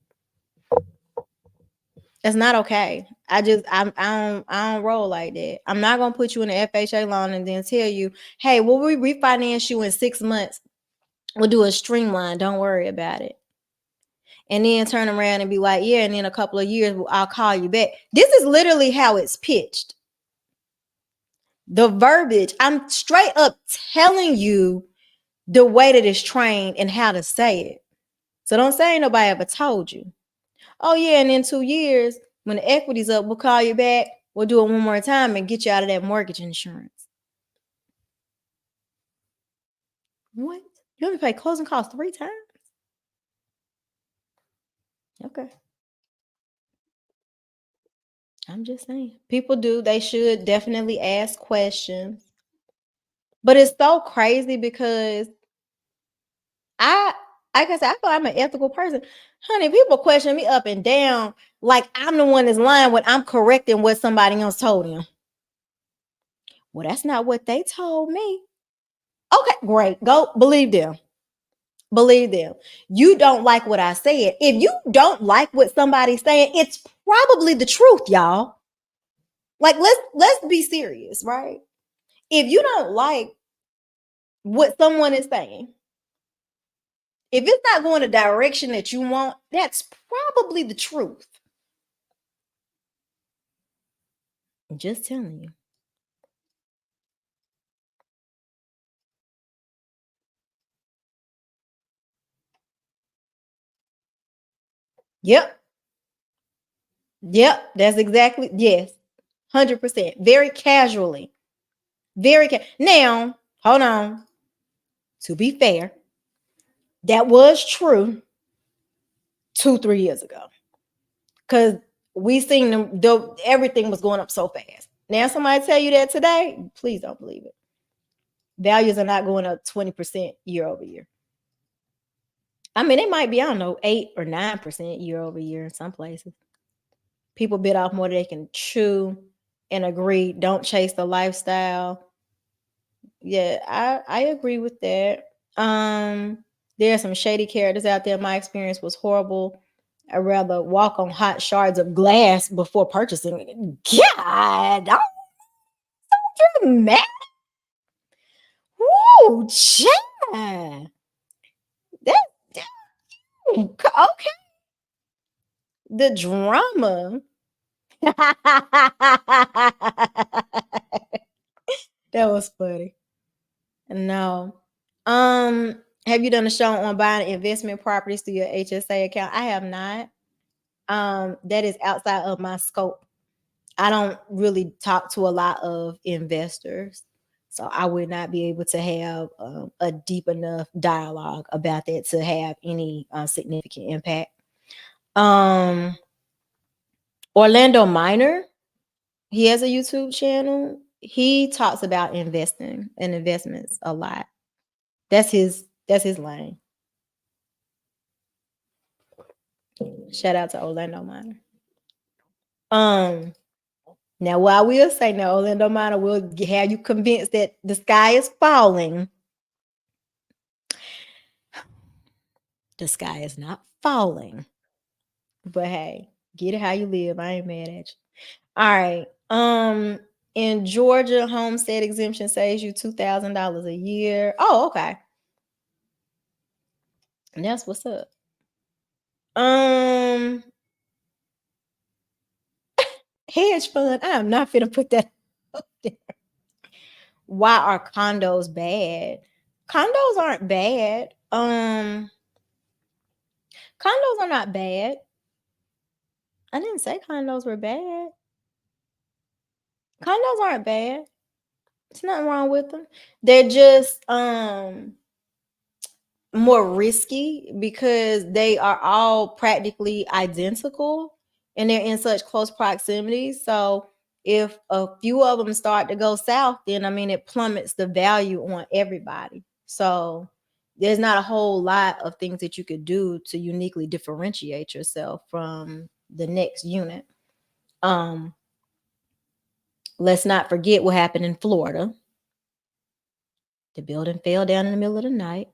It's not okay. I don't roll like that. I'm not gonna put you in an FHA loan and then tell you, hey, will we refinance you in 6 months? We'll do a streamline. Don't worry about it. And then turn around and be like, yeah, and in a couple of years, I'll call you back. This is literally how it's pitched. The verbiage, I'm straight up telling you the way that it's trained and how to say it. So don't say nobody ever told you. Oh, yeah, and in 2 years, when the equity's up, we'll call you back. We'll do it one more time and get you out of that mortgage insurance. What? You have to pay closing costs 3 times? Okay. I'm just saying. People do. They should definitely ask questions. But it's so crazy because like I said, I feel I'm an ethical person. Honey, people question me up and down like I'm the one that's lying when I'm correcting what somebody else told them. Well, that's not what they told me. Okay, great. Go believe them. Believe them. You don't like what I said. If you don't like what somebody's saying, it's probably the truth, y'all. Like let's be serious, right? If you don't like what someone is saying, if it's not going the direction that you want, that's probably the truth. I'm just telling you. Yep. Yep. That's exactly, yes. 100%. Very casually. Now, hold on. To be fair, that was true 2-3 years ago. Because we seen everything was going up so fast. Now somebody tell you that today, please don't believe it. Values are not going up 20% year over year. I mean, it might be, I don't know, 8 or 9% year over year in some places. People bit off more than they can chew and agree. Don't chase the lifestyle. Yeah, I agree with that. There are some shady characters out there. My experience was horrible. I'd rather walk on hot shards of glass before purchasing it. God, I'm so dramatic. Woo, child. That Okay. The drama. That was funny. No. Have you done a show on buying investment properties through your HSA account? I have not. That is outside of my scope. I don't really talk to a lot of investors, so I would not be able to have a deep enough dialogue about that to have any significant impact. Um, Orlando Minor, he has a YouTube channel. He talks about investing and investments a lot. That's his lane. Shout out to Orlando Minor. Now what I will say now, Orlando Minor will have you convinced that the sky is falling. The sky is not falling. But hey, get it how you live. I ain't mad at you. All right. In Georgia, homestead exemption saves you $2,000 a year. Oh, okay. And that's what's up. Hedge fund. I am not finna put that up there. Why are condos bad? Condos aren't bad. Condos are not bad. I didn't say condos were bad. Condos aren't bad. There's nothing wrong with them. They're just more risky because they are all practically identical and they're in such close proximity. So if a few of them start to go south, then I mean it plummets the value on everybody. So there's not a whole lot of things that you could do to uniquely differentiate yourself from the next unit. Let's not forget what happened in Florida. The building fell down in the middle of the night.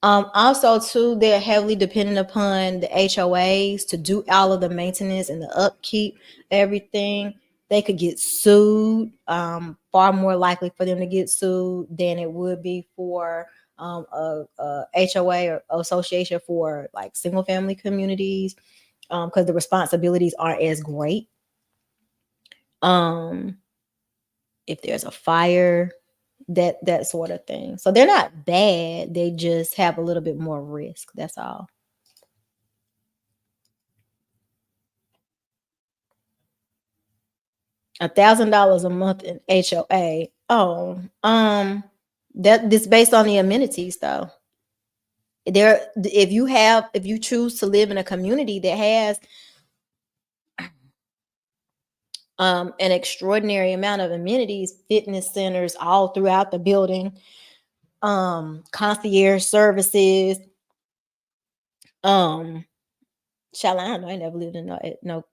Also, too, they're heavily dependent upon the HOAs to do all of the maintenance and the upkeep, everything. They could get sued. Far more likely for them to get sued than it would be for a HOA or association for like single family communities, because the responsibilities aren't as great. If there's a fire, that sort of thing. So they're not bad. They just have a little bit more risk. That's all. $1,000 a month in HOA. Oh, that this based on the amenities though. There, if you choose to live in a community that has an extraordinary amount of amenities, fitness centers all throughout the building, concierge services, Shalana, I never lived in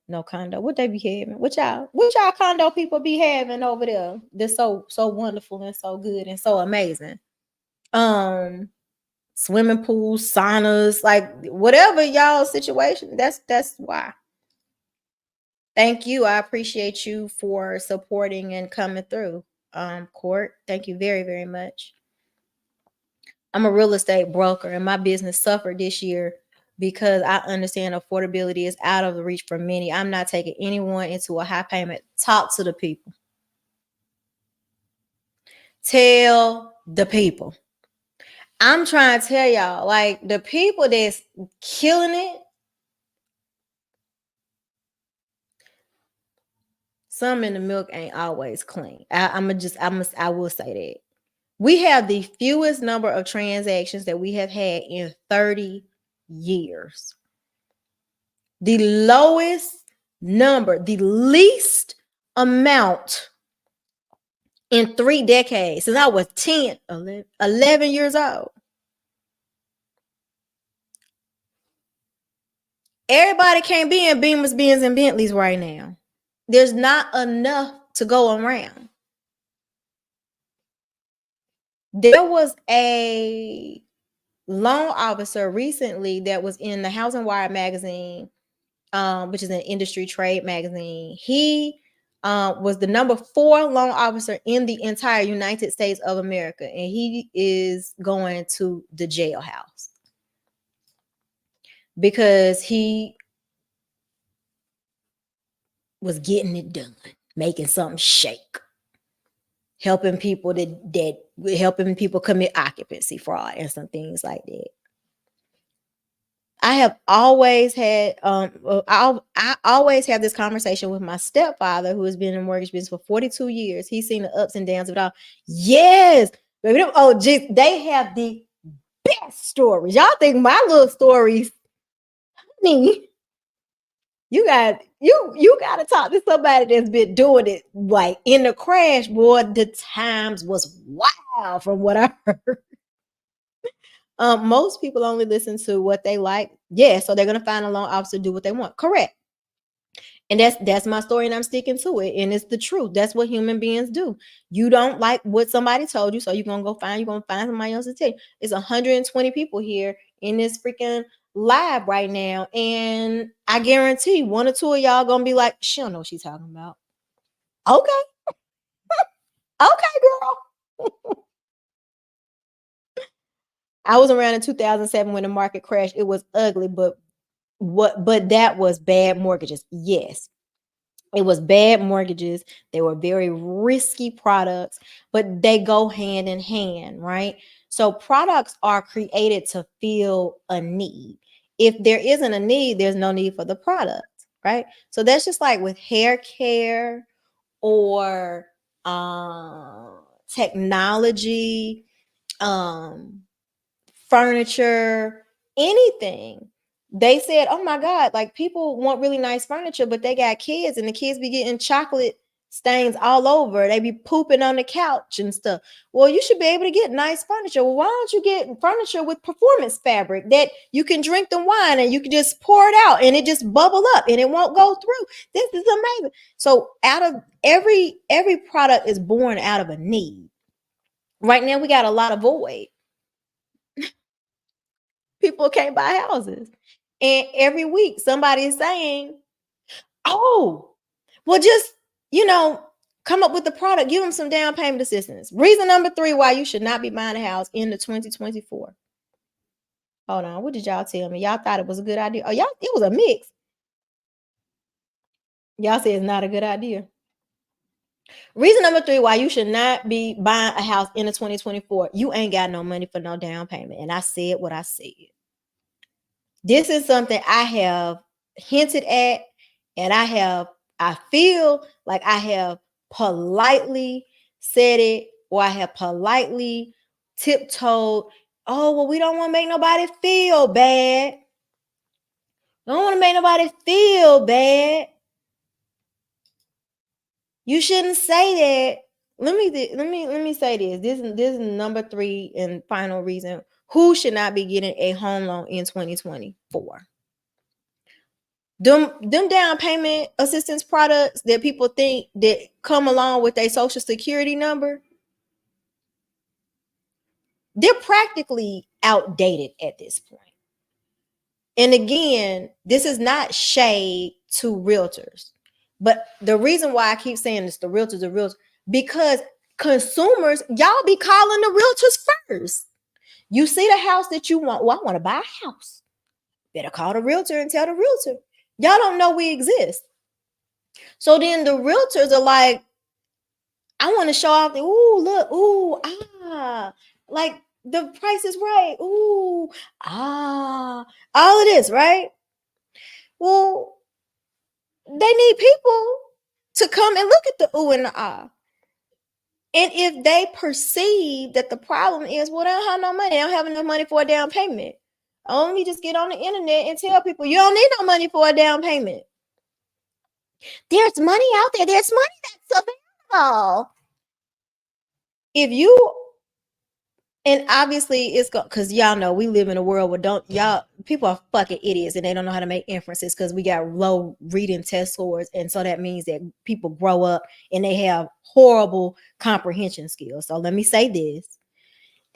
no condo. What they be having? What y'all condo people be having over there? They're so wonderful and so good and so amazing. Swimming pools, saunas, like whatever y'all situation. That's why. Thank you. I appreciate you for supporting and coming through. Court, thank you very, very much. I'm a real estate broker and my business suffered this year because I understand affordability is out of the reach for many. I'm not taking anyone into a high payment. Talk to the people. Tell the people. I'm trying to tell y'all, like the people that's killing it, some in the milk ain't always clean. I will say that. We have the fewest number of transactions that we have had in 30 years. The lowest number, the least amount in 3 decades since I was 10, 11 years old. Everybody can't be in Beamers, Benz, and Bentleys right now. There's not enough to go around. There was a loan officer recently that was in the Housing Wire magazine, which is an industry trade magazine. He was the number 4 loan officer in the entire United States of America, and he is going to the jailhouse. because he was getting it done, making something shake, helping people helping people commit occupancy fraud and some things like that. I have always had I always have this conversation with my stepfather, who has been in the mortgage business for 42 years. He's seen the ups and downs of it all. Yes, baby. Oh, geez, they have the best stories. Y'all think my little stories, honey, you got to talk to somebody that's been doing it like in the crash, boy. The times was wild from what I heard. Most people only listen to what they like. Yeah, so they're gonna find a loan officer to do what they want. Correct. And that's my story, and I'm sticking to it. And it's the truth. That's what human beings do. You don't like what somebody told you, so you're gonna find somebody else to tell you. It's 120 people here in this freaking live right now, and I guarantee one or two of y'all gonna be like, she don't know what she's talking about. Okay, okay, girl. I was around in 2007 when the market crashed. It was ugly, but that was bad mortgages. Yes. It was bad mortgages. They were very risky products, but they go hand in hand, right? So products are created to fill a need. If there isn't a need, there's no need for the product, right? So that's just like with hair care or technology, furniture, anything. They said, oh my God, like people want really nice furniture, but they got kids and the kids be getting chocolate stains all over. They be pooping on the couch and stuff. Well, you should be able to get nice furniture. Well, why don't you get furniture with performance fabric that you can drink the wine and you can just pour it out and it just bubble up and it won't go through? This is amazing. So out of every product is born out of a need. Right now we got a lot of void. People can't buy houses. And every week somebody is saying, oh, well, just, come up with the product, give them some down payment assistance. Reason number 3 why you should not be buying a house in the 2024. Hold on, what did y'all tell me? Y'all thought it was a good idea. Oh, y'all, it was a mix. Y'all say it's not a good idea. Reason number 3 why you should not be buying a house in the 2024. You ain't got no money for no down payment. And I said what I said. This is something I have hinted at, and I feel like I have politely said it, or I have politely tiptoed. Oh, well, we don't want to make nobody feel bad. Don't want to make nobody feel bad. You shouldn't say that. Let me say this. This is number 3 and final reason who should not be getting a home loan in 2024. Them down payment assistance products that people think that come along with a social security number, they're practically outdated at this point. And again, this is not shade to realtors, but the reason why I keep saying this, the realtors, because consumers, y'all be calling the realtors first. You see the house that you want. Well, I want to buy a house. Better call the realtor and tell the realtor. Y'all don't know we exist. So then the realtors are like, I want to show off the, ooh, look, ooh, like the price is right. Ooh, all of this, right? Well, they need people to come and look at the ooh and the ah. And if they perceive that the problem is, well, they don't have no money, they don't have enough money for a down payment. Only just get on the internet and tell people you don't need no money for a down payment. There's money out there. There's money that's available. If you, and obviously it's because y'all know we live in a world where people are fucking idiots and they don't know how to make inferences because we got low reading test scores. And so that means that people grow up and they have horrible comprehension skills. So let me say this.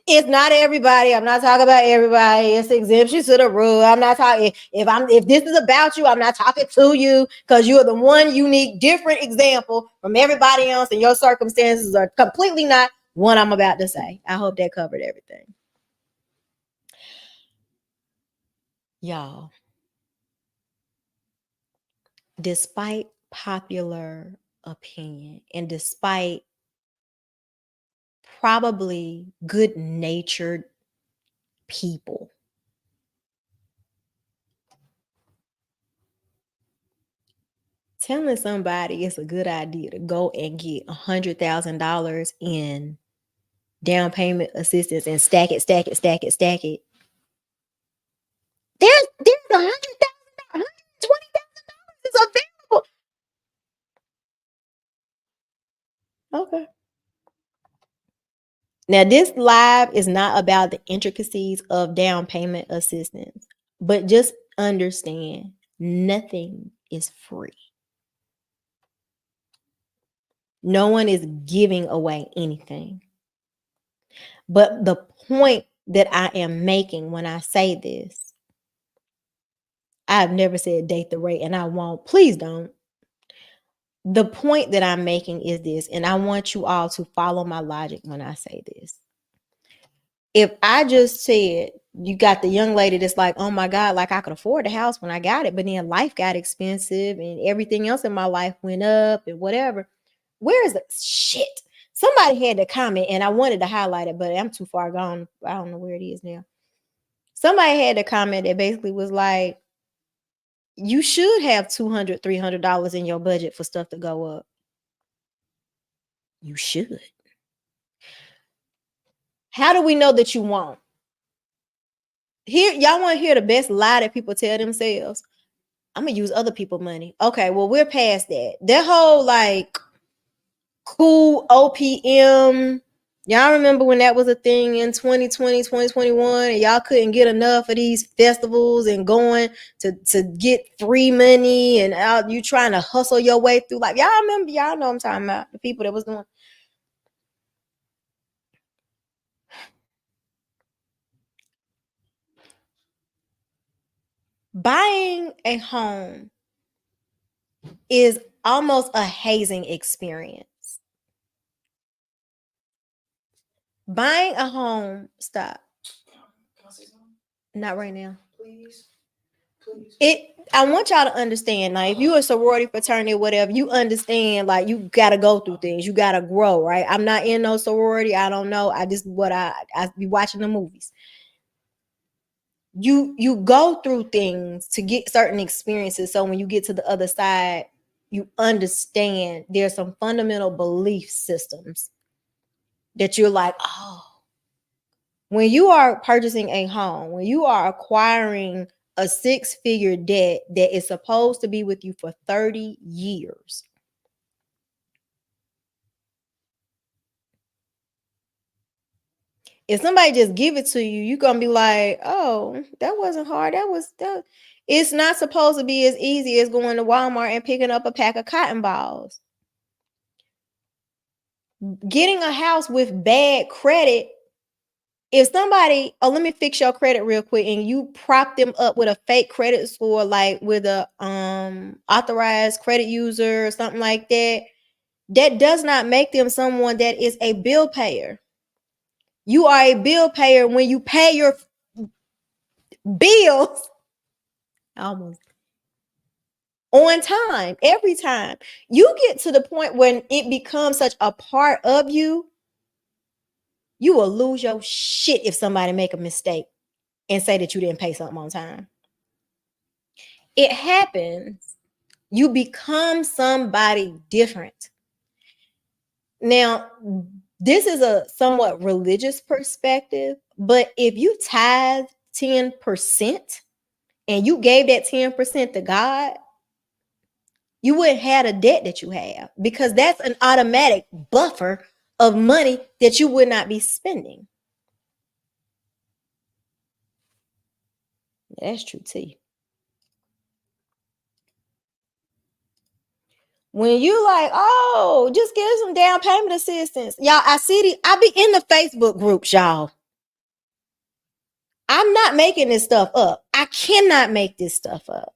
It's not everybody. I'm not talking about everybody. It's exemptions to the rule. I'm not talking. If this is about you, I'm not talking to you because you are the one unique, different example from everybody else, and your circumstances are completely not what I'm about to say. I hope that covered everything. Y'all, despite popular opinion and despite probably good-natured people, telling somebody it's a good idea to go and get $100,000 in down payment assistance and stack it. There's $100,000, $120,000 is available. Okay. Now, this live is not about the intricacies of down payment assistance, but just understand nothing is free. No one is giving away anything. But the point that I am making when I say this, I've never said date the rate, and I won't. Please don't. The point that I'm making is this, and I want you all to follow my logic when I say this. If I just said, you got the young lady that's like, oh my God, like I could afford the house when I got it, but then life got expensive and everything else in my life went up and whatever. Where is the shit? Somebody had to comment, and I wanted to highlight it, but I'm too far gone. I don't know where it is now. Somebody had to comment that basically was like, you should have $200, $300 in your budget for stuff to go up. You should. How do we know that you won't? Here, y'all want to hear the best lie that people tell themselves? I'm gonna use other people's money. Okay, well, we're past that. That whole like cool OPM. Y'all remember when that was a thing in 2020, 2021, and y'all couldn't get enough of these festivals and going to get free money and out you trying to hustle your way through life. Y'all remember, y'all know I'm talking about the people that was doing. Buying a home is almost a hazing experience. Buying a home, stop. Not right now. Please. I want y'all to understand, like, if you're a sorority, fraternity, whatever, you understand, like, you gotta go through things, you gotta grow, right? I'm not in no sorority, I don't know. I just I be watching the movies. You go through things to get certain experiences, so when you get to the other side, you understand there's some fundamental belief systems that you're like, oh, when you are purchasing a home, when you are acquiring a 6-figure debt that is supposed to be with you for 30 years. If somebody just give it to you, you're going to be like, oh, that wasn't hard. That. It's not supposed to be as easy as going to Walmart and picking up a pack of cotton balls. Getting a house with bad credit, if somebody, oh, let me fix your credit real quick, and you prop them up with a fake credit score, like with a authorized credit user or something like that, that does not make them someone that is a bill payer. You are a bill payer when you pay your bills almost on time, every time. You get to the point when it becomes such a part of you, you will lose your shit if somebody make a mistake and say that you didn't pay something on time. It happens. You become somebody different. Now, this is a somewhat religious perspective, but if you tithe 10% and you gave that 10% to God, you wouldn't have the debt that you have, because that's an automatic buffer of money that you would not be spending. That's true too. When you like, oh, just give some down payment assistance. Y'all, I be in the Facebook groups, y'all. I'm not making this stuff up. I cannot make this stuff up.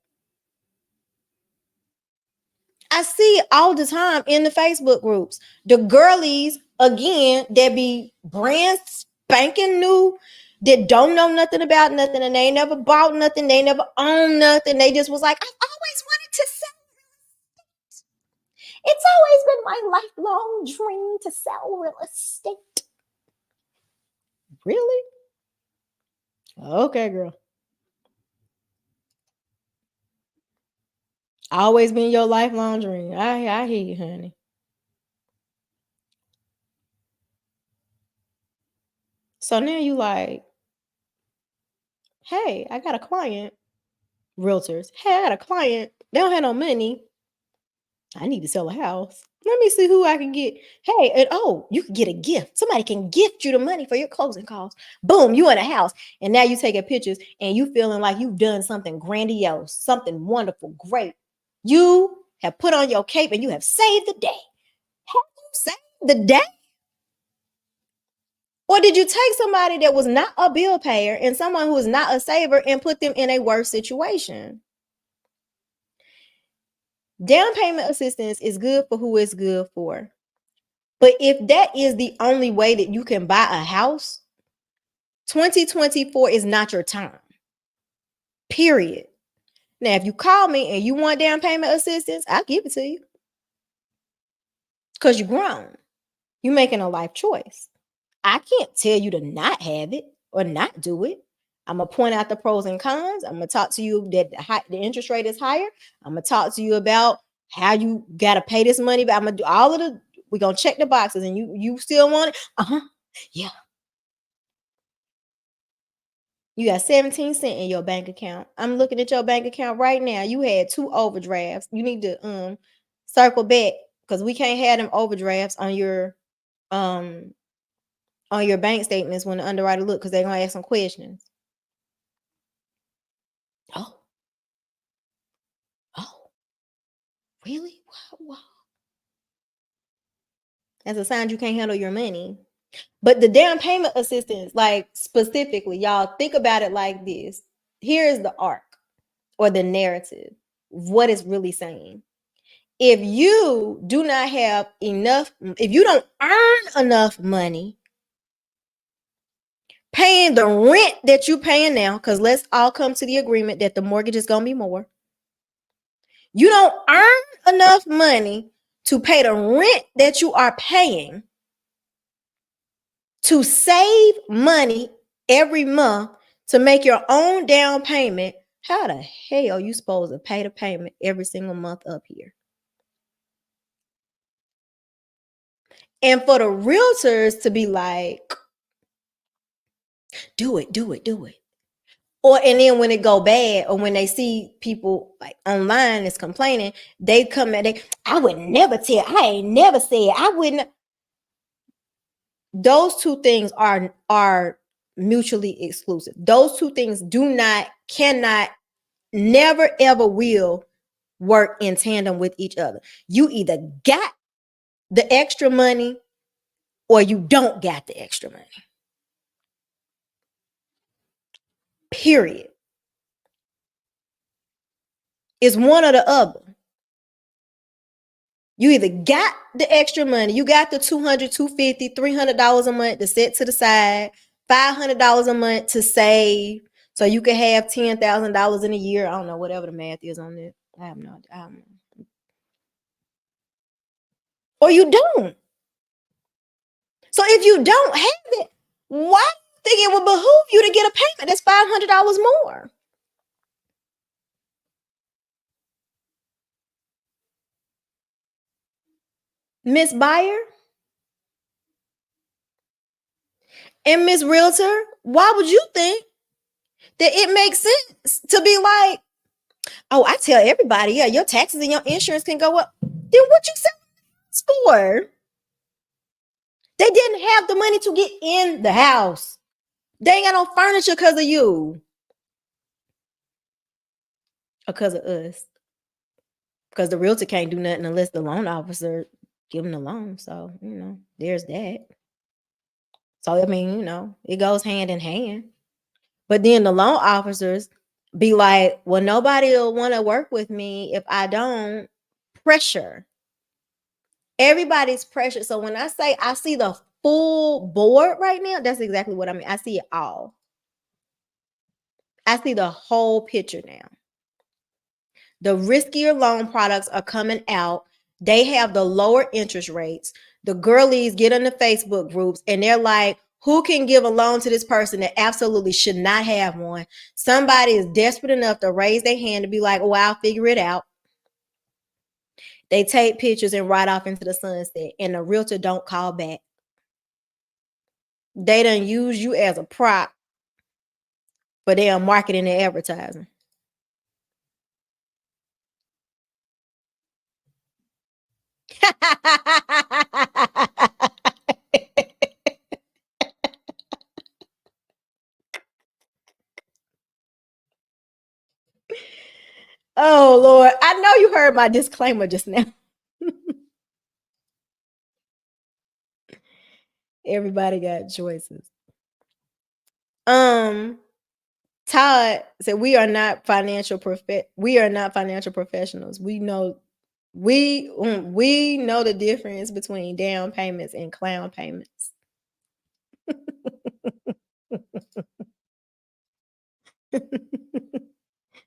I see it all the time in the Facebook groups. The girlies, again, that be brand spanking new, that don't know nothing about nothing, and they never bought nothing, they never owned nothing. They just was like, I've always wanted to sell. It's always been my lifelong dream to sell real estate. Really? Okay, girl. Always been your lifelong dream. I hear you, honey. So now you like, hey, I got a client. Realtors. Hey, I got a client. They don't have no money. I need to sell a house. Let me see who I can get. Hey, and oh, you can get a gift. Somebody can gift you the money for your closing costs. Boom, you in a house. And now you taking pictures and you feeling like you've done something grandiose, something wonderful, great. You have put on your cape and you have saved the day. Have you saved the day? Or did you take somebody that was not a bill payer and someone who is not a saver and put them in a worse situation? Down payment assistance is good for who it's good for. But if that is the only way that you can buy a house, 2024 is not your time. Period. Now, if you call me and you want down payment assistance, I'll give it to you. Because you're grown. You're making a life choice. I can't tell you to not have it or not do it. I'm going to point out the pros and cons. I'm going to talk to you that the interest rate is higher. I'm going to talk to you about how you got to pay this money. But I'm going to do all of the, we're going to check the boxes and you still want it? Uh-huh. Yeah. You got 17 cents in your bank account. I'm looking at your bank account right now. You had 2 overdrafts. You need to circle back because we can't have them overdrafts on your bank statements when the underwriter look because they're gonna ask some questions. Oh, really? Wow. That's a sign you can't handle your money. But the down payment assistance, like specifically, y'all think about it like this. Here is the arc or the narrative. What it's really saying. If you do not have enough, if you don't earn enough money, paying the rent that you're paying now, because let's all come to the agreement that the mortgage is going to be more. You don't earn enough money to pay the rent that you are paying to save money every month to make your own down payment. How the hell are you supposed to pay the payment every single month up here? And for the realtors to be like, do it. Or and then when it go bad, or when they see people like online is complaining, they come and I would never tell. I ain't never said. I wouldn't. Those two things are mutually exclusive. Those two things cannot, never ever will work in tandem with each other. You either got the extra money or you don't got the extra money. Period. It's one or the other. You either got the extra money, you got the $200, $250, $300 a month to set to the side, $500 a month to save, so you can have $10,000 in a year. I don't know, whatever the math is on it. I have no idea. Or you don't. So if you don't have it, why do you think it would behoove you to get a payment that's $500 more? Miss Buyer and Miss Realtor, why would you think that it makes sense to be like, oh, I tell everybody, yeah, your taxes and your insurance can go up. Then what you selling for? They didn't have the money to get in the house. They ain't got no furniture because of you. Or because of us. Because the realtor can't do nothing unless the loan officer give them the loan. So, there's that. So, I mean, it goes hand in hand. But then the loan officers be like, well, nobody will want to work with me if I don't. Pressure. Everybody's pressure. So when I say I see the full board right now, that's exactly what I mean. I see it all. I see the whole picture now. The riskier loan products are coming out. They have the lower interest rates. The girlies get in the Facebook groups and they're like, who can give a loan to this person that absolutely should not have one? Somebody is desperate enough to raise their hand to be like, oh, I'll figure it out. They take pictures and ride off into the sunset, and the realtor don't call back. They done use you as a prop for their marketing and advertising. Oh Lord, I know you heard my disclaimer just now. Everybody got choices. Todd said we are not financial professionals. We know the difference between down payments and clown payments.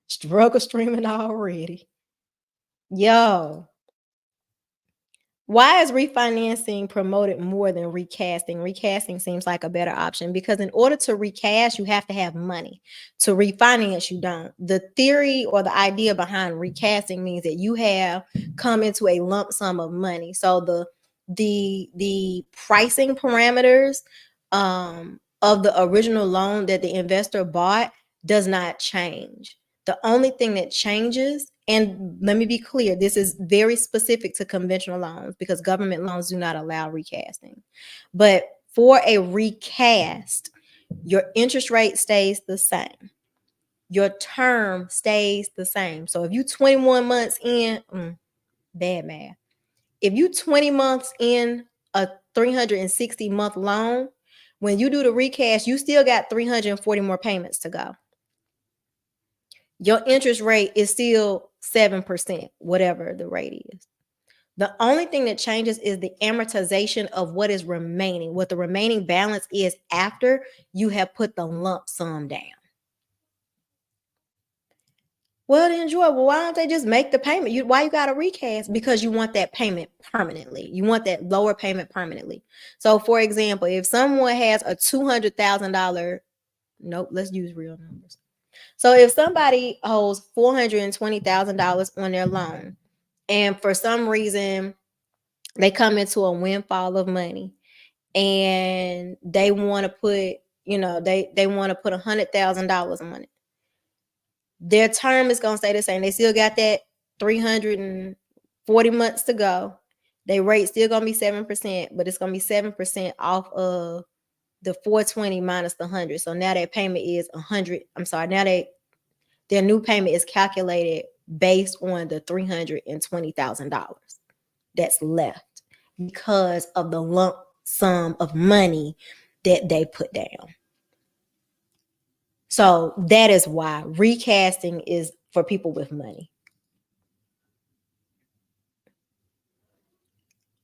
Struggle streaming already. Yo, why is refinancing promoted more than recasting? Recasting seems like a better option because in order to recast, you have to have money. To refinance, you don't. The theory or the idea behind recasting means that you have come into a lump sum of money. So the pricing parameters of the original loan that the investor bought does not change. The only thing that changes, and let me be clear, this is very specific to conventional loans because government loans do not allow recasting. But for a recast, your interest rate stays the same. Your term stays the same. So if you 21 months in, bad math. If you 20 months in a 360 month loan, when you do the recast, you still got 340 more payments to go. Your interest rate is still 7%, whatever the rate is. The only thing that changes is the amortization of what is remaining, what the remaining balance is after you have put the lump sum down. Well, then, Joy, why don't they just make the payment? Why you got to recast? Because you want that payment permanently. You want that lower payment permanently. So, for example, if someone has a $200,000, nope, let's use real numbers. So if somebody holds $420,000 on their loan, and for some reason they come into a windfall of money, and they want to put, they want to put $100,000 on it, their term is gonna stay the same. They still got that 340 months to go. Their rate still gonna be 7%, but it's gonna be 7% off of the 420 minus the 100. So now their payment is 100. I'm sorry. Now their new payment is calculated based on the $320,000 that's left because of the lump sum of money that they put down. So that is why recasting is for people with money.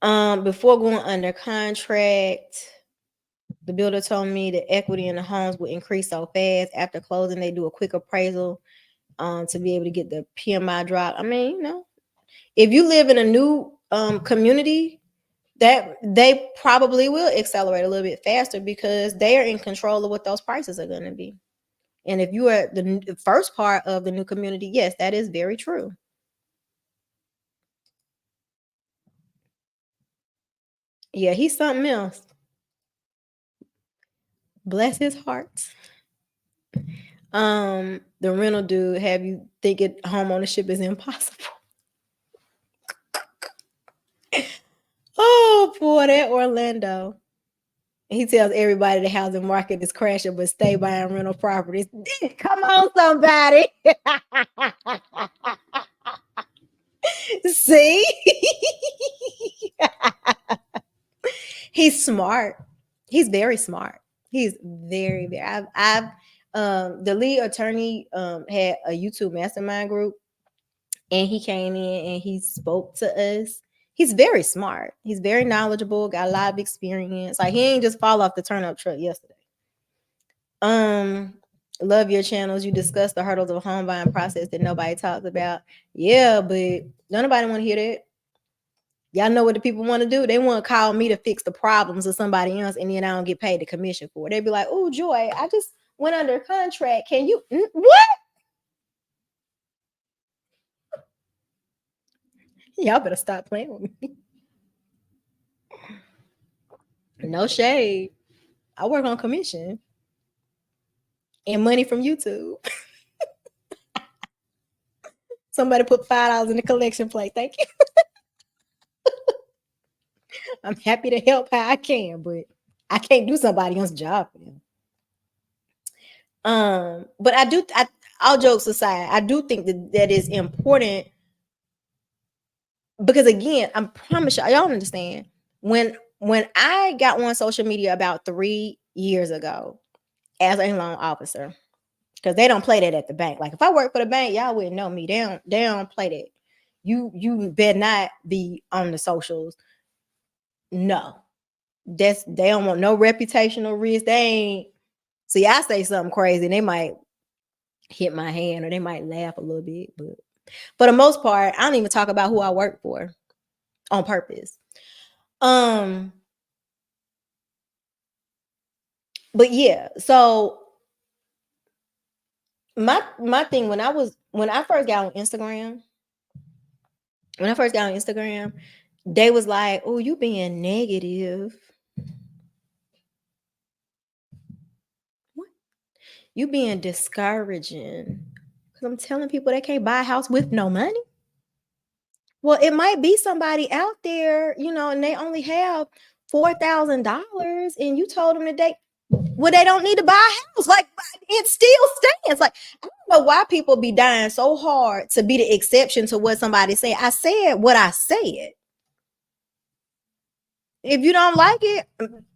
Before going under contract, the builder told me the equity in the homes would increase so fast. After closing, they do a quick appraisal to be able to get the PMI drop. I mean, if you live in a new community, that they probably will accelerate a little bit faster because they are in control of what those prices are going to be. And if you are the first part of the new community, yes, that is very true. Yeah, he's something else. Bless his heart. The rental dude have you thinking home ownership is impossible. Oh boy, that Orlando. He tells everybody the housing market is crashing, but stay buying rental properties. Come on, somebody. See? He's smart. He's very smart. He's very, very. I've the lead attorney had a YouTube mastermind group, and he came in and he spoke to us. He's very smart. He's very knowledgeable, got a lot of experience. Like he ain't just fall off the turnip truck yesterday. Love your channels. You discuss the hurdles of a home buying process that nobody talks about. Yeah, but nobody want to hear that. Y'all know what the people want to do? They want to call me to fix the problems of somebody else, and then I don't get paid the commission for it. They'd be like, "Oh, Joy, I just went under contract. Can you what? Y'all better stop playing with me." No shade. I work on commission and money from YouTube. Somebody put $5 in the collection plate. Thank you. I'm happy to help how I can, but I can't do somebody else's job for them. But all jokes aside, I do think that is important because again, I promise y'all understand when I got on social media about 3 years ago as a loan officer, because they don't play that at the bank. Like if I work for the bank, y'all wouldn't know me. They don't play that. You better not be on the socials. No, they don't want no reputational risk. They ain't. See, I say something crazy, and they might hit my hand or they might laugh a little bit, but for the most part, I don't even talk about who I work for on purpose. But yeah, so my thing when I first got on Instagram, they was like, "Oh, you being negative. What? You being discouraging." Because I'm telling people they can't buy a house with no money. Well, it might be somebody out there, and they only have $4,000, and you told them that they don't need to buy a house. Like it still stands. Like I don't know why people be dying so hard to be the exception to what somebody said. I said what I said. If you don't like it,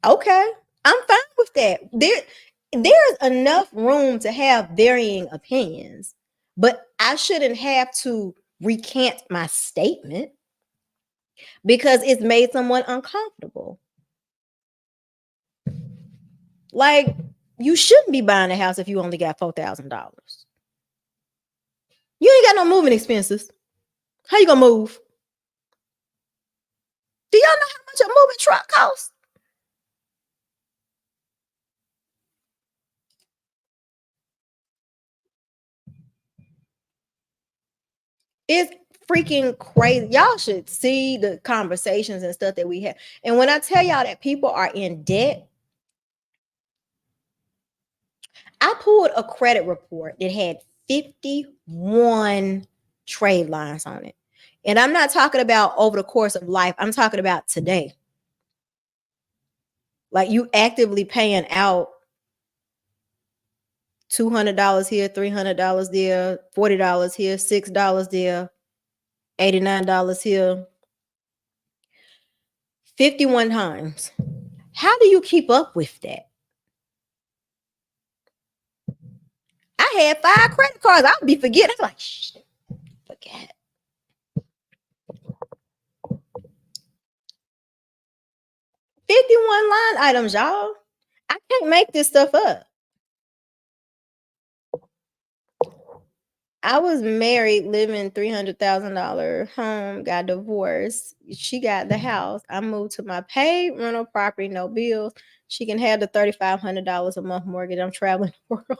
okay, I'm fine with that. There's enough room to have varying opinions, but I shouldn't have to recant my statement because it's made someone uncomfortable. Like, you shouldn't be buying a house if you only got $4,000. You ain't got no moving expenses. How you gonna move? Do y'all know how much a moving truck costs? It's freaking crazy. Y'all should see the conversations and stuff that we have. And when I tell y'all that people are in debt, I pulled a credit report that had 51 trade lines on it. And I'm not talking about over the course of life. I'm talking about today. Like you actively paying out $200 here, $300 there, $40 here, $6 there, $89 here, 51 times. How do you keep up with that? I had 5 credit cards. I would be forgetting. I'm like, shit, forget. 51 line items, y'all. I can't make this stuff up. I was married, living $300,000 home, got divorced. She got the house. I moved to my paid rental property, no bills. She can have the $3,500 a month mortgage. I'm traveling the world.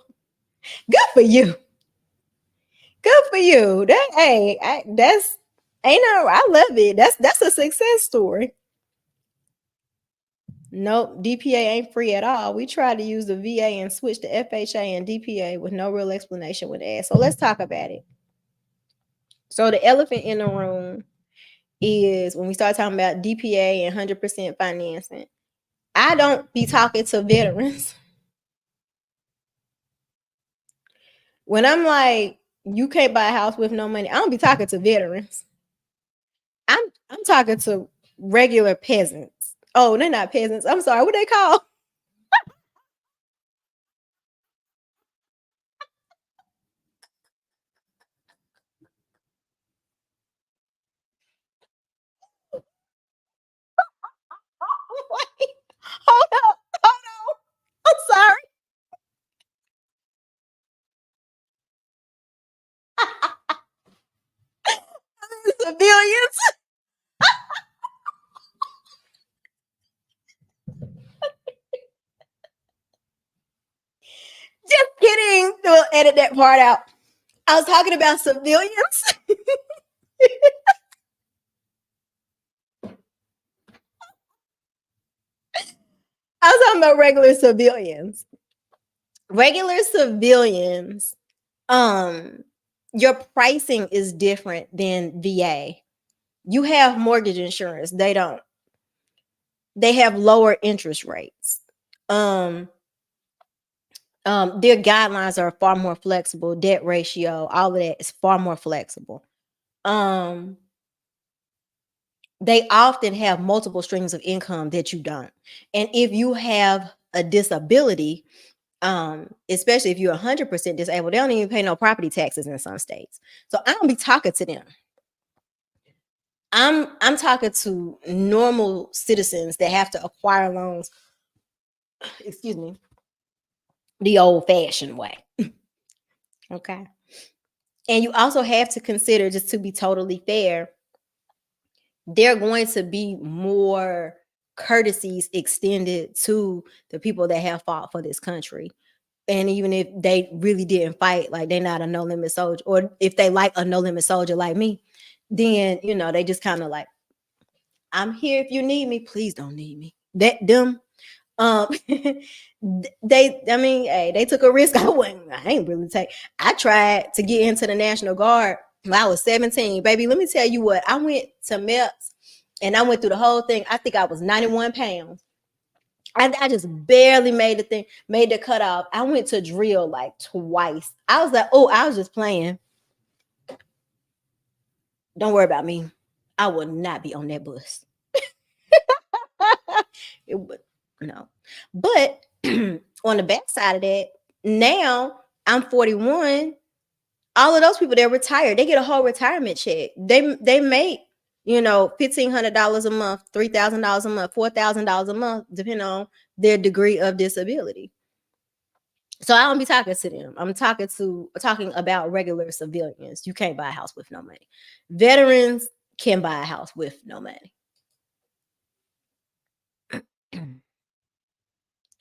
Good for you. Good for you. That's ain't no. I love it. That's a success story. Nope, DPA ain't free at all. We tried to use the VA and switch to FHA and DPA with no real explanation with that. So let's talk about it. So the elephant in the room is when we start talking about DPA and 100% financing. I don't be talking to veterans. When I'm like, you can't buy a house with no money, I don't be talking to veterans. I'm talking to regular peasants. Oh, they're not peasants. I'm sorry. What they call? Wait, hold on. Hold on. I'm sorry. Civilians. edit that part out. I was talking about civilians. I was talking about regular civilians. Regular civilians, your pricing is different than VA. You have mortgage insurance. They don't. They have lower interest rates. Their guidelines are far more flexible. Debt ratio, all of that is far more flexible. They often have multiple streams of income that you don't. And if you have a disability, especially if you're 100% disabled, they don't even pay no property taxes in some states. So I don't be talking to them. I'm talking to normal citizens that have to acquire loans, excuse me, the old-fashioned way. Okay. And you also have to consider, just to be totally fair, there are going to be more courtesies extended to the people that have fought for this country. And even if they really didn't fight, like they're not a no limit soldier, or if they like a no limit soldier like me, then they just kind of like, I'm here if you need me. Please don't need me. Them they took a risk. I ain't really take. I tried to get into the National Guard when I was 17. Baby, let me tell you what, I went to MEPS and I went through the whole thing. I think I was 91 pounds. I just barely made the thing, made the cutoff. I went to drill like twice. I was like, oh, I was just playing. Don't worry about me. I will not be on that bus. It would no. But on the backside of that, now I'm 41. All of those people, they're retired. They get a whole retirement check. They make $1,500 a month, $3,000 a month, $4,000 a month, depending on their degree of disability. So I don't be talking to them. I'm talking about regular civilians. You can't buy a house with no money. Veterans can buy a house with no money.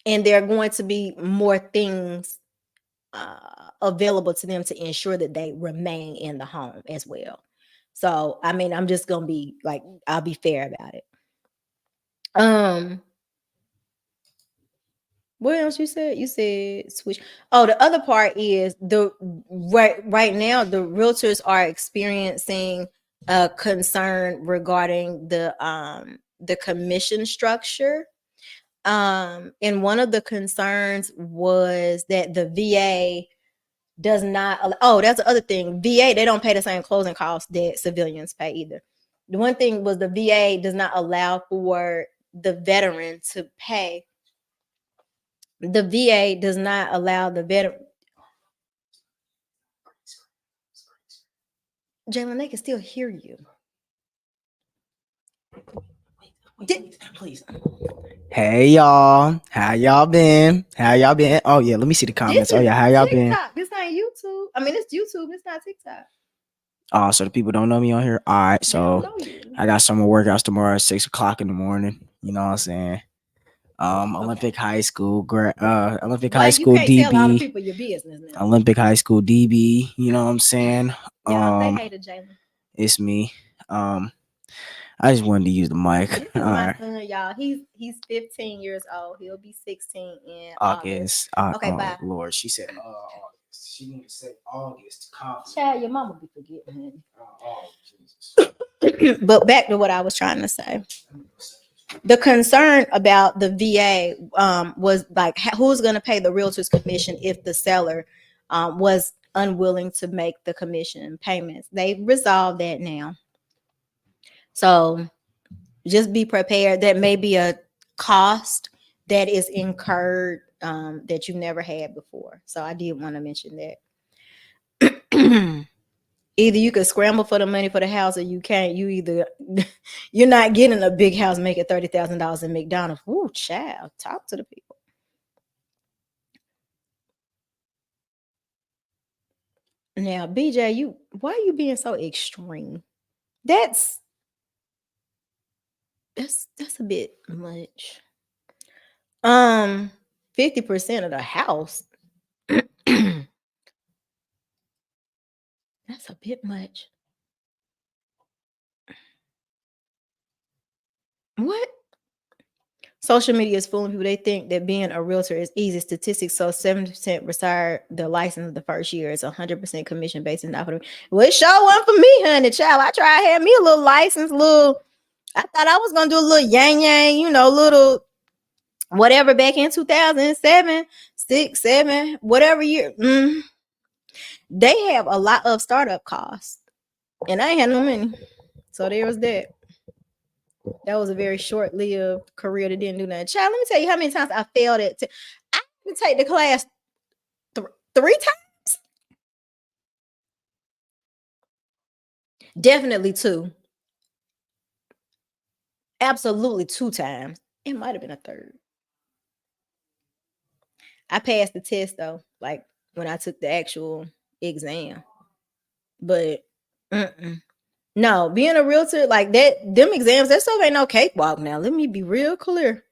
And there are going to be more things available to them to ensure that they remain in the home as well. So, I'm just going to be like, I'll be fair about it. What else you said? You said switch. Oh, the other part is right now the realtors are experiencing a concern regarding the commission structure. And one of the concerns was that the VA does not. Oh, that's the other thing. VA, they don't pay the same closing costs that civilians pay either. The one thing was the VA does not allow for the veteran to pay. The VA does not allow the veteran. Jalen, they can still hear you. Please. Hey y'all, how y'all been? Oh yeah, let me see the comments. Oh yeah, how y'all been? This ain't YouTube. It's YouTube. It's not TikTok. Oh, so the people don't know me on here. All right, so I got summer workouts tomorrow at 6:00 in the morning. You know what I'm saying? Olympic High School, Olympic High School DB. Tell all the people your business now. Olympic High School DB. You know what I'm saying? Y'all say hey to Jalen. It's me. I just wanted to use the mic. This is my son, y'all. He's 15 years old. He'll be 16 in August. Okay, bye. Lord, she said August. She didn't say August. Child, your mama be forgetting. Oh, Jesus. But back to what I was trying to say. The concern about the VA was like, who's going to pay the realtor's commission if the seller was unwilling to make the commission payments. They resolved that now. So just be prepared. That may be a cost that is incurred that you never had before. So I did want to mention that. Either you could scramble for the money for the house, or you can't. You're not getting a big house making $30,000 in McDonald's. Ooh, child, talk to the people. Now, BJ, why are you being so extreme? That's a bit much. 50% of the house. That's a bit much. What? Social media is fooling people. They think that being a realtor is easy. Statistics so 70% retire the license the first year. It's 100% commission based and not for them. Well, it sure wasn't for me, honey, child. I tried had me a little license, I thought I was gonna do a little yang, little whatever back in 2007, 6, 7, whatever year. They have a lot of startup costs, and I ain't had no money. So there was that. That was a very short-lived career that didn't do nothing. Child, let me tell you how many times I failed it. I had to take the class 3 times. Definitely 2. Absolutely 2 times. It might have been a 3rd. I passed the test though, like when I took the actual exam. But no, being a realtor like that, them exams, that stuff ain't no cakewalk now. Let me be real clear.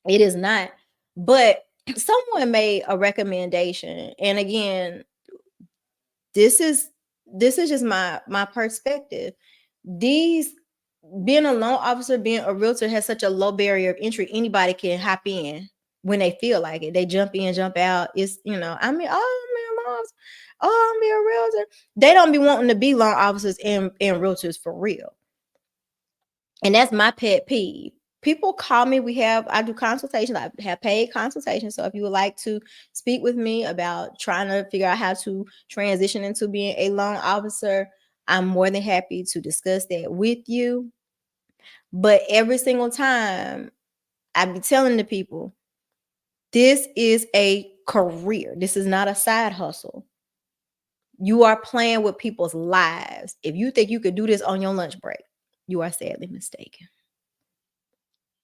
It is not. But someone made a recommendation. And again, this is just my perspective. Being a loan officer, being a realtor has such a low barrier of entry. Anybody can hop in when they feel like it. They jump in, jump out. It's, I'm a realtor. They don't be wanting to be loan officers and realtors for real. And that's my pet peeve. People call me. I do consultations. I have paid consultations. So if you would like to speak with me about trying to figure out how to transition into being a loan officer, I'm more than happy to discuss that with you. But every single time I be telling the people, this is a career. This is not a side hustle. You are playing with people's lives. If you think you could do this on your lunch break, you are sadly mistaken.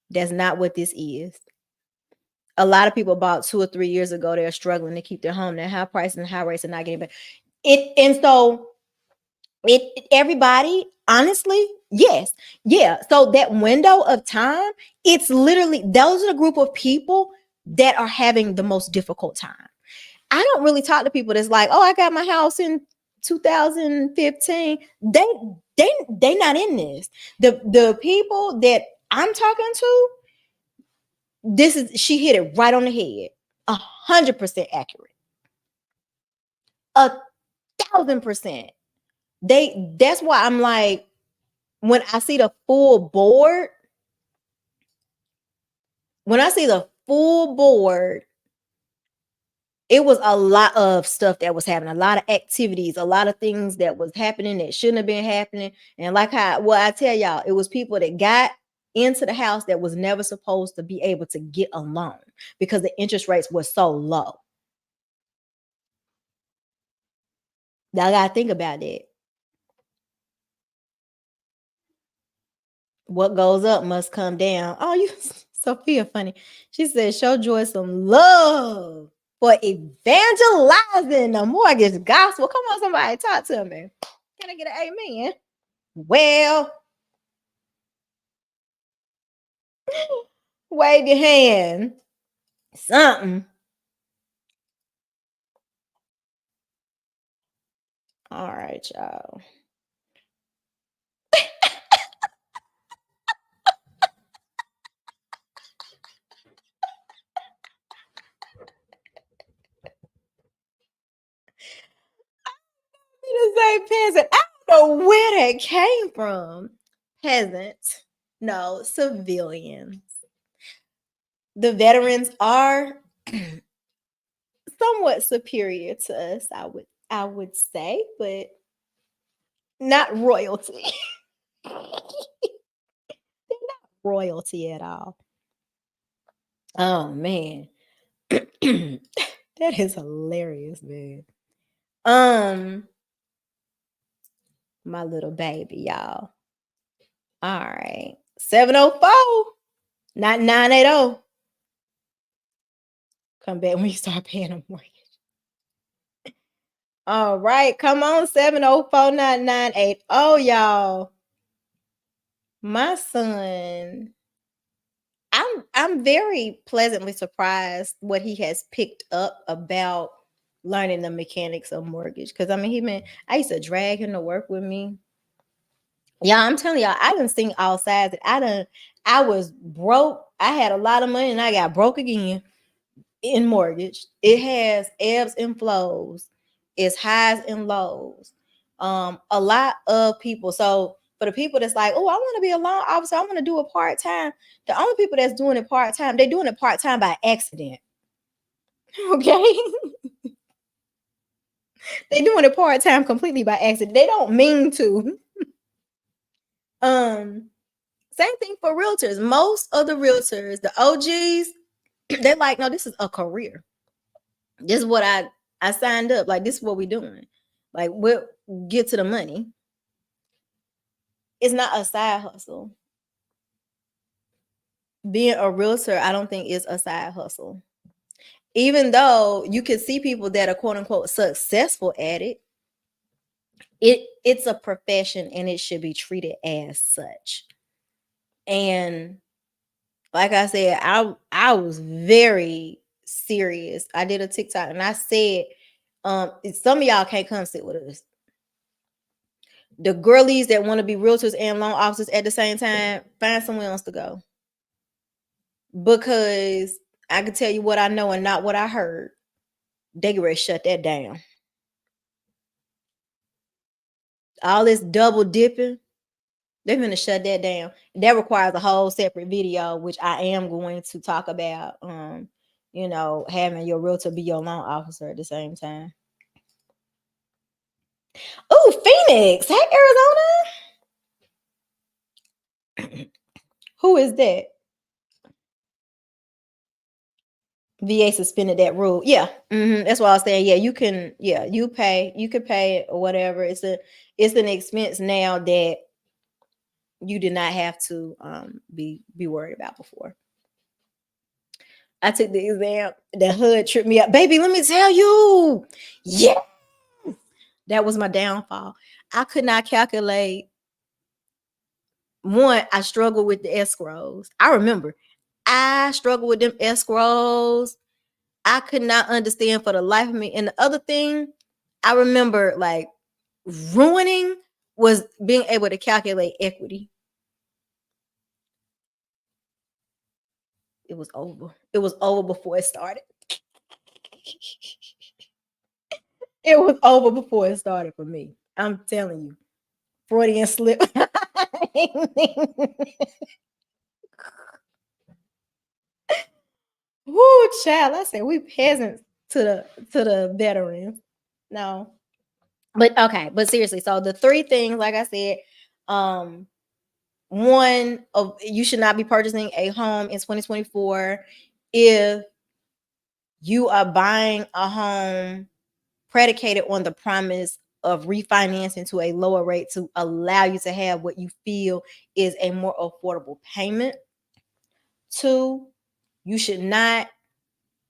That's not what this is. A lot of people bought 2 or 3 years ago. They're struggling to keep their home. They're high prices and high rates and not getting back. Everybody, honestly, yes. Yeah. So that window of time, it's literally, those are the group of people that are having the most difficult time. I don't really talk to people that's like, oh, I got my house in 2015. They not in this. The people that I'm talking to, she hit it right on the head. 100% accurate. 1,000%. That's why I'm like, when I see the full board, it was a lot of stuff that was happening, a lot of activities, a lot of things that was happening that shouldn't have been happening. And I tell y'all, it was people that got into the house that was never supposed to be able to get a loan because the interest rates were so low. Now I gotta think about that. What goes up must come down. Oh, you Sophia funny. She said, show Joy some love for evangelizing the mortgage gospel. Come on, somebody talk to me. Can I get an amen? Well, wave your hand. Something. All right, y'all. You say peasant. I don't know where that came from. Peasant. No, civilians. The veterans are somewhat superior to us, I would say, but not royalty. They're not royalty at all. Oh man. That is hilarious, man. My little baby, y'all. All right. 704, not 980. Come back when you start paying a mortgage. All right, come on, 704-9980, y'all. My son, I'm very pleasantly surprised what he has picked up about learning the mechanics of mortgage. Because I mean, I used to drag him to work with me. Yeah, I'm telling y'all, I done seen all sides. I was broke. I had a lot of money and I got broke again in mortgage. It has ebbs and flows. It's highs and lows. A lot of people. So for the people that's like, oh, I want to be a loan officer, I want to do it part-time. The only people that's doing it part-time, they're doing it part-time by accident. Okay. They're doing it part-time completely by accident. They don't mean to. Same thing for realtors. Most of the realtors, the OGs, they're like, no, this is a career. This is what I signed up. Like, this is what we're doing. Like, we'll get to the money. It's not a side hustle. Being a realtor, I don't think is a side hustle. Even though you can see people that are quote unquote successful at it, it's a profession and it should be treated as such. And like I said, I was very serious. I did a TikTok and I said, some of y'all can't come sit with us. The girlies that want to be realtors and loan officers at the same time, find somewhere else to go. Because I can tell you what I know and not what I heard. They get ready to shut that down. All this double dipping, they're going to shut that down. That requires a whole separate video, which I am going to talk about. Having your realtor be your loan officer at the same time. Oh, Phoenix. Hey, Arizona. Who is that? VA suspended that rule. Yeah. That's what I was saying. Yeah, you can pay or whatever. It's an expense now that you did not have to be worried about before. I took the exam. The HUD tripped me up. Baby, let me tell you. Yeah. That was my downfall. I could not calculate. One, I struggled with the escrows. I remember I struggled with them escrows. I could not understand for the life of me. And the other thing I remember like ruining was being able to calculate equity. It was over. It was over before it started. It was over before it started for me. I'm telling you. Freudian slip. Woo, child. I said we peasants to the veterans. No. But okay, but seriously, so the three things, like I said, one of you should not be purchasing a home in 2024 if you are buying a home predicated on the promise of refinancing to a lower rate to allow you to have what you feel is a more affordable payment. Two, you should not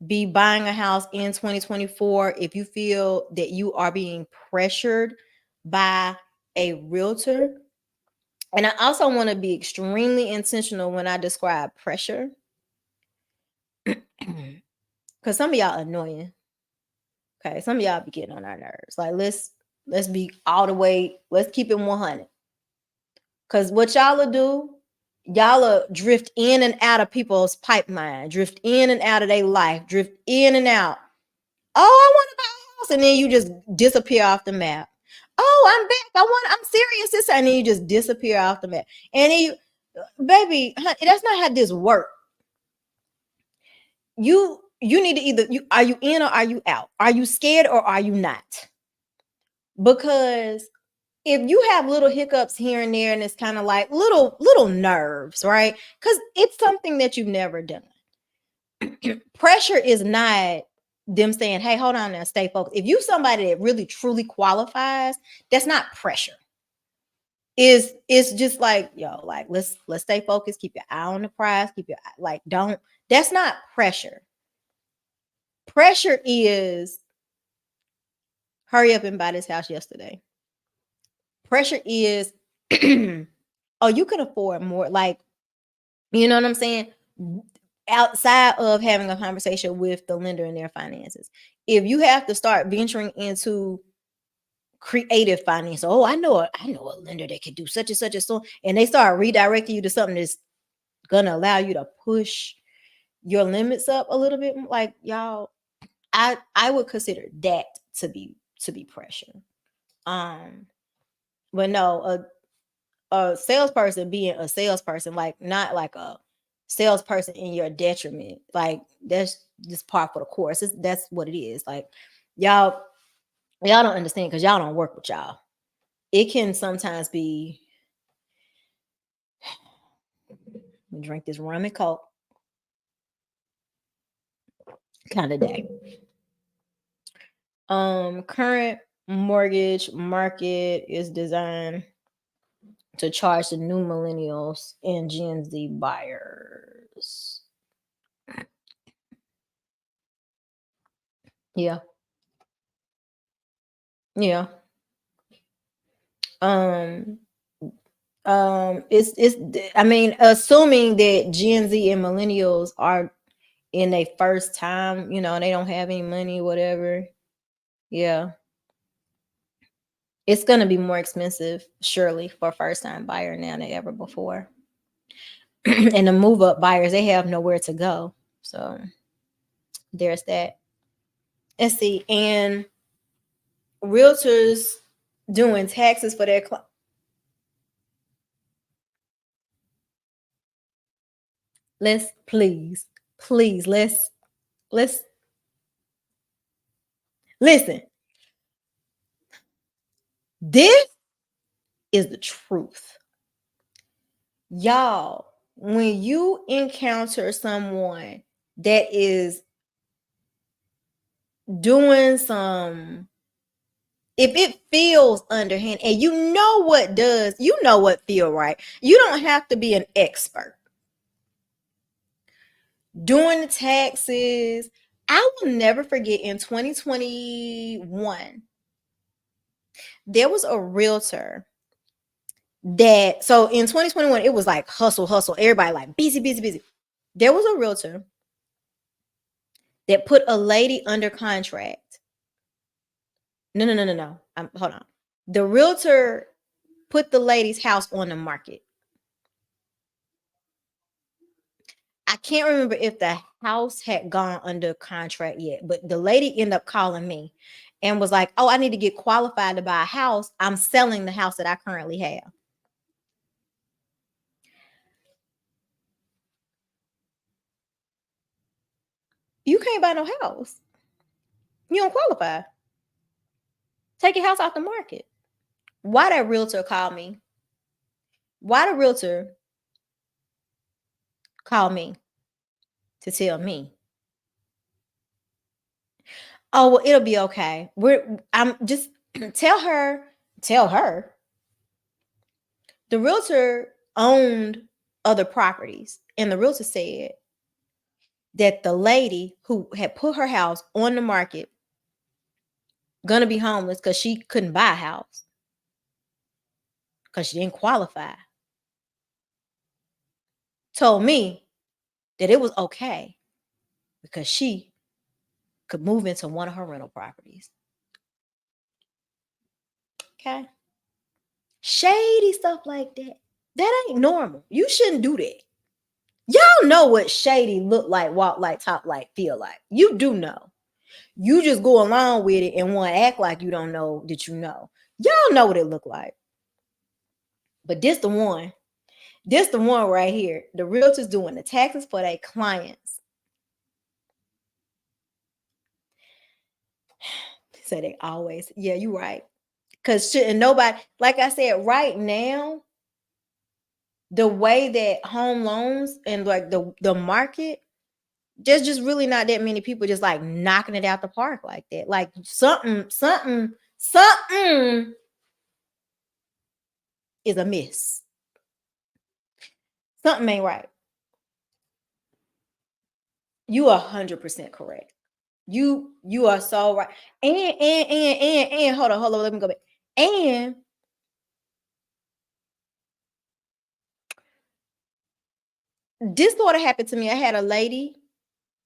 be buying a house in 2024 if you feel that you are being pressured by a realtor. And I also want to be extremely intentional when I describe pressure. Because some of y'all annoying. Okay, some of y'all be getting on our nerves. Like, let's be all the way, let's keep it 100. Because what y'all will do, y'all will drift in and out of people's pipeline, drift in and out of their life, drift in and out. Oh, I want to buy a house. And then you just disappear off the map. Oh, I'm back. I'm serious. And then you just disappear off the map. And then baby, that's not how this works. You need to either are you in or are you out? Are you scared or are you not? Because if you have little hiccups here and there and it's kind of like little nerves, right? Because it's something that you've never done. Pressure is not them saying, hey, hold on now, stay focused. If you somebody that really truly qualifies, that's not pressure. It's just like, yo, like let's stay focused, keep your eye on the prize, keep your like that's not pressure. Pressure is hurry up and buy this house yesterday. Pressure is oh, you can afford more, like, you know what I'm saying? outside of having a conversation with the lender and their finances. If you have to start venturing into creative finance, oh, I know a lender that could do such and such and so, and they start redirecting you to something that's gonna allow you to push your limits up a little bit, like, y'all, I would consider that to be pressure. But no, a salesperson being a salesperson, like, not like a salesperson in your detriment, like, that's just par for the course. That's what it is. Like, y'all don't understand because y'all don't work with y'all. It can sometimes be, drink this rum and coke kind of day. Current mortgage market is designed to charge the new millennials and Gen Z buyers. Yeah. Yeah. It's I mean, assuming that Gen Z and millennials are in their first time, you know, and they don't have any money, whatever. Yeah. It's gonna be more expensive, surely, for a first time buyer now than ever before. And the move up buyers, they have nowhere to go. So there's that. Let's see. And realtors doing taxes for their let's please let's listen. This is the truth. Y'all, when you encounter someone that is doing some, if it feels underhand, and you know what feel right. You don't have to be an expert. Doing the taxes, I will never forget in 2021, there was a realtor that, so in 2021, it was like hustle, everybody like busy. There was a realtor that put a lady under contract. No. Hold on. The realtor put the lady's house on the market. I can't remember if the house had gone under contract yet, but the lady ended up calling me and was like, oh, I need to get qualified to buy a house. I'm selling the house that I currently have. You can't buy no house. You don't qualify. Take your house off the market. Why that realtor called me? Why the realtor called me to tell me, oh, well, it'll be okay. I'm just tell her. The realtor owned other properties, and the realtor said that the lady who had put her house on the market gonna be homeless because she couldn't buy a house because she didn't qualify. Told me that it was okay because she could move into one of her rental properties. Okay. Shady stuff like that. That ain't normal. You shouldn't do that. Y'all know what shady look like, walk like, talk like, feel like. You do know. You just go along with it and want to act like you don't know that you know. Y'all know what it look like. But this the one. This the one right here. The realtors doing the taxes for their clients. So they always, yeah, you right. Because shouldn't nobody, like I said, right now, the way that home loans and like the market, there's just really not that many people just like knocking it out the park like that. Like something is amiss. Something ain't right. You are 100% correct. You are so right. And hold on, let me go back. And this sort of happened to me. I had a lady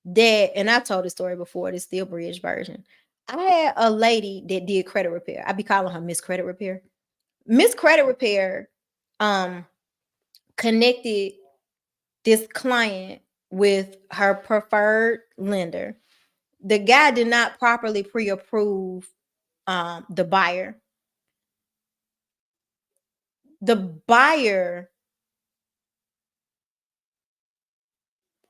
that, and I told the story before, the Steel Bridge version. I had a lady that did credit repair. I be calling her Miss Credit Repair. Miss Credit Repair connected this client with her preferred lender. The guy did not properly pre-approve the buyer. The buyer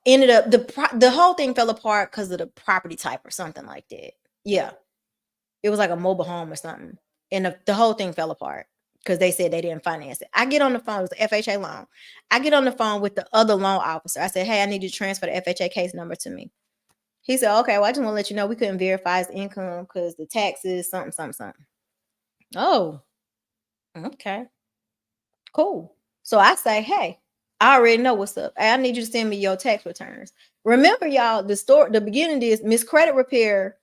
ended up, the whole thing fell apart because of the property type or something like that. Yeah, it was like a mobile home or something, and the whole thing fell apart because they said they didn't finance it. I get on the phone, it was an FHA loan. I get on the phone with the other loan officer. I said, hey, I need you to transfer the FHA case number to me. He said, okay, well, I just want to let you know we couldn't verify his income because the taxes, something, something, something. Oh, okay, cool. So I say, hey, I already know what's up. I need you to send me your tax returns. Remember, y'all, the beginning is Miss Credit Repair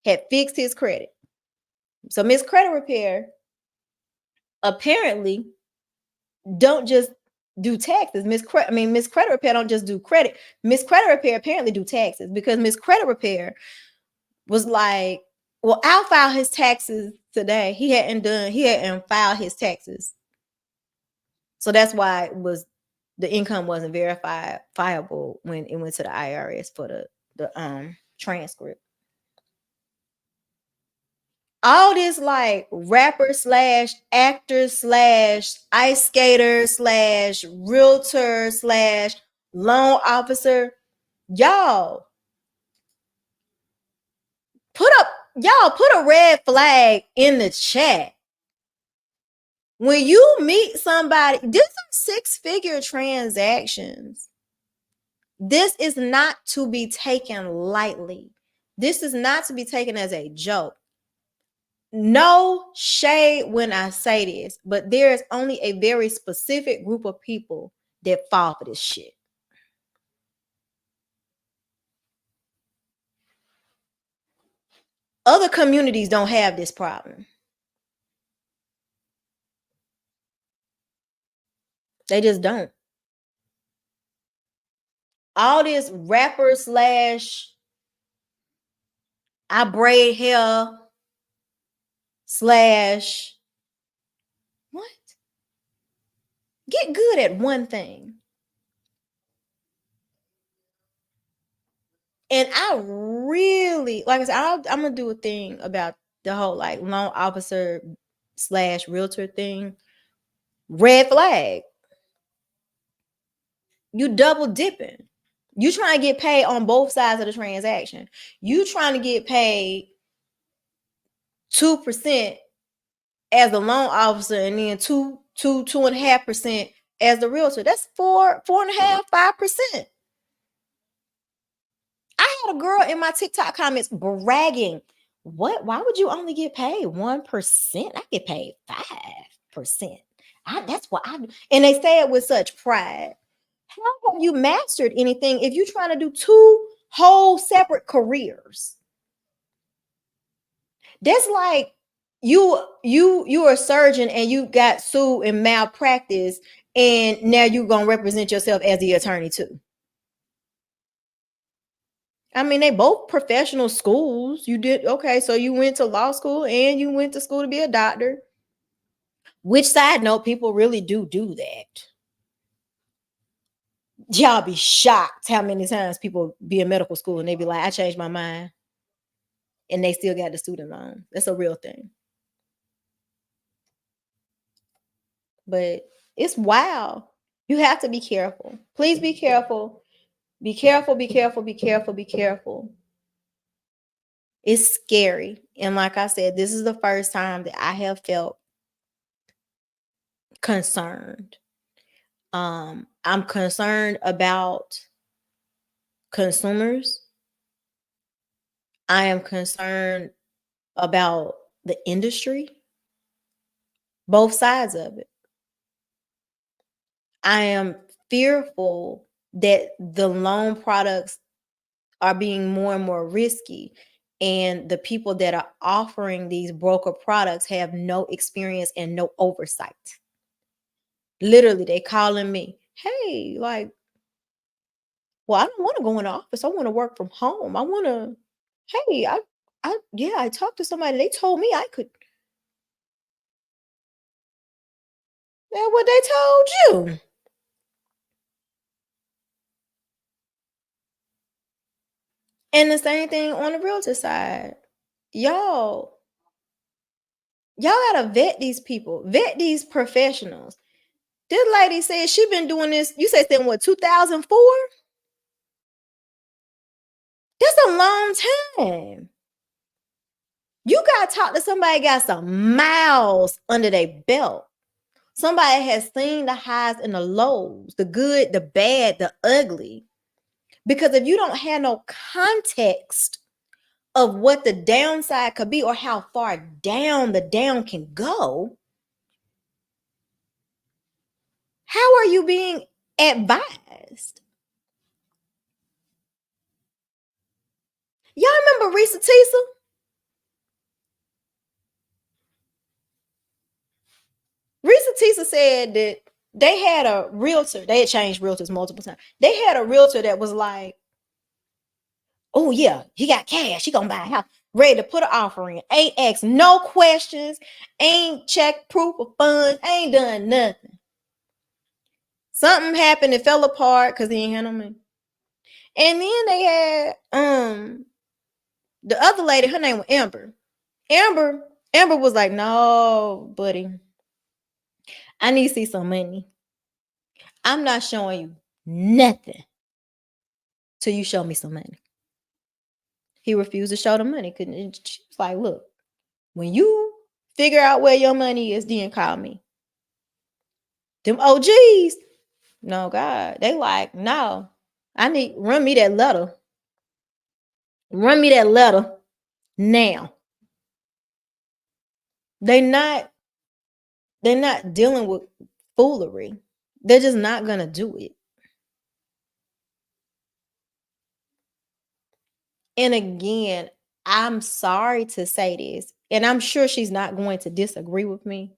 had fixed his credit. So Miss Credit Repair apparently don't just do taxes. Miss Credit Repair don't just do credit. Miss Credit Repair apparently do taxes, because Miss Credit Repair was like, well, I'll file his taxes today. He hadn't filed his taxes. So that's why the income wasn't verifiable when it went to the IRS for the transcript. All this like rapper / actor / ice skater / realtor / loan officer, y'all put a red flag in the chat. When you meet somebody, these are 6-figure transactions. This is not to be taken lightly. This is not to be taken as a joke. No shade when I say this, but there is only a very specific group of people that fall for this shit. Other communities don't have this problem. They just don't. All this rapper / I braid hair / what? Get good at one thing. And I really, like I said, I'm gonna do a thing about the whole like loan officer / realtor thing. Red flag. You double dipping. You trying to get paid on both sides of the transaction. You trying to get paid 2% as the loan officer, and then 2.5% as the realtor. That's 4.5%, 5%. I had a girl in my TikTok comments bragging, what? Why would you only get paid 1%? I get paid 5%. That's what I do. And they say it with such pride. How have you mastered anything if you're trying to do 2 whole separate careers? That's like you're a surgeon and you got sued in malpractice, and now you're gonna represent yourself as the attorney too. I mean, they both professional schools. You did okay, so you went to law school and you went to school to be a doctor. Which, side note, people really do that. Y'all be shocked how many times people be in medical school and they be like, I changed my mind, and they still got the student loan. That's a real thing. But it's wild. You have to be careful. Please be careful. Be careful, be careful, be careful, be careful. It's scary. And like I said, this is the first time that I have felt concerned. I'm concerned about consumers. I am concerned about the industry, both sides of it. I am fearful that the loan products are being more and more risky, and the people that are offering these broker products have no experience and no oversight. Literally, they calling me, hey, like, Well, I don't want to go in the office. I want to work from home. I want to, hey, I talked to somebody. They told me I could. That's what they told you. And the same thing on the realtor side. Y'all gotta vet these people, vet these professionals. This lady said she been doing this. You said since what, 2004? That's a long time. You gotta talk to somebody got some miles under their belt. Somebody has seen the highs and the lows, the good, the bad, the ugly. Because if you don't have no context of what the downside could be or how far down the down can go, how are you being advised? Y'all remember Risa Tisa? Risa Tisa said that they had a realtor. They had changed realtors multiple times. They had a realtor that was like, oh yeah, he got cash. He gonna buy a house. Ready to put an offer in. Ain't asked no questions. Ain't checked proof of funds. Ain't done nothing. Something happened. It fell apart because he ain't had no money. And then they had the other lady. Her name was Amber. Amber was like, no, buddy. I need to see some money. I'm not showing you nothing till you show me some money. He refused to show the money. She was like, look, when you figure out where your money is, then call me. Them OGs, no God, they like, no, run me that letter. Run me that letter now. They're not dealing with foolery. They're just not gonna do it. And again, I'm sorry to say this, and I'm sure she's not going to disagree with me.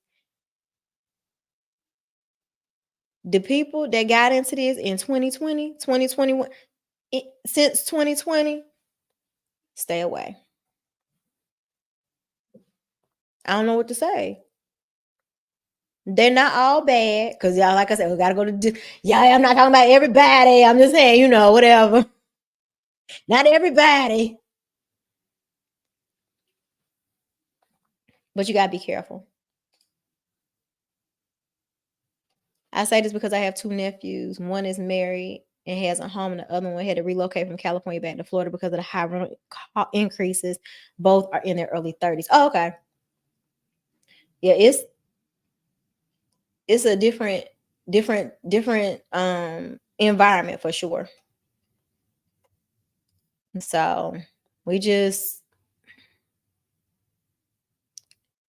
The people that got into this in 2020, 2021, since 2020, stay away. I don't know what to say. They're not all bad because y'all, like I said, we gotta go to. Yeah, I'm not talking about everybody. I'm just saying, whatever. Not everybody, but you gotta be careful. I say this because I have two nephews. One is married and has a home, and the other one had to relocate from California back to Florida because of the high rental increases. Both are in their early 30s. Oh, okay. Yeah, it's a different environment for sure. So we just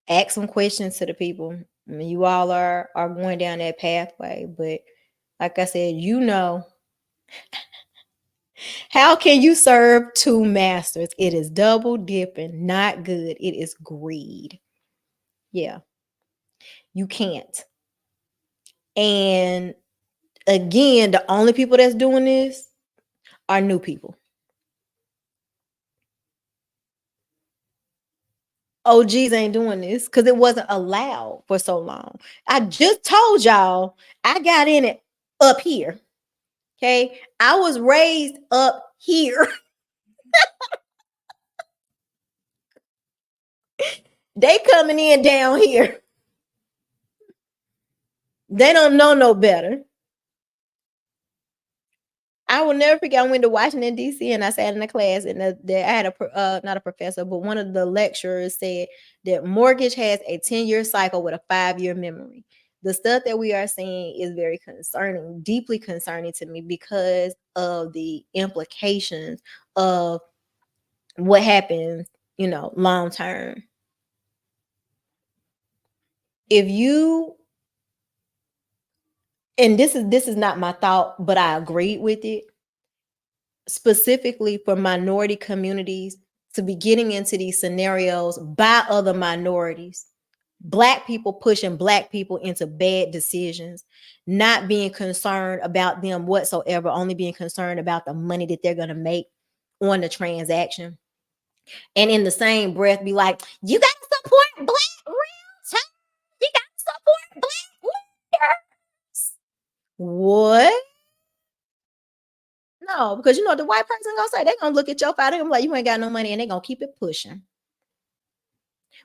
ask some questions to the people. I mean, you all are going down that pathway, but like I said, how can you serve two masters? It is double dipping, not good. It is greed. Yeah, you can't. And again, the only people that's doing this are new people. OGs ain't doing this because it wasn't allowed for so long. I just told y'all I got in it up here. Okay. I was raised up here. They coming in down here. They don't know no better. I will never forget. I went to Washington, D.C. and I sat in a class, and I had not a professor, but one of the lecturers said that mortgage has a 10-year cycle with a 5-year memory. The stuff that we are seeing is very concerning, deeply concerning to me because of the implications of what happens, long term. If you, and this is not my thought, but I agreed with it, specifically for minority communities to be getting into these scenarios by other minorities Black people pushing Black people into bad decisions, not being concerned about them whatsoever, only being concerned about the money that they're going to make on the transaction. And in the same breath, be like, you got to support Black realtors. You got to support Black leaders. What? No, because you know the white person gonna say, they're gonna look at your file, they're gonna be like, you ain't got no money, and they're gonna keep it pushing.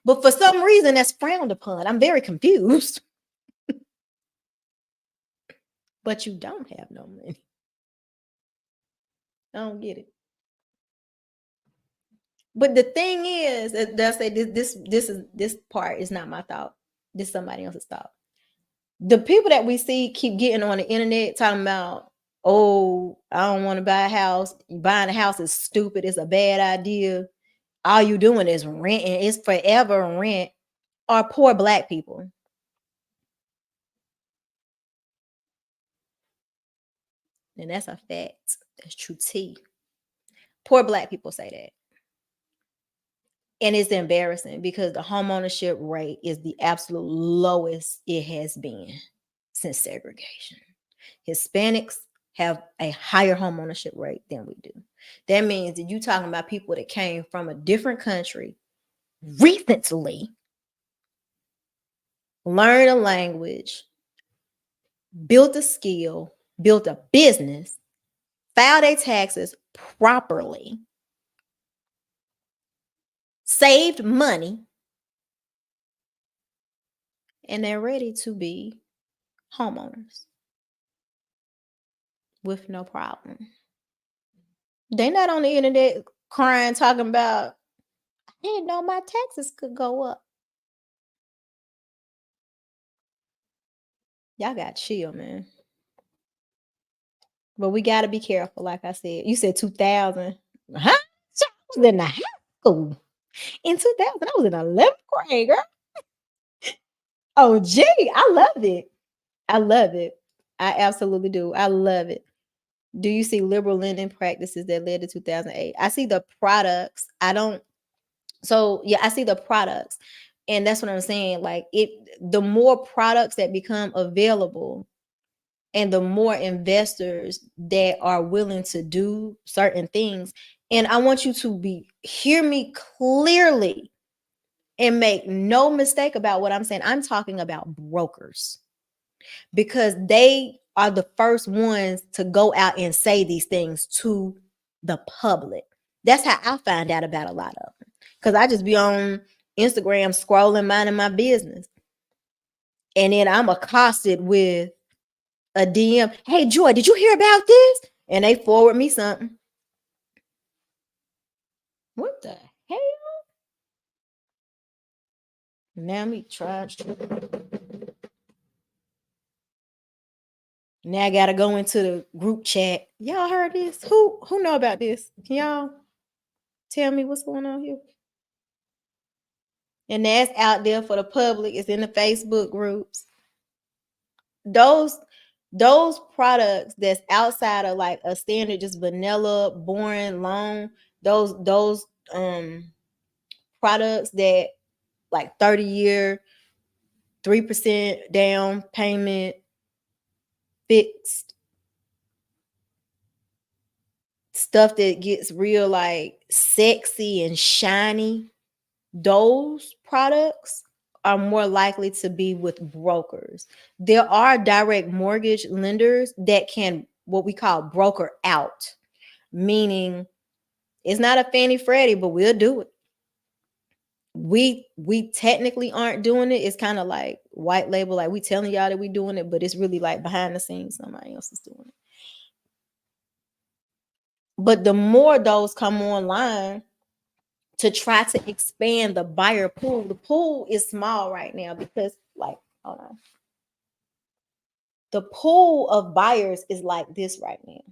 But for some reason, that's frowned upon. I'm very confused. But you don't have no money. I don't get it. But the thing is, they'll say this part is not my thought. This is somebody else's thought. The people that we see keep getting on the internet talking about, oh, I don't want to buy a house. Buying a house is stupid. It's a bad idea. All you doing is renting. It's forever rent. Are poor Black people. And that's a fact. That's true tea. Poor Black people say that. And it's embarrassing because the homeownership rate is the absolute lowest it has been since segregation. Hispanics have a higher homeownership rate than we do. That means that you're talking about people that came from a different country recently, learned a language, built a skill, built a business, filed their taxes properly, saved money, and they're ready to be homeowners with no problem. They're not on the internet crying, talking about, I didn't know my taxes could go up. Y'all got chill, man. But we got to be careful, like I said. You said 2000. Huh? I was in the high school. In 2000, I was in 11th grade, girl. Oh, gee, I love it. I love it. I absolutely do. I love it. Do you see liberal lending practices that led to 2008? I see the products. I don't. So, yeah, I see the products. And that's what I'm saying. Like, the more products that become available, and the more investors that are willing to do certain things. And I want you to hear me clearly and make no mistake about what I'm saying. I'm talking about brokers, because they are the first ones to go out and say these things to the public. That's how I find out about a lot of them, because I just be on Instagram scrolling, minding my business. And then I'm accosted with a DM. Hey, Joy, did you hear about this? And they forward me something. What the hell? Now me try. Now I gotta go into the group chat. Y'all heard this? Who know about this? Can y'all tell me what's going on here? And that's out there for the public. It's in the Facebook groups. Those products that's outside of like a standard, just vanilla, boring loan. Those products that like 30-year, 3% down payment, fixed stuff that gets real like sexy and shiny. Those products are more likely to be with brokers. There are direct mortgage lenders that can, what we call, broker out, meaning it's not a Fannie Freddie, but we'll do it. We technically aren't doing it. It's kind of like white label, like we telling y'all that we doing it, but it's really like behind the scenes, somebody else is doing it. But the more those come online to try to expand the buyer pool, the pool is small right now because, like, hold on. The pool of buyers is like this right now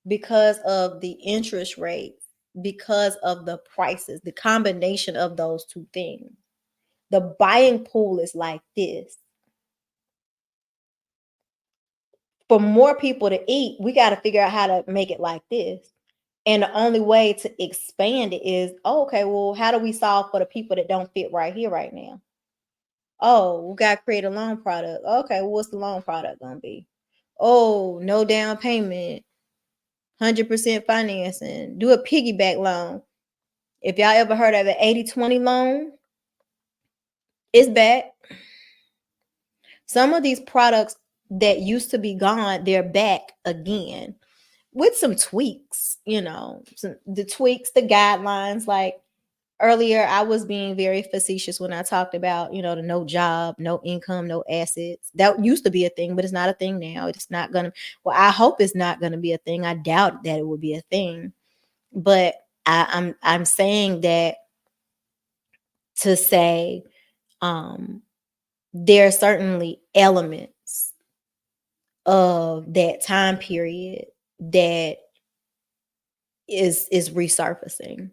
because of the interest rates, because of the prices, the combination of those two things. The buying pool is like this. For more people to eat, we got to figure out how to make it like this. And the only way to expand it is, okay, well, how do we solve for the people that don't fit right here, right now? Oh, we got to create a loan product. Okay, well, what's the loan product going to be? Oh, no down payment, 100% financing. Do a piggyback loan. If y'all ever heard of an 80-20 loan, it's back. Some of these products that used to be gone, they're back again with some tweaks, the tweaks, the guidelines. Like earlier, I was being very facetious when I talked about, the no job, no income, no assets. That used to be a thing, but it's not a thing now. It's not going to, well, I hope it's not going to be a thing. I doubt that it will be a thing. But I'm saying that to say there are certainly elements of that time period that is resurfacing.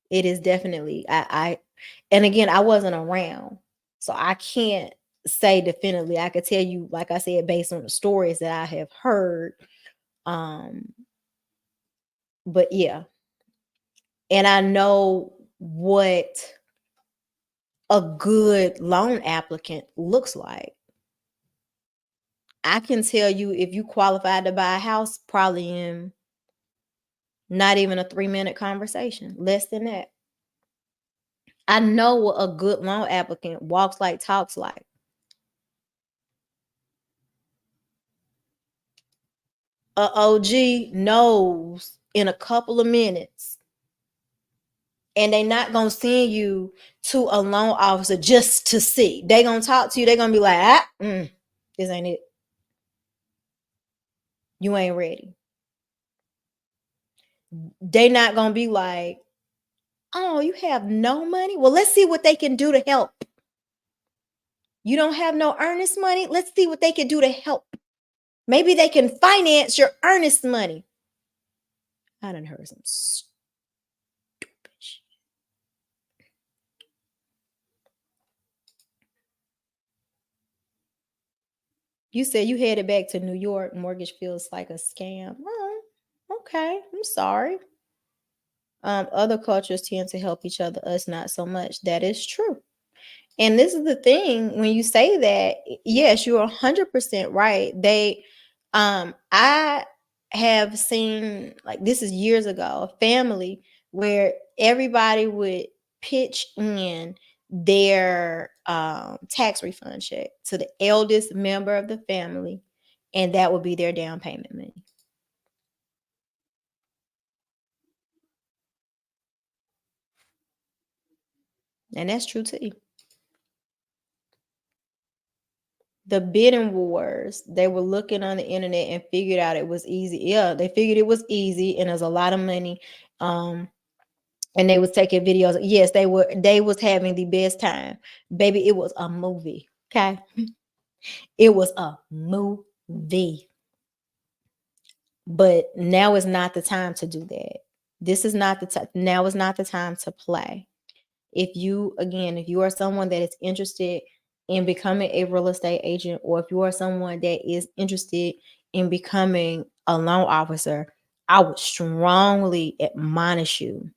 It is definitely and again, I wasn't around, so I can't say definitively. I could tell you, like I said, based on the stories that I have heard. But yeah, and I know what a good loan applicant looks like. I can tell you if you qualified to buy a house, probably in not even a 3-minute conversation, less than that. I know what a good loan applicant walks like, talks like. A OG knows in a couple of minutes. And they not going to send you to a loan officer just to see. They going to talk to you. They going to be like, this ain't it. You ain't ready. They not going to be like, oh, you have no money? Well, let's see what they can do to help. You don't have no earnest money? Let's see what they can do to help. Maybe they can finance your earnest money. I done heard some stupid shit. You said you headed back to New York. Mortgage feels like a scam. Oh, okay. I'm sorry. Other cultures tend to help each other, us not so much. That is true. And this is the thing, when you say that, yes, you're 100% right. I have seen, like, this is years ago, a family where everybody would pitch in their tax refund check to the eldest member of the family, and that would be their down payment money. And that's true too. The bidding wars, they were looking on the internet and figured out it was easy. Yeah, they figured it was easy and there's a lot of money. And they was taking videos. Yes, they was having the best time. Baby, it was a movie. Okay. It was a movie. But now is not the time to do that. This is not the time. Now is not the time to play. If you are someone that is interested in becoming a real estate agent, or if you are someone that is interested in becoming a loan officer, I would strongly admonish you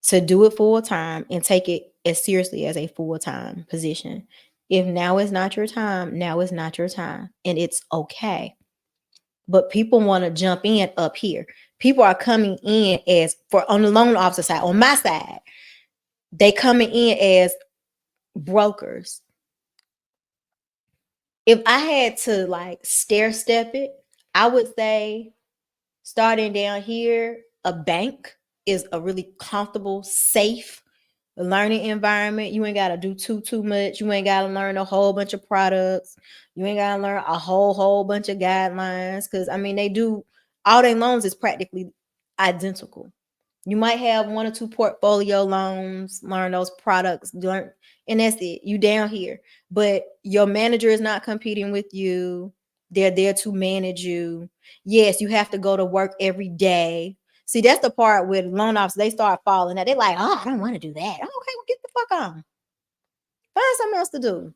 to do it full time and take it as seriously as a full-time position. If now is not your time, now is not your time, and it's okay. But people want to jump in up here. People are coming in on the loan officer side, on my side, they coming in as brokers. If I had to like stair step it, I would say starting down here, a bank is a really comfortable, safe learning environment. You ain't got to do too much. You ain't got to learn a whole bunch of products. You ain't got to learn a whole bunch of guidelines. Because they do, all their loans is practically identical. You might have 1 or 2 portfolio loans, learn those products, and that's it. You down here. But your manager is not competing with you. They're there to manage you. Yes, you have to go to work every day. See, that's the part where the loan officers, they start falling out. They're like, oh, I don't want to do that. Oh, okay, well, get the fuck on. Find something else to do.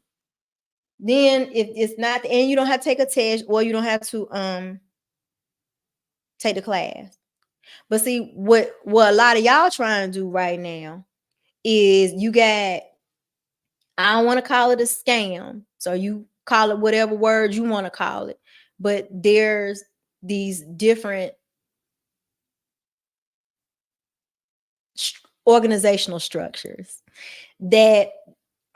Then if it's not, and you don't have to take a test, or you don't have to take the class. But see, what a lot of y'all trying to do right now is you got, I don't want to call it a scam, so you call it whatever word you want to call it, but there's these different organizational structures that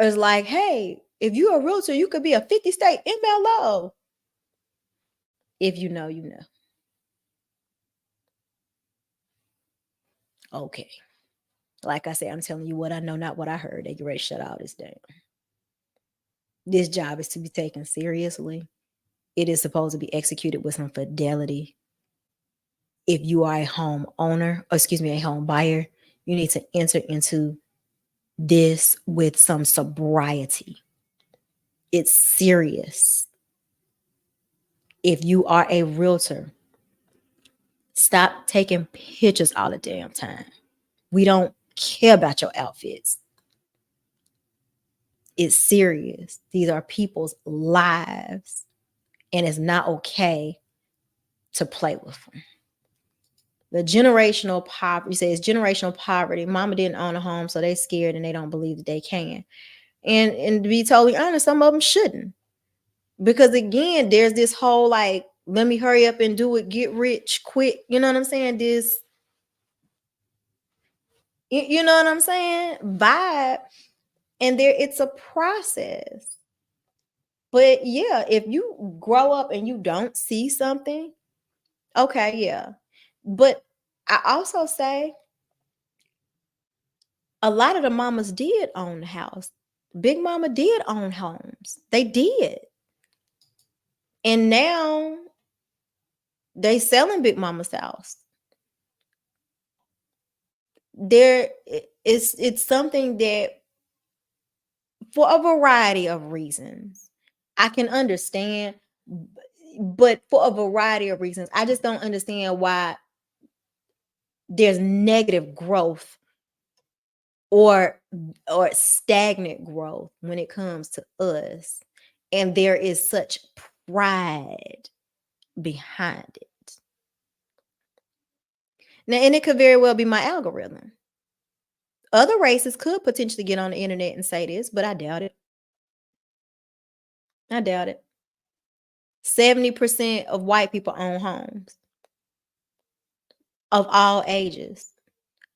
is like, hey, if you're a realtor, you could be a 50-state MLO. If you know, you know. Okay. Like I said, I'm telling you what I know, not what I heard. They get ready to shut all this down. This job is to be taken seriously. It is supposed to be executed with some fidelity. If you are a home owner, or excuse me, a home buyer, you need to enter into this with some sobriety. It's serious. If you are a realtor, stop taking pictures all the damn time. We don't care about your outfits. It's serious. These are people's lives, and it's not okay to play with them. The generational poverty, you say it's generational poverty. Mama didn't own a home, so they're scared and they don't believe that they can. And to be totally honest, some of them shouldn't. Because again, there's this whole like, let me hurry up and do it, get rich quick. You know what I'm saying? This, you know what I'm saying? Vibe. And there, it's a process. But yeah, if you grow up and you don't see something, okay, yeah. But I also say a lot of the mamas did own the house. Big mama did own homes. They did. And now they selling big mama's house. There it's something that for a variety of reasons I can understand, but for a variety of reasons, I just don't understand why there's negative growth or stagnant growth when it comes to us, and there is such pride behind it. Now, and it could very well be my algorithm. Other races could potentially get on the internet and say this, but I doubt it. I doubt it. 70% of white people own homes of all ages.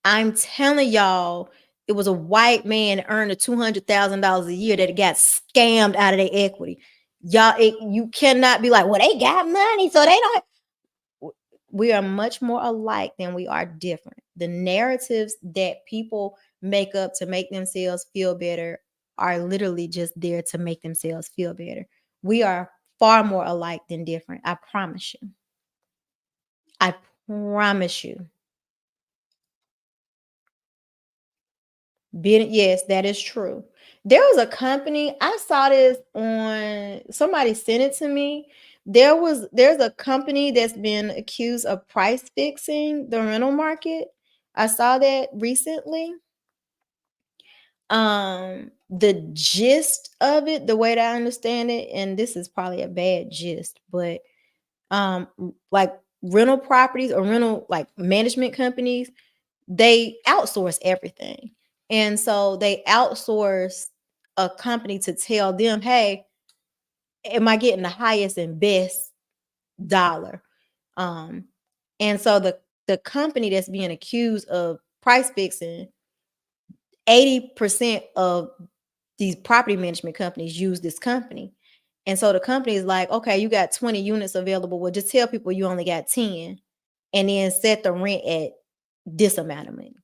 I'm telling y'all, it was a white man that earned $200,000 a year that got scammed out of their equity. Y'all, you cannot be like, well, they got money, so they don't. We are much more alike than we are different. The narratives that people make up to make themselves feel better are literally just there to make themselves feel better. We are far more alike than different. I promise you. I promise you. Yes, that is true. There was a company, I saw this on, somebody sent it to me. There's a company that's been accused of price fixing the rental market. I saw that recently. The gist of it, the way that I understand it, and this is probably a bad gist, but like rental properties or rental like management companies, they outsource everything. And so they outsource a company to tell them, hey, am I getting the highest and best dollar? And so the company that's being accused of price fixing, 80% of these property management companies use this company. And so the company is like, okay, you got 20 units available. Well, just tell people you only got 10 and then set the rent at this amount of money.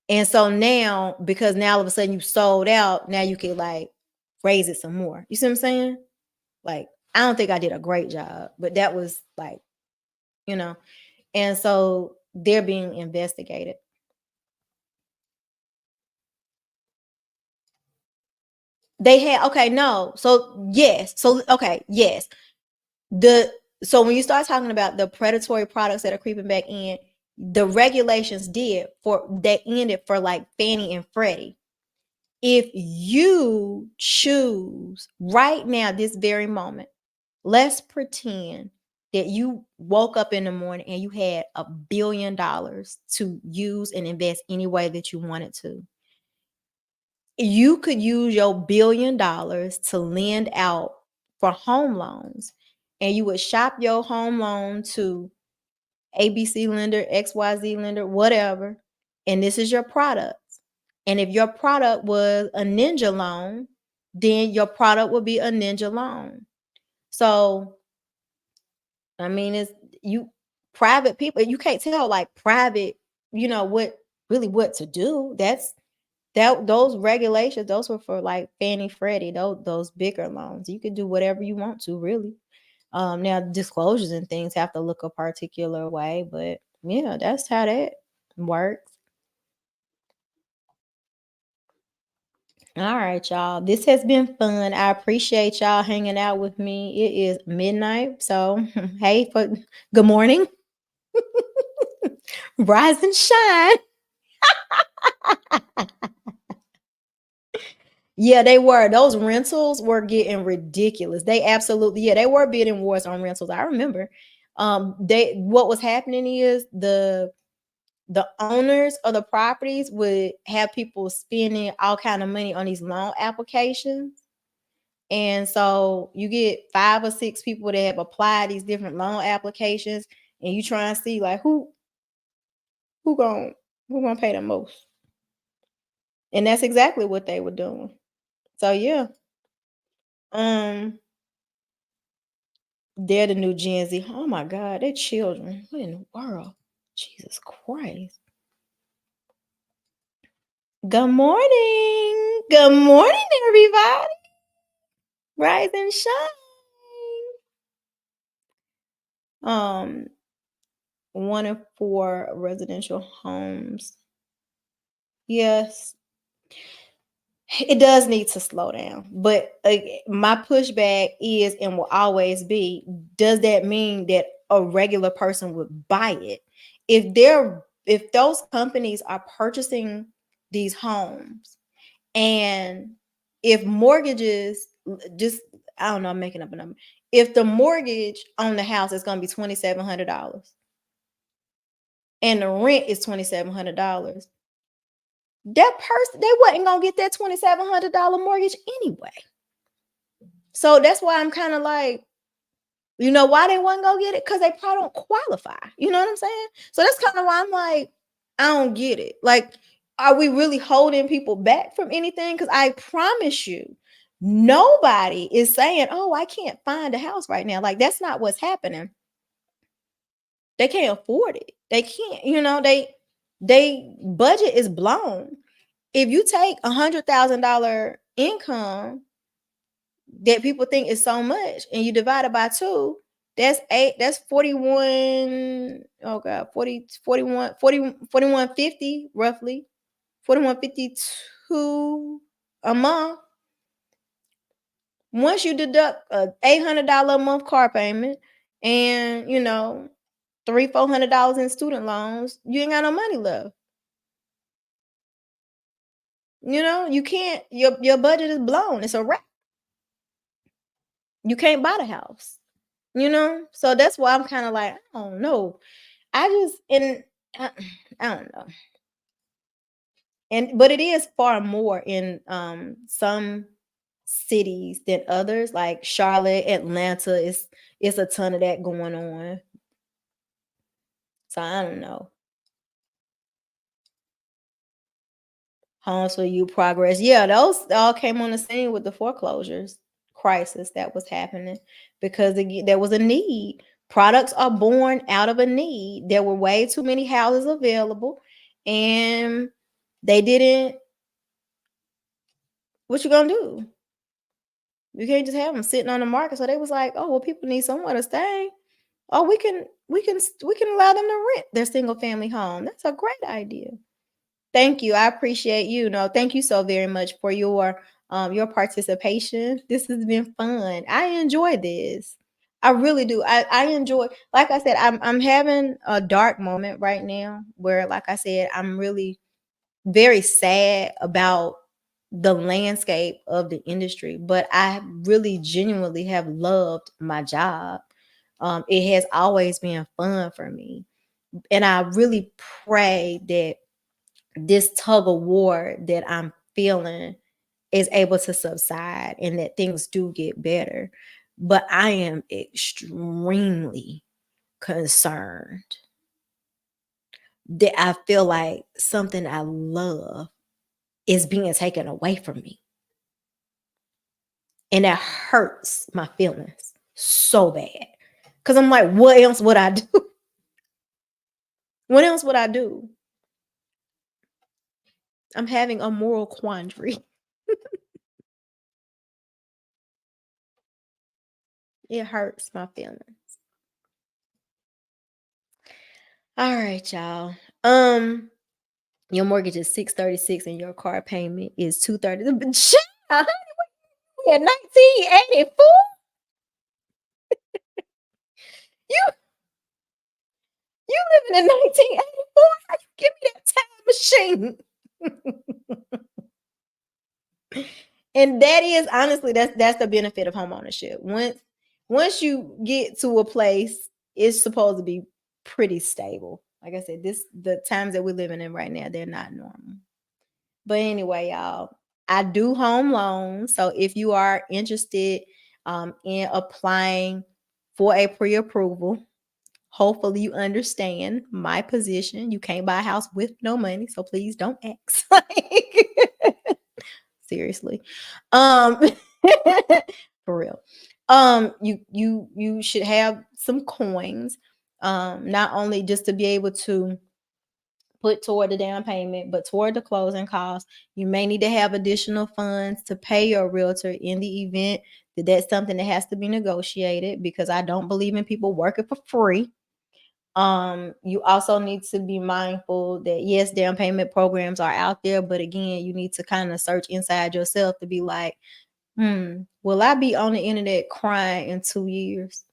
And so now, because now all of a sudden you sold out, now you can like raise it some more. You see what I'm saying? Like, I don't think I did a great job, but that was like, you know, and so they're being investigated. They had, okay, no. So yes. So, okay, yes. So when you start talking about the predatory products that are creeping back in, the regulations that ended for like Fannie and Freddie. If you choose right now, this very moment, let's pretend that you woke up in the morning and you had $1 billion to use and invest any way that you wanted to. you could use your $1 billion to lend out for home loans, and you would shop your home loan to ABC lender, XYZ lender, whatever, and this is your product. And if your product was a ninja loan, then your product would be a ninja loan. So, I mean, it's you private people, you can't tell like private, what to do. Those regulations, those were for like Fannie Freddie, those bigger loans. You could do whatever you want to, really. Now disclosures and things have to look a particular way, but yeah, that's how that works. All right, y'all. This has been fun. I appreciate y'all hanging out with me. It is midnight, so hey, good morning, rise and shine. Yeah, they were. Those rentals were getting ridiculous. They absolutely, yeah, they were bidding wars on rentals. I remember. What was happening is the owners of the properties would have people spending all kind of money on these loan applications. And so you get 5 or 6 people that have applied these different loan applications, and you try and see like who going who gonna pay the most. And that's exactly what they were doing. So yeah. Um they're the new Gen Z. Oh my God, they're children. What in the world? Jesus Christ. Good morning. Good morning, everybody. Rise and shine. 1 in 4 residential homes. Yes, it does need to slow down. But my pushback is and will always be, does that mean that a regular person would buy it? If those companies are purchasing these homes, and if mortgages just, I don't know, I'm making up a number. If the mortgage on the house is going to be $2,700 and the rent is $2,700, that person, they wasn't gonna get that $2,700 mortgage anyway. So that's why I'm kind of like, why they wasn't gonna get it? Because they probably don't qualify. You know what I'm saying? So that's kind of why I'm like, I don't get it. Like, are we really holding people back from anything? Because I promise you, nobody is saying, oh, I can't find a house right now. Like, that's not what's happening. They can't afford it. They can't, they budget is blown. If you take $100,000 income that people think is so much and you divide it by 2, that's 41. Oh God, 4150 roughly, 4152 a month. Once you deduct a $800 a month car payment and $300-$400 in student loans, you ain't got no money left. You can't, your budget is blown. It's a wrap. You can't buy the house, So that's why I'm kind of like, I don't know. I don't know. But it is far more in some cities than others, like Charlotte, Atlanta. It's a ton of that going on. So I don't know. Homes for You Progress. Yeah, those all came on the scene with the foreclosures crisis that was happening because there was a need. Products are born out of a need. There were way too many houses available, and they didn't. What you gonna do? You can't just have them sitting on the market. So they was like, oh well, people need somewhere to stay. Oh, we can allow them to rent their single family home. That's a great idea. Thank you. I appreciate you. Thank you so very much for your participation. This has been fun. I enjoy this. I really do. I enjoy, like I said, I'm having a dark moment right now where, like I said, I'm really very sad about the landscape of the industry, but I really genuinely have loved my job. It has always been fun for me. And I really pray that this tug of war that I'm feeling is able to subside and that things do get better. But I am extremely concerned that I feel like something I love is being taken away from me. And that hurts my feelings so bad. Because I'm like, what else would I do? What else would I do? I'm having a moral quandary. It hurts my feelings. All right, y'all. Your mortgage is $636 and your car payment is $230. Child, honey, in 1984. You living in 1984? How you give me that time machine? And that is honestly, that's the benefit of home ownership. Once you get to a place, it's supposed to be pretty stable. Like I said, the times that we're living in right now, they're not normal. But anyway, y'all, I do home loans. So if you are interested in applying for a pre-approval, hopefully you understand my position. You can't buy a house with no money, so please don't ask. Seriously. For real. You should have some coins, not only just to be able to put toward the down payment, but toward the closing costs. You may need to have additional funds to pay your realtor in the event that that's something that has to be negotiated, because I don't believe in people working for free. You also need to be mindful that yes, down payment programs are out there, but again, you need to kind of search inside yourself to be like, will I be on the internet crying in 2 years?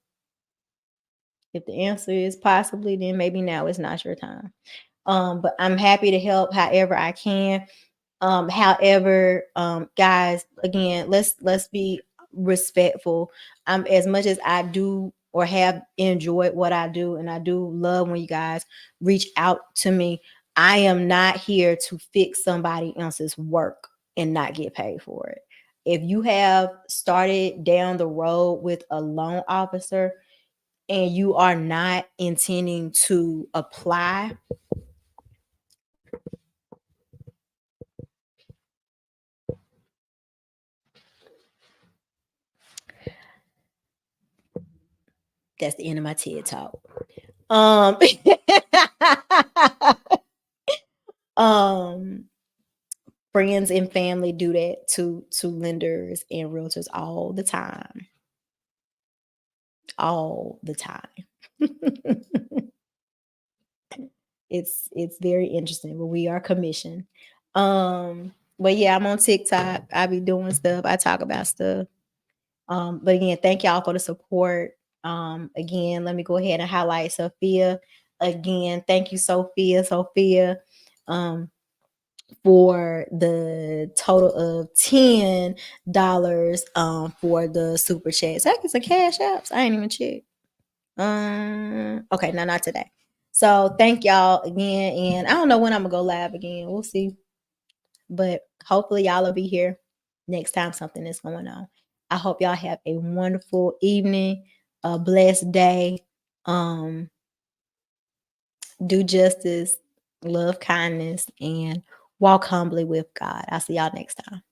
If the answer is possibly, then maybe now is not your time. But I'm happy to help however I can. However, guys, again, let's be respectful. As much as I do or have enjoyed what I do, and I do love when you guys reach out to me, I am not here to fix somebody else's work and not get paid for it. If you have started down the road with a loan officer and you are not intending to apply, that's the end of my TED talk. Friends and family do that to lenders and realtors all the time. All the time. It's very interesting, but we are commissioned. But yeah, I'm on TikTok. I be doing stuff. I talk about stuff. But again, thank y'all for the support. Again, let me go ahead and highlight Sophia. Again, thank you, Sophia. For the total of $10 for the super chat. So I get some cash apps. I ain't even check. Okay, no, not today. So thank y'all again. And I don't know when I'm gonna go live again. We'll see. But hopefully y'all will be here next time something is going on. I hope y'all have a wonderful evening, a blessed day. Do justice, love kindness, and walk humbly with God. I'll see y'all next time.